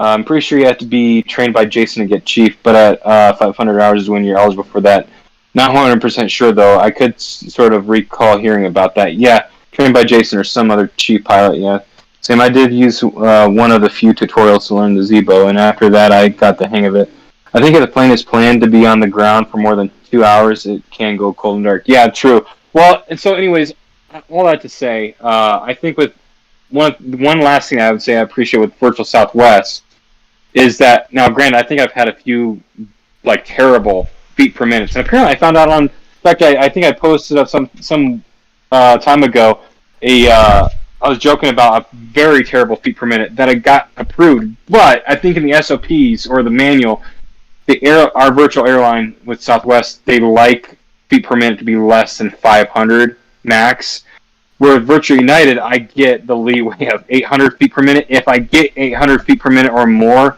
S6: I'm pretty sure you have to be trained by Jason to get chief, but at 500 hours is when you're eligible for that. Not 100% sure, though. I could sort of recall hearing about that. Yeah, trained by Jason or some other chief pilot, yeah. Same, I did use one of the few tutorials to learn the Zebo, and after that I got the hang of it. I think if the plane is planned to be on the ground for more than 2 hours, it can go cold and dark. Yeah, true. Well, and so anyways, all that to say, I think with one last thing I would say I appreciate with Virtual Southwest is that, now granted, I think I've had a few terrible feet per minute, and apparently I found out in fact I think I posted up some time ago I was joking about a very terrible feet per minute that I got approved, but I think in the SOPs or the manual, our virtual airline with Southwest, they like feet per minute to be less than 500 max. Where with Virtual United, I get the leeway of 800 feet per minute. If I get 800 feet per minute or more,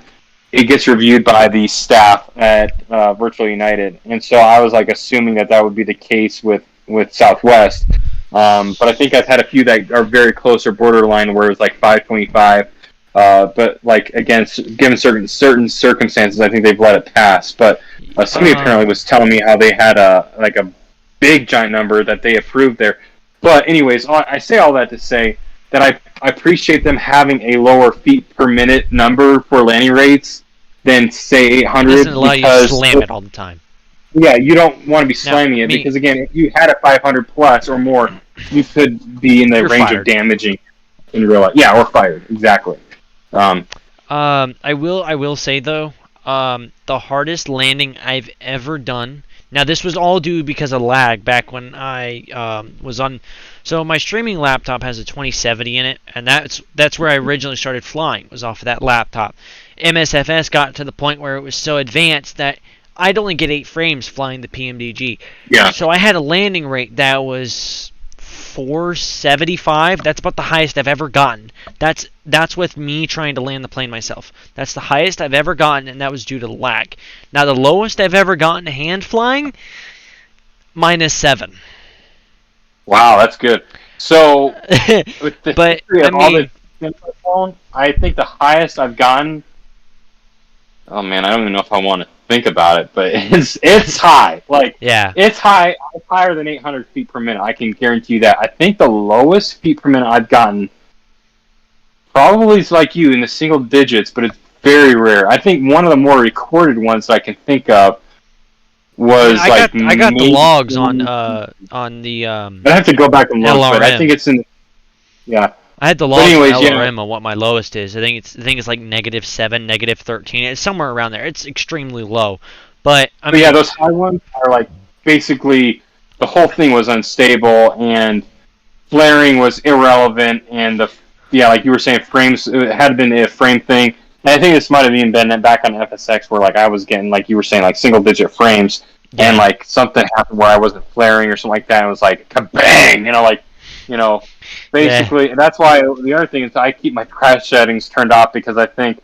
S6: it gets reviewed by the staff at Virtual United. And so I was assuming that would be the case with Southwest. But I think I've had a few that are very close or borderline where it was 525. But again, given certain circumstances, I think they've let it pass. But somebody apparently was telling me how they had a big giant number that they approved there. But anyways, I say all that to say that I appreciate them having a lower feet per minute number for landing rates than say 800.
S2: It doesn't allow you to slam it all the time.
S6: Yeah, you don't want to be slamming it because again, if you had a 500 plus or more, you could be in the range of damaging in real life. Yeah, or fired, exactly.
S2: I will say though, the hardest landing I've ever done. Now this was all due because of lag back when I was on. So my streaming laptop has a 2070 in it, and that's where I originally started flying. Was off of that laptop. MSFS got to the point where it was so advanced that I'd only get 8 frames flying the PMDG.
S6: Yeah.
S2: So I had a landing rate that was 475. That's about the highest I've ever gotten. That's with me trying to land the plane myself. That's the highest I've ever gotten, and that was due to lag. Now the lowest I've ever gotten hand flying, -7.
S6: Wow, that's good. So, with the
S2: but
S6: history of all the phone, I think the highest I've gotten. Oh man, I don't even know if I want to think about it, but it's high. It's high. It's higher than 800 feet per minute. I can guarantee you that. I think the lowest feet per minute I've gotten probably is like you in the single digits, but it's very rare. I think one of the more recorded ones that I can think of was
S2: I got the logs on the.
S6: I have to go back and look,
S2: LRM.
S6: but I think it's in. Yeah.
S2: I had the logs on LRM on what my lowest is. I think it's like -7, -13. It's somewhere around there. It's extremely low, but I mean,
S6: those high ones are basically the whole thing was unstable and flaring was irrelevant, and like you were saying, frames, it had been a frame thing. And I think this might have even been back on FSX where I was getting you were saying single digit frames, and something happened where I wasn't flaring or something like that. And it was kabang, basically, that's why the other thing is I keep my crash settings turned off because I think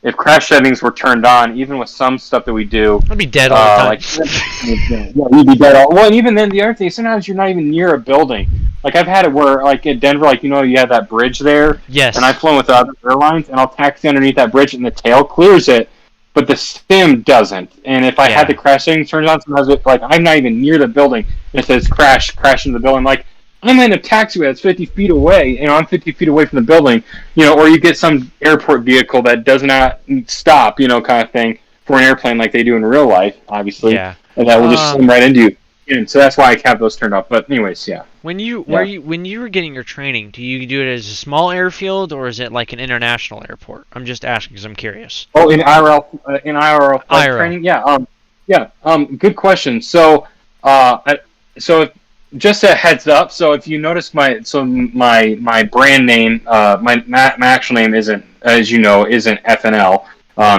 S6: if crash settings were turned on, even with some stuff that we do,
S2: I'd be dead all the time.
S6: You'd be dead all. Well, and even then, the other thing, sometimes you're not even near a building. Like I've had it where, like in Denver, like you have that bridge there.
S2: Yes.
S6: And I've flown with other airlines, and I'll taxi underneath that bridge, and the tail clears it, but the sim doesn't. And if I had the crash settings turned on, sometimes I'm not even near the building, and it says crash into the building. I'm like, I'm in a taxiway that's 50 feet away. I'm 50 feet away from the building. Or you get some airport vehicle that does not stop, kind of thing for an airplane like they do in real life, obviously. Yeah. And that will just slam right into you. And so that's why I have those turned off. But anyways, yeah.
S2: When you were getting your training, do you do it as a small airfield or is it like an international airport? I'm just asking because I'm curious.
S6: Oh, in IRL flight training, yeah. Good question. So, just a heads up. So if you notice my brand name, my actual name isn't, as you know, isn't FNL.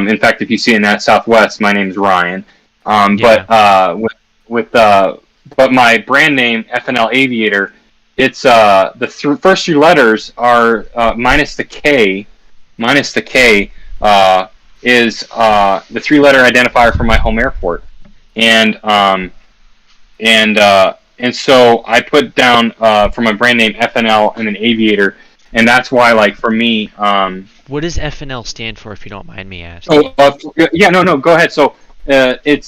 S6: In fact, if you see in that Southwest, my name is Ryan. But my brand name FNL Aviator, it's the first three letters are minus the K. Minus the K is the three-letter identifier for my home airport, and so I put down for my brand name FNL and then Aviator, and that's why, like, for me.
S2: What does FNL stand for, if you don't mind me asking?
S6: No, go ahead. So it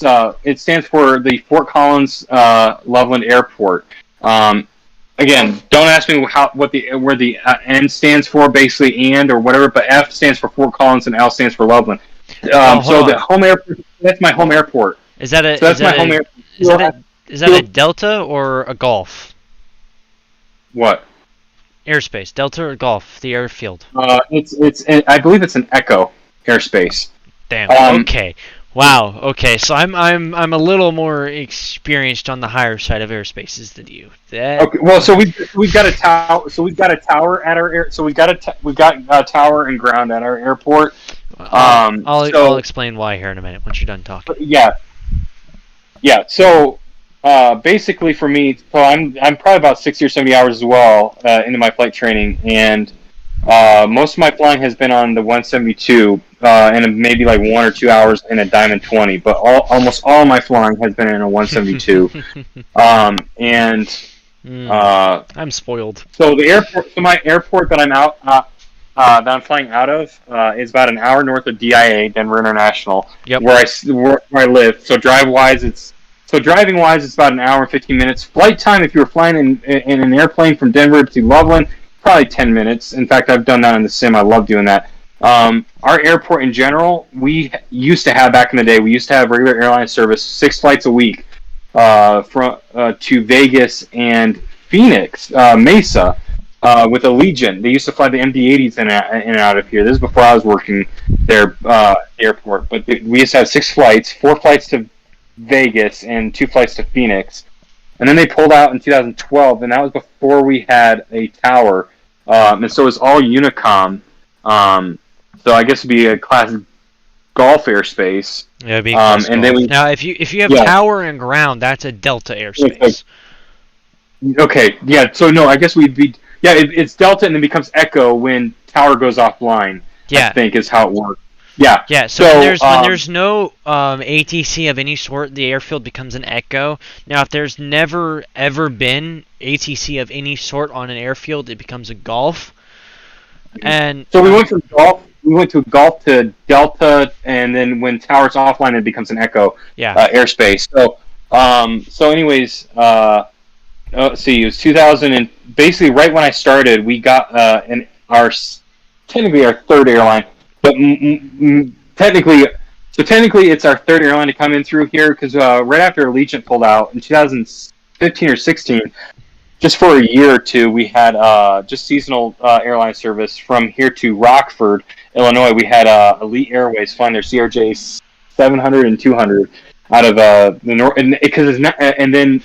S6: stands for the Fort Collins Loveland Airport. Again, don't ask me where the N stands for, basically, and or whatever. But F stands for Fort Collins and L stands for Loveland. The home airport. That's my home airport.
S2: Is that a?
S6: So that's my home airport.
S2: Is that a Delta or a Golf?
S6: What?
S2: Airspace, Delta or Golf, the airfield.
S6: It's I believe it's an Echo airspace.
S2: Damn. Okay. Wow. Okay. So I'm a little more experienced on the higher side of airspaces than you.
S6: Okay. Well, so we've got a tower. So we've got a tower at our air. So we've got a tower and ground at our airport.
S2: I'll explain why here in a minute once you're done talking.
S6: Yeah. Yeah. So. Basically, for me, so I'm probably about 60 or 70 hours as well into my flight training, and most of my flying has been on the 172, and maybe like 1 or 2 hours in a Diamond 20. But almost all of my flying has been in a 172.
S2: I'm spoiled.
S6: So my airport that I'm flying out of is about an hour north of DIA, Denver International, where I live. So driving-wise, it's about an hour and 15 minutes. Flight time, if you were flying in an airplane from Denver to Loveland, probably 10 minutes. In fact, I've done that in the sim. I love doing that. Our airport in general, we used to have, back in the day, we used to have regular airline service, 6 flights a week to Vegas and Phoenix, Mesa, with Allegiant. They used to fly the MD-80s in and out of here. This is before I was working there, airport. But we used to have 6 flights, 4 flights to Vegas and 2 flights to Phoenix, and then they pulled out in 2012, and that was before we had a tower, and so it was all Unicom. So I guess it'd be a classic Golf airspace.
S2: Yeah, it'd be and then now if you have tower and ground, that's a Delta airspace.
S6: Okay, yeah. So no, I guess we'd be it's Delta and then becomes Echo when tower goes offline.
S2: Yeah,
S6: I think is how it works. Yeah.
S2: Yeah. So when there's no ATC of any sort, the airfield becomes an Echo. Now, if there's never ever been ATC of any sort on an airfield, it becomes a Golf. And
S6: so we went from Golf. We went to Golf to Delta, and then when tower's offline, it becomes an Echo airspace. So anyways, let's see. It was 2000, and basically right when I started, we got technically our third airline. But technically, it's our third airline to come in through here because right after Allegiant pulled out in 2015 or 16, just for a year or two, we had just seasonal airline service from here to Rockford, Illinois. We had Elite Airways flying their CRJ 700 and 200 out of the north, and then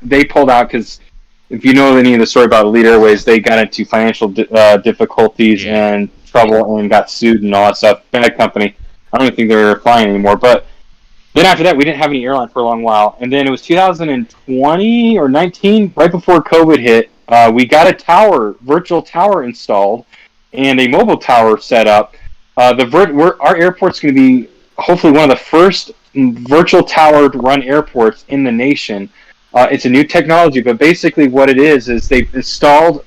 S6: they pulled out because. If you know any of the story about Elite Airways, they got into financial difficulties and trouble and got sued and all that stuff. Bad company. I don't even think they were flying anymore. But then after that, we didn't have any airline for a long while. And then it was 2020 or 19, right before COVID hit. we got a virtual tower installed, and a mobile tower set up. Our airport's going to be hopefully one of the first virtual towered run airports in the nation. It's a new technology, but basically what it is they've installed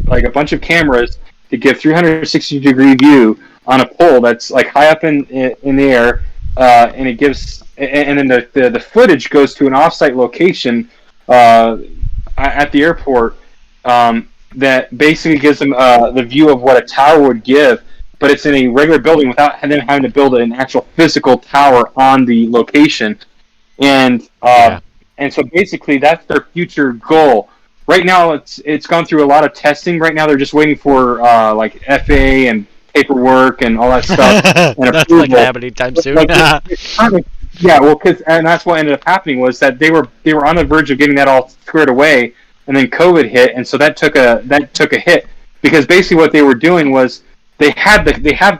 S6: like a bunch of cameras to give 360-degree view on a pole that's like high up in the air, and it gives, and then the footage goes to an offsite location at the airport that basically gives them the view of what a tower would give, but it's in a regular building without them having to build an actual physical tower on the location, and so basically that's their future goal. Right now, it's gone through a lot of testing. Right now, they're just waiting for like FAA and paperwork and all that stuff. And
S2: that's
S6: approval.
S2: not gonna happen anytime soon.
S6: And that's what ended up happening was that they were on the verge of getting that all squared away, and then COVID hit, and so that took a hit because basically what they were doing was they have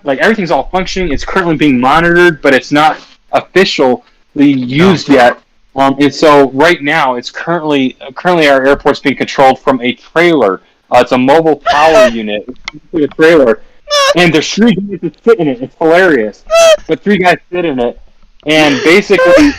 S6: like everything's all functioning. It's currently being monitored, but it's not officially used yet. And so right now, it's currently our airport's being controlled from a trailer. It's a mobile power unit. It's a trailer, and there's 3 guys that sit in it. It's hilarious, but 3 guys sit in it, and basically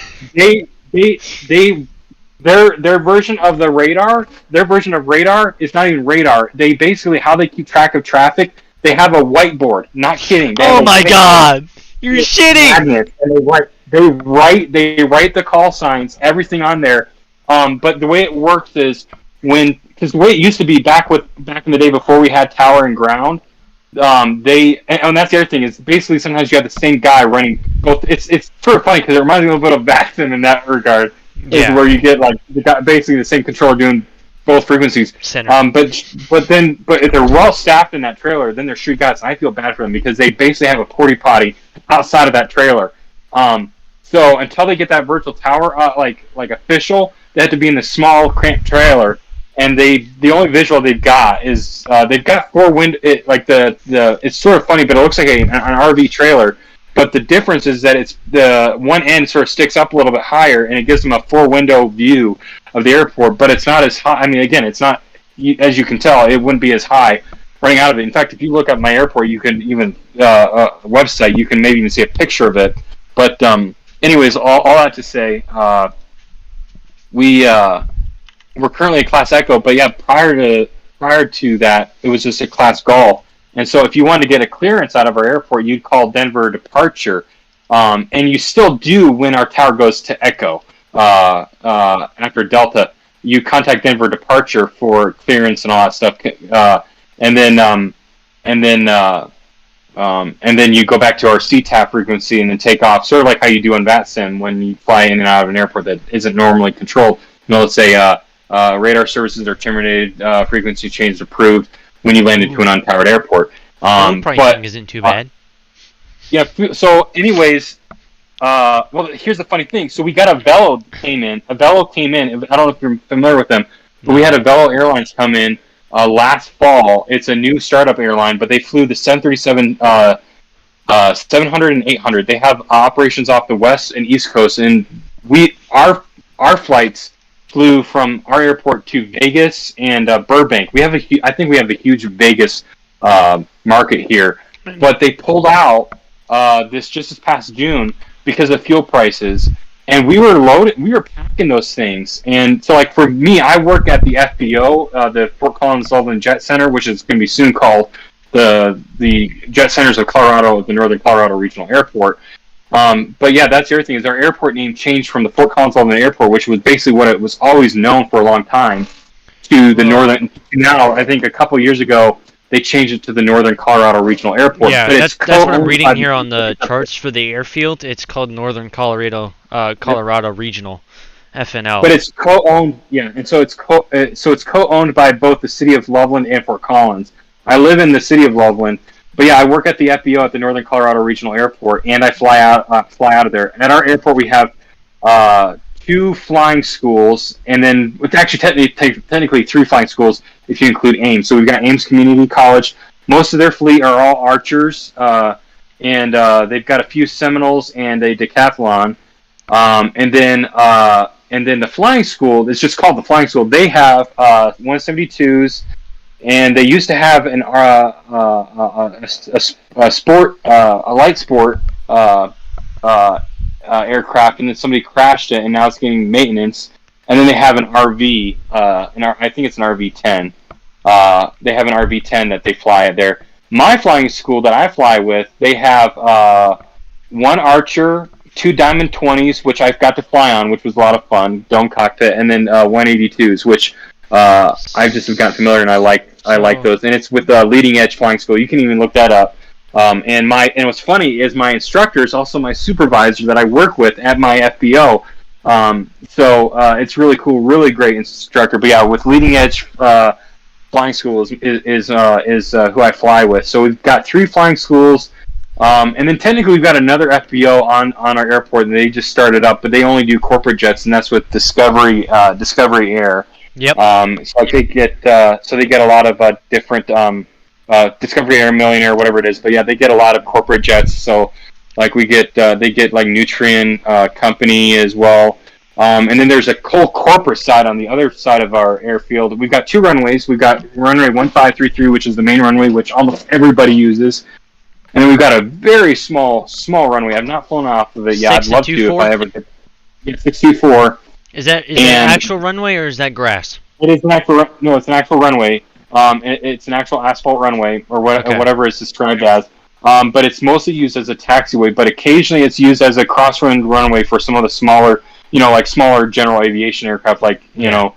S6: their version of the radar. Their version of radar is not even radar. They basically how they keep track of traffic. They have a whiteboard. Not kidding.
S2: Oh my god! You're shitting.
S6: Magnets, and they write the call signs, everything on there. But the way it works is because the way it used to be back in the day before we had tower and ground, and that's the other thing is basically sometimes you have the same guy running both. It's sort of funny because it reminds me a little bit of Batson in that regard, where you get like basically the same controller doing both frequencies.
S2: Center.
S6: But if they're well staffed in that trailer, then they're street guys. And I feel bad for them because they basically have a porta potty outside of that trailer. So until they get that virtual tower like official, they have to be in the small cramped trailer. And the only visual they've got is they've got 4 window. It's sort of funny, but it looks like an RV trailer. But the difference is that it's the one end sort of sticks up a little bit higher, and it gives them a 4-window view of the airport. But it's not as high. I mean, again, it's not, as you can tell, it wouldn't be as high running out of it. In fact, if you look up my airport, you can even website, you can maybe even see a picture of it. But anyways, all that to say, we're currently a Class Echo, but yeah, prior to that, it was just a Class Golf. And so if you wanted to get a clearance out of our airport, you'd call Denver Departure. And you still do when our tower goes to Echo. After Delta, you contact Denver Departure for clearance and all that stuff. And then you go back to our CTAP frequency and then take off, sort of like how you do on VATSIM when you fly in and out of an airport that isn't normally controlled. You know, let's say radar services are terminated, frequency change approved when you land into an unpowered airport.
S2: Pricing isn't too bad.
S6: Yeah. So, anyways, well, here's the funny thing. So we got a Velo came in. I don't know if you're familiar with them, but we had a Velo Airlines come in last fall. It's a new startup airline, but they flew the 737 700 and 800. They have operations off the west and east coast, and our flights flew from our airport to Vegas and Burbank. I think we have a huge Vegas market here, but they pulled out this past June because of fuel prices, and we were packing those things. And so, like, for me, I work at the FBO, the Fort Collins Sullivan Jet Center, which is going to be soon called the Jet Centers of Colorado, the Northern Colorado Regional Airport. But yeah, that's the other thing, is our airport name changed from the Fort Collins Sullivan Airport, which was basically what it was always known for a long time, to the Northern. Now, I think a couple years ago, they changed it to the Northern Colorado Regional Airport.
S2: Yeah, that's what I'm reading here on the charts for the airfield. It's called Northern Colorado Regional, FNL.
S6: But it's co-owned, yeah, and so it's co-owned by both the city of Loveland and Fort Collins. I live in the city of Loveland, but yeah, I work at the FBO at the Northern Colorado Regional Airport, and I fly out of there. And at our airport, we have 2 flying schools, and then it's actually technically 3 flying schools if you include Ames. So we've got Ames Community College. Most of their fleet are all archers, and they've got a few Seminoles and a decathlon. And then And then the flying school, it's just called the flying school. They have 172s, and they used to have a light sport aircraft, and then somebody crashed it, and now it's getting maintenance. And then they have an RV, I think it's an RV-10. They have an RV-10 that they fly at there. My flying school that I fly with, they have one Archer, 2 Diamond 20s, which I've got to fly on, which was a lot of fun, dome cockpit, and then 182s, which I just have gotten familiar, and I like those. And it's with the Leading Edge Flying School. You can even look that up. And what's funny is my instructor is also my supervisor that I work with at my FBO. So it's really cool, really great instructor. But yeah, with Leading Edge Flying School is who I fly with. So we've got 3 flying schools, and then technically we've got another FBO on our airport, and they just started up, but they only do corporate jets, and that's with Discovery Air.
S2: Yep.
S6: So they get a lot of different Discovery Air, Millionaire, whatever it is. But yeah, they get a lot of corporate jets. So like they get like Nutrien Company as well. And then there's a whole corporate side on the other side of our airfield. We've got 2 runways. We've got runway 1533, which is the main runway, which almost everybody uses. And then we've got a very small runway. I've not flown off of it yet. I'd love to if I ever get 624.
S2: Is that actual runway or is that grass?
S6: It is an actual. No, it's an actual runway. It's an actual asphalt runway or whatever it's described as. But it's mostly used as a taxiway. But occasionally it's used as a crosswind runway for some of the smaller, like smaller general aviation aircraft. Like the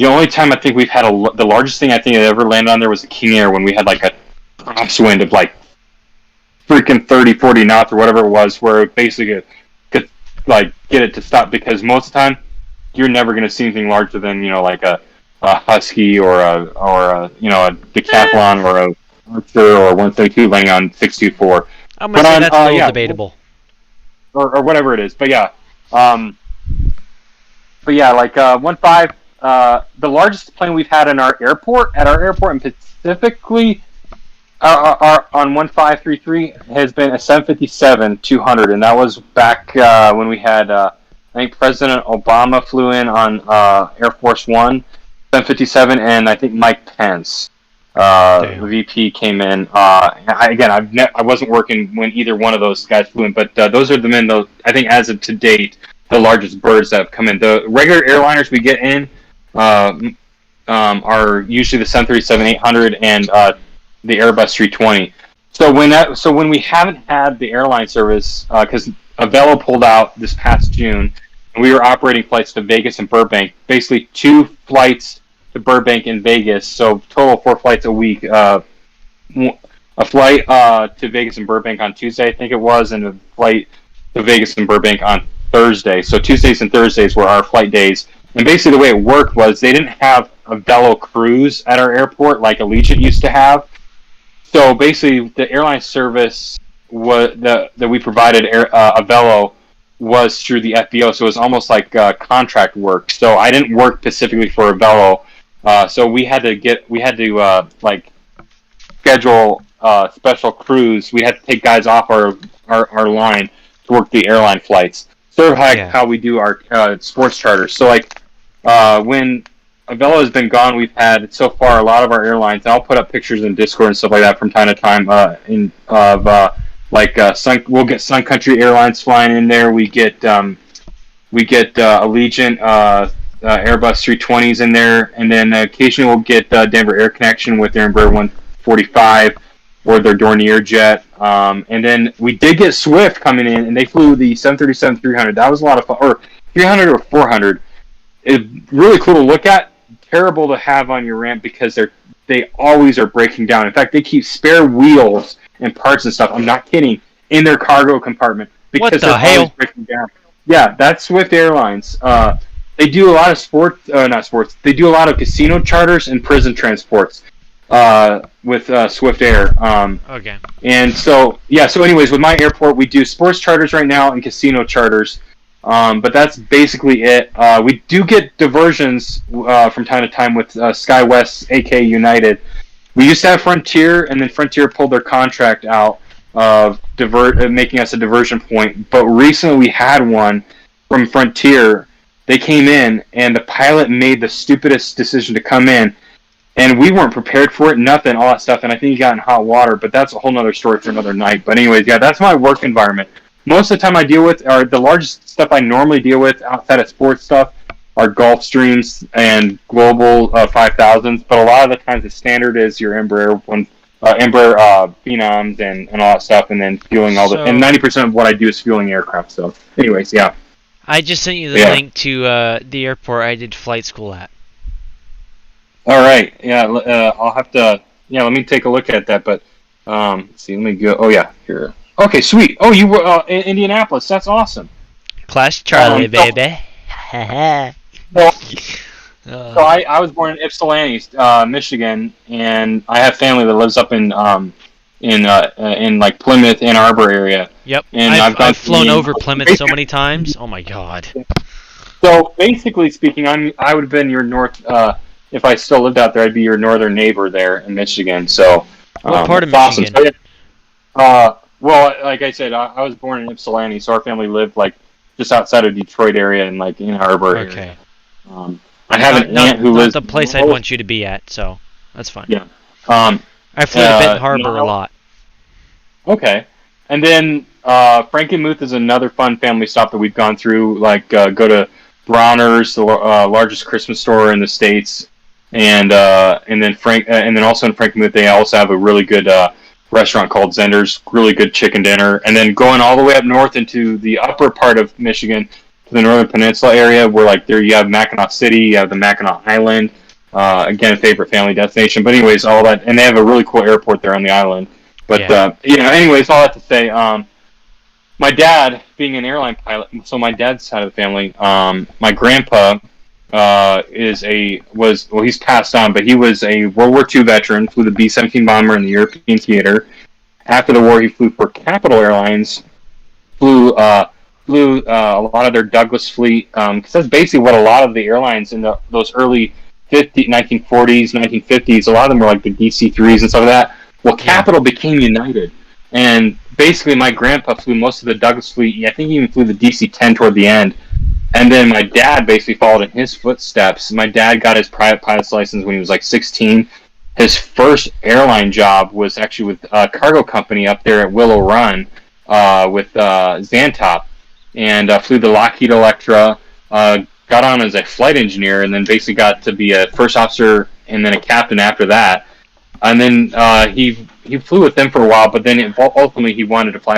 S6: only time I think we've had the largest thing I think that ever landed on there was the King Air when we had like a crosswind of like freaking 30, 40 knots or whatever it was, where it basically could like get it to stop, because most of the time you're never going to see anything larger than like a Husky or a Decathlon or a Archer or 132 landing on 624.
S2: I'm gonna say that's a little debatable,
S6: or whatever it is. But yeah, like 1.5. The largest plane we've had in our airport, and specifically on 1533, has been a 757-200, and that was back when we had I think President Obama flew in on Air Force One 757, and I think Mike Pence, the VP, came in. I wasn't working when either one of those guys flew in, but those are the men. I think as of to date, the largest birds that have come in. The regular airliners we get in are usually the 737-800 and the Airbus 320. So when we haven't had the airline service, because Avelo pulled out this past June, and we were operating flights to Vegas and Burbank, basically 2 flights to Burbank and Vegas, so total 4 flights a week. A flight to Vegas and Burbank on Tuesday, I think it was, and a flight to Vegas and Burbank on Thursday. So Tuesdays and Thursdays were our flight days. And basically the way it worked was they didn't have a Velo cruise at our airport like Allegiant used to have. So basically the airline service that we provided Avelo was through the FBO, so it was almost like contract work. So I didn't work specifically for Avelo, so we had to schedule special crews. We had to take guys off our line to work the airline flights, sort of like how we do our sports charters. So when Avelo has been gone, we've had so far a lot of our airlines, and I'll put up pictures in Discord and stuff like that from time to time. We'll get Sun Country Airlines flying in there. We get Allegiant Airbus 320s in there, and then occasionally we'll get Denver Air Connection with their Embraer 145 or their Dornier jet. And then we did get Swift coming in, and they flew the 737-300. That was a lot of fun, or 300 or 400. It's really cool to look at. Terrible to have on your ramp because they always are breaking down. In fact, they keep spare wheels and parts and stuff, I'm not kidding, in their cargo compartment because they're always breaking down. Yeah, that's Swift Airlines. They do a lot of they do a lot of casino charters and prison transports with Swift Air.
S2: Okay. And
S6: so anyways, with my airport, we do sports charters right now and casino charters. But that's basically it. We do get diversions from time to time with SkyWest, aka United. We used to have Frontier, and then Frontier pulled their contract out of making us a diversion point. But recently we had one from Frontier, they came in, and the pilot made the stupidest decision to come in, and we weren't prepared for it, nothing, all that stuff, and I think he got in hot water, but that's a whole nother story for another night. But anyways, yeah, that's my work environment. Most of the time I deal with, or the largest stuff I normally deal with outside of sports stuff, are Gulfstreams and Global 5000s, but a lot of the times the standard is your Embraer Phenoms and all that stuff, and then fueling all and 90% of what I do is fueling aircraft. So, anyways, yeah.
S2: I just sent you the link to the airport I did flight school at.
S6: All right, yeah, I'll have to, let me take a look at that, but, let's see, let me go, oh yeah, here. Okay, sweet. Oh, you were in Indianapolis, that's awesome.
S2: Class Charlie, baby.
S6: So I was born in Ypsilanti, Michigan, and I have family that lives up in like Plymouth, Ann Arbor area.
S2: Yep,
S6: and
S2: I've flown over Plymouth so many times. Oh my god.
S6: So basically speaking, I would have been your north. If I still lived out there, I'd be your northern neighbor there in Michigan. So
S2: what part of Michigan?
S6: Awesome. So, well, like I said, I was born in Ypsilanti, so our family lived like just outside of Detroit area and like Ann Arbor area.
S2: Okay.
S6: I have an aunt who lives.
S2: Not the place I'd want you to be at, so that's fine.
S6: Yeah.
S2: I flew to Benton Harbor a lot.
S6: Okay. And then Frankenmuth is another fun family stop that we've gone through. Like go to Bronner's, the largest Christmas store in the States, and then also in Frankenmuth they also have a really good restaurant called Zender's, really good chicken dinner. And then going all the way up north into the upper part of Michigan, to the Northern Peninsula area, where like there you have Mackinac City, you have the Mackinac Island, again a favorite family destination. But anyways, all that, and they have a really cool airport there on the island. But anyways, all that to say, my dad being an airline pilot, so my dad's side of the family, my grandpa he's passed on, but he was a World War II veteran, flew the B-17 bomber in the European theater. After the war, he flew for Capital Airlines, flew a lot of their Douglas fleet, because that's basically what a lot of the airlines in those early 1940s, 1950s, a lot of them were like the DC-3s and stuff like that. Well, Capital became United, and basically my grandpa flew most of the Douglas fleet. I think he even flew the DC-10 toward the end. And then my dad basically followed in his footsteps. My dad got his private pilot's license when he was like 16. His first airline job was actually with a cargo company up there at Willow Run with Xantop. And flew the Lockheed Electra, got on as a flight engineer, and then basically got to be a first officer and then a captain after that. And then he flew with them for a while, but then ultimately he wanted to fly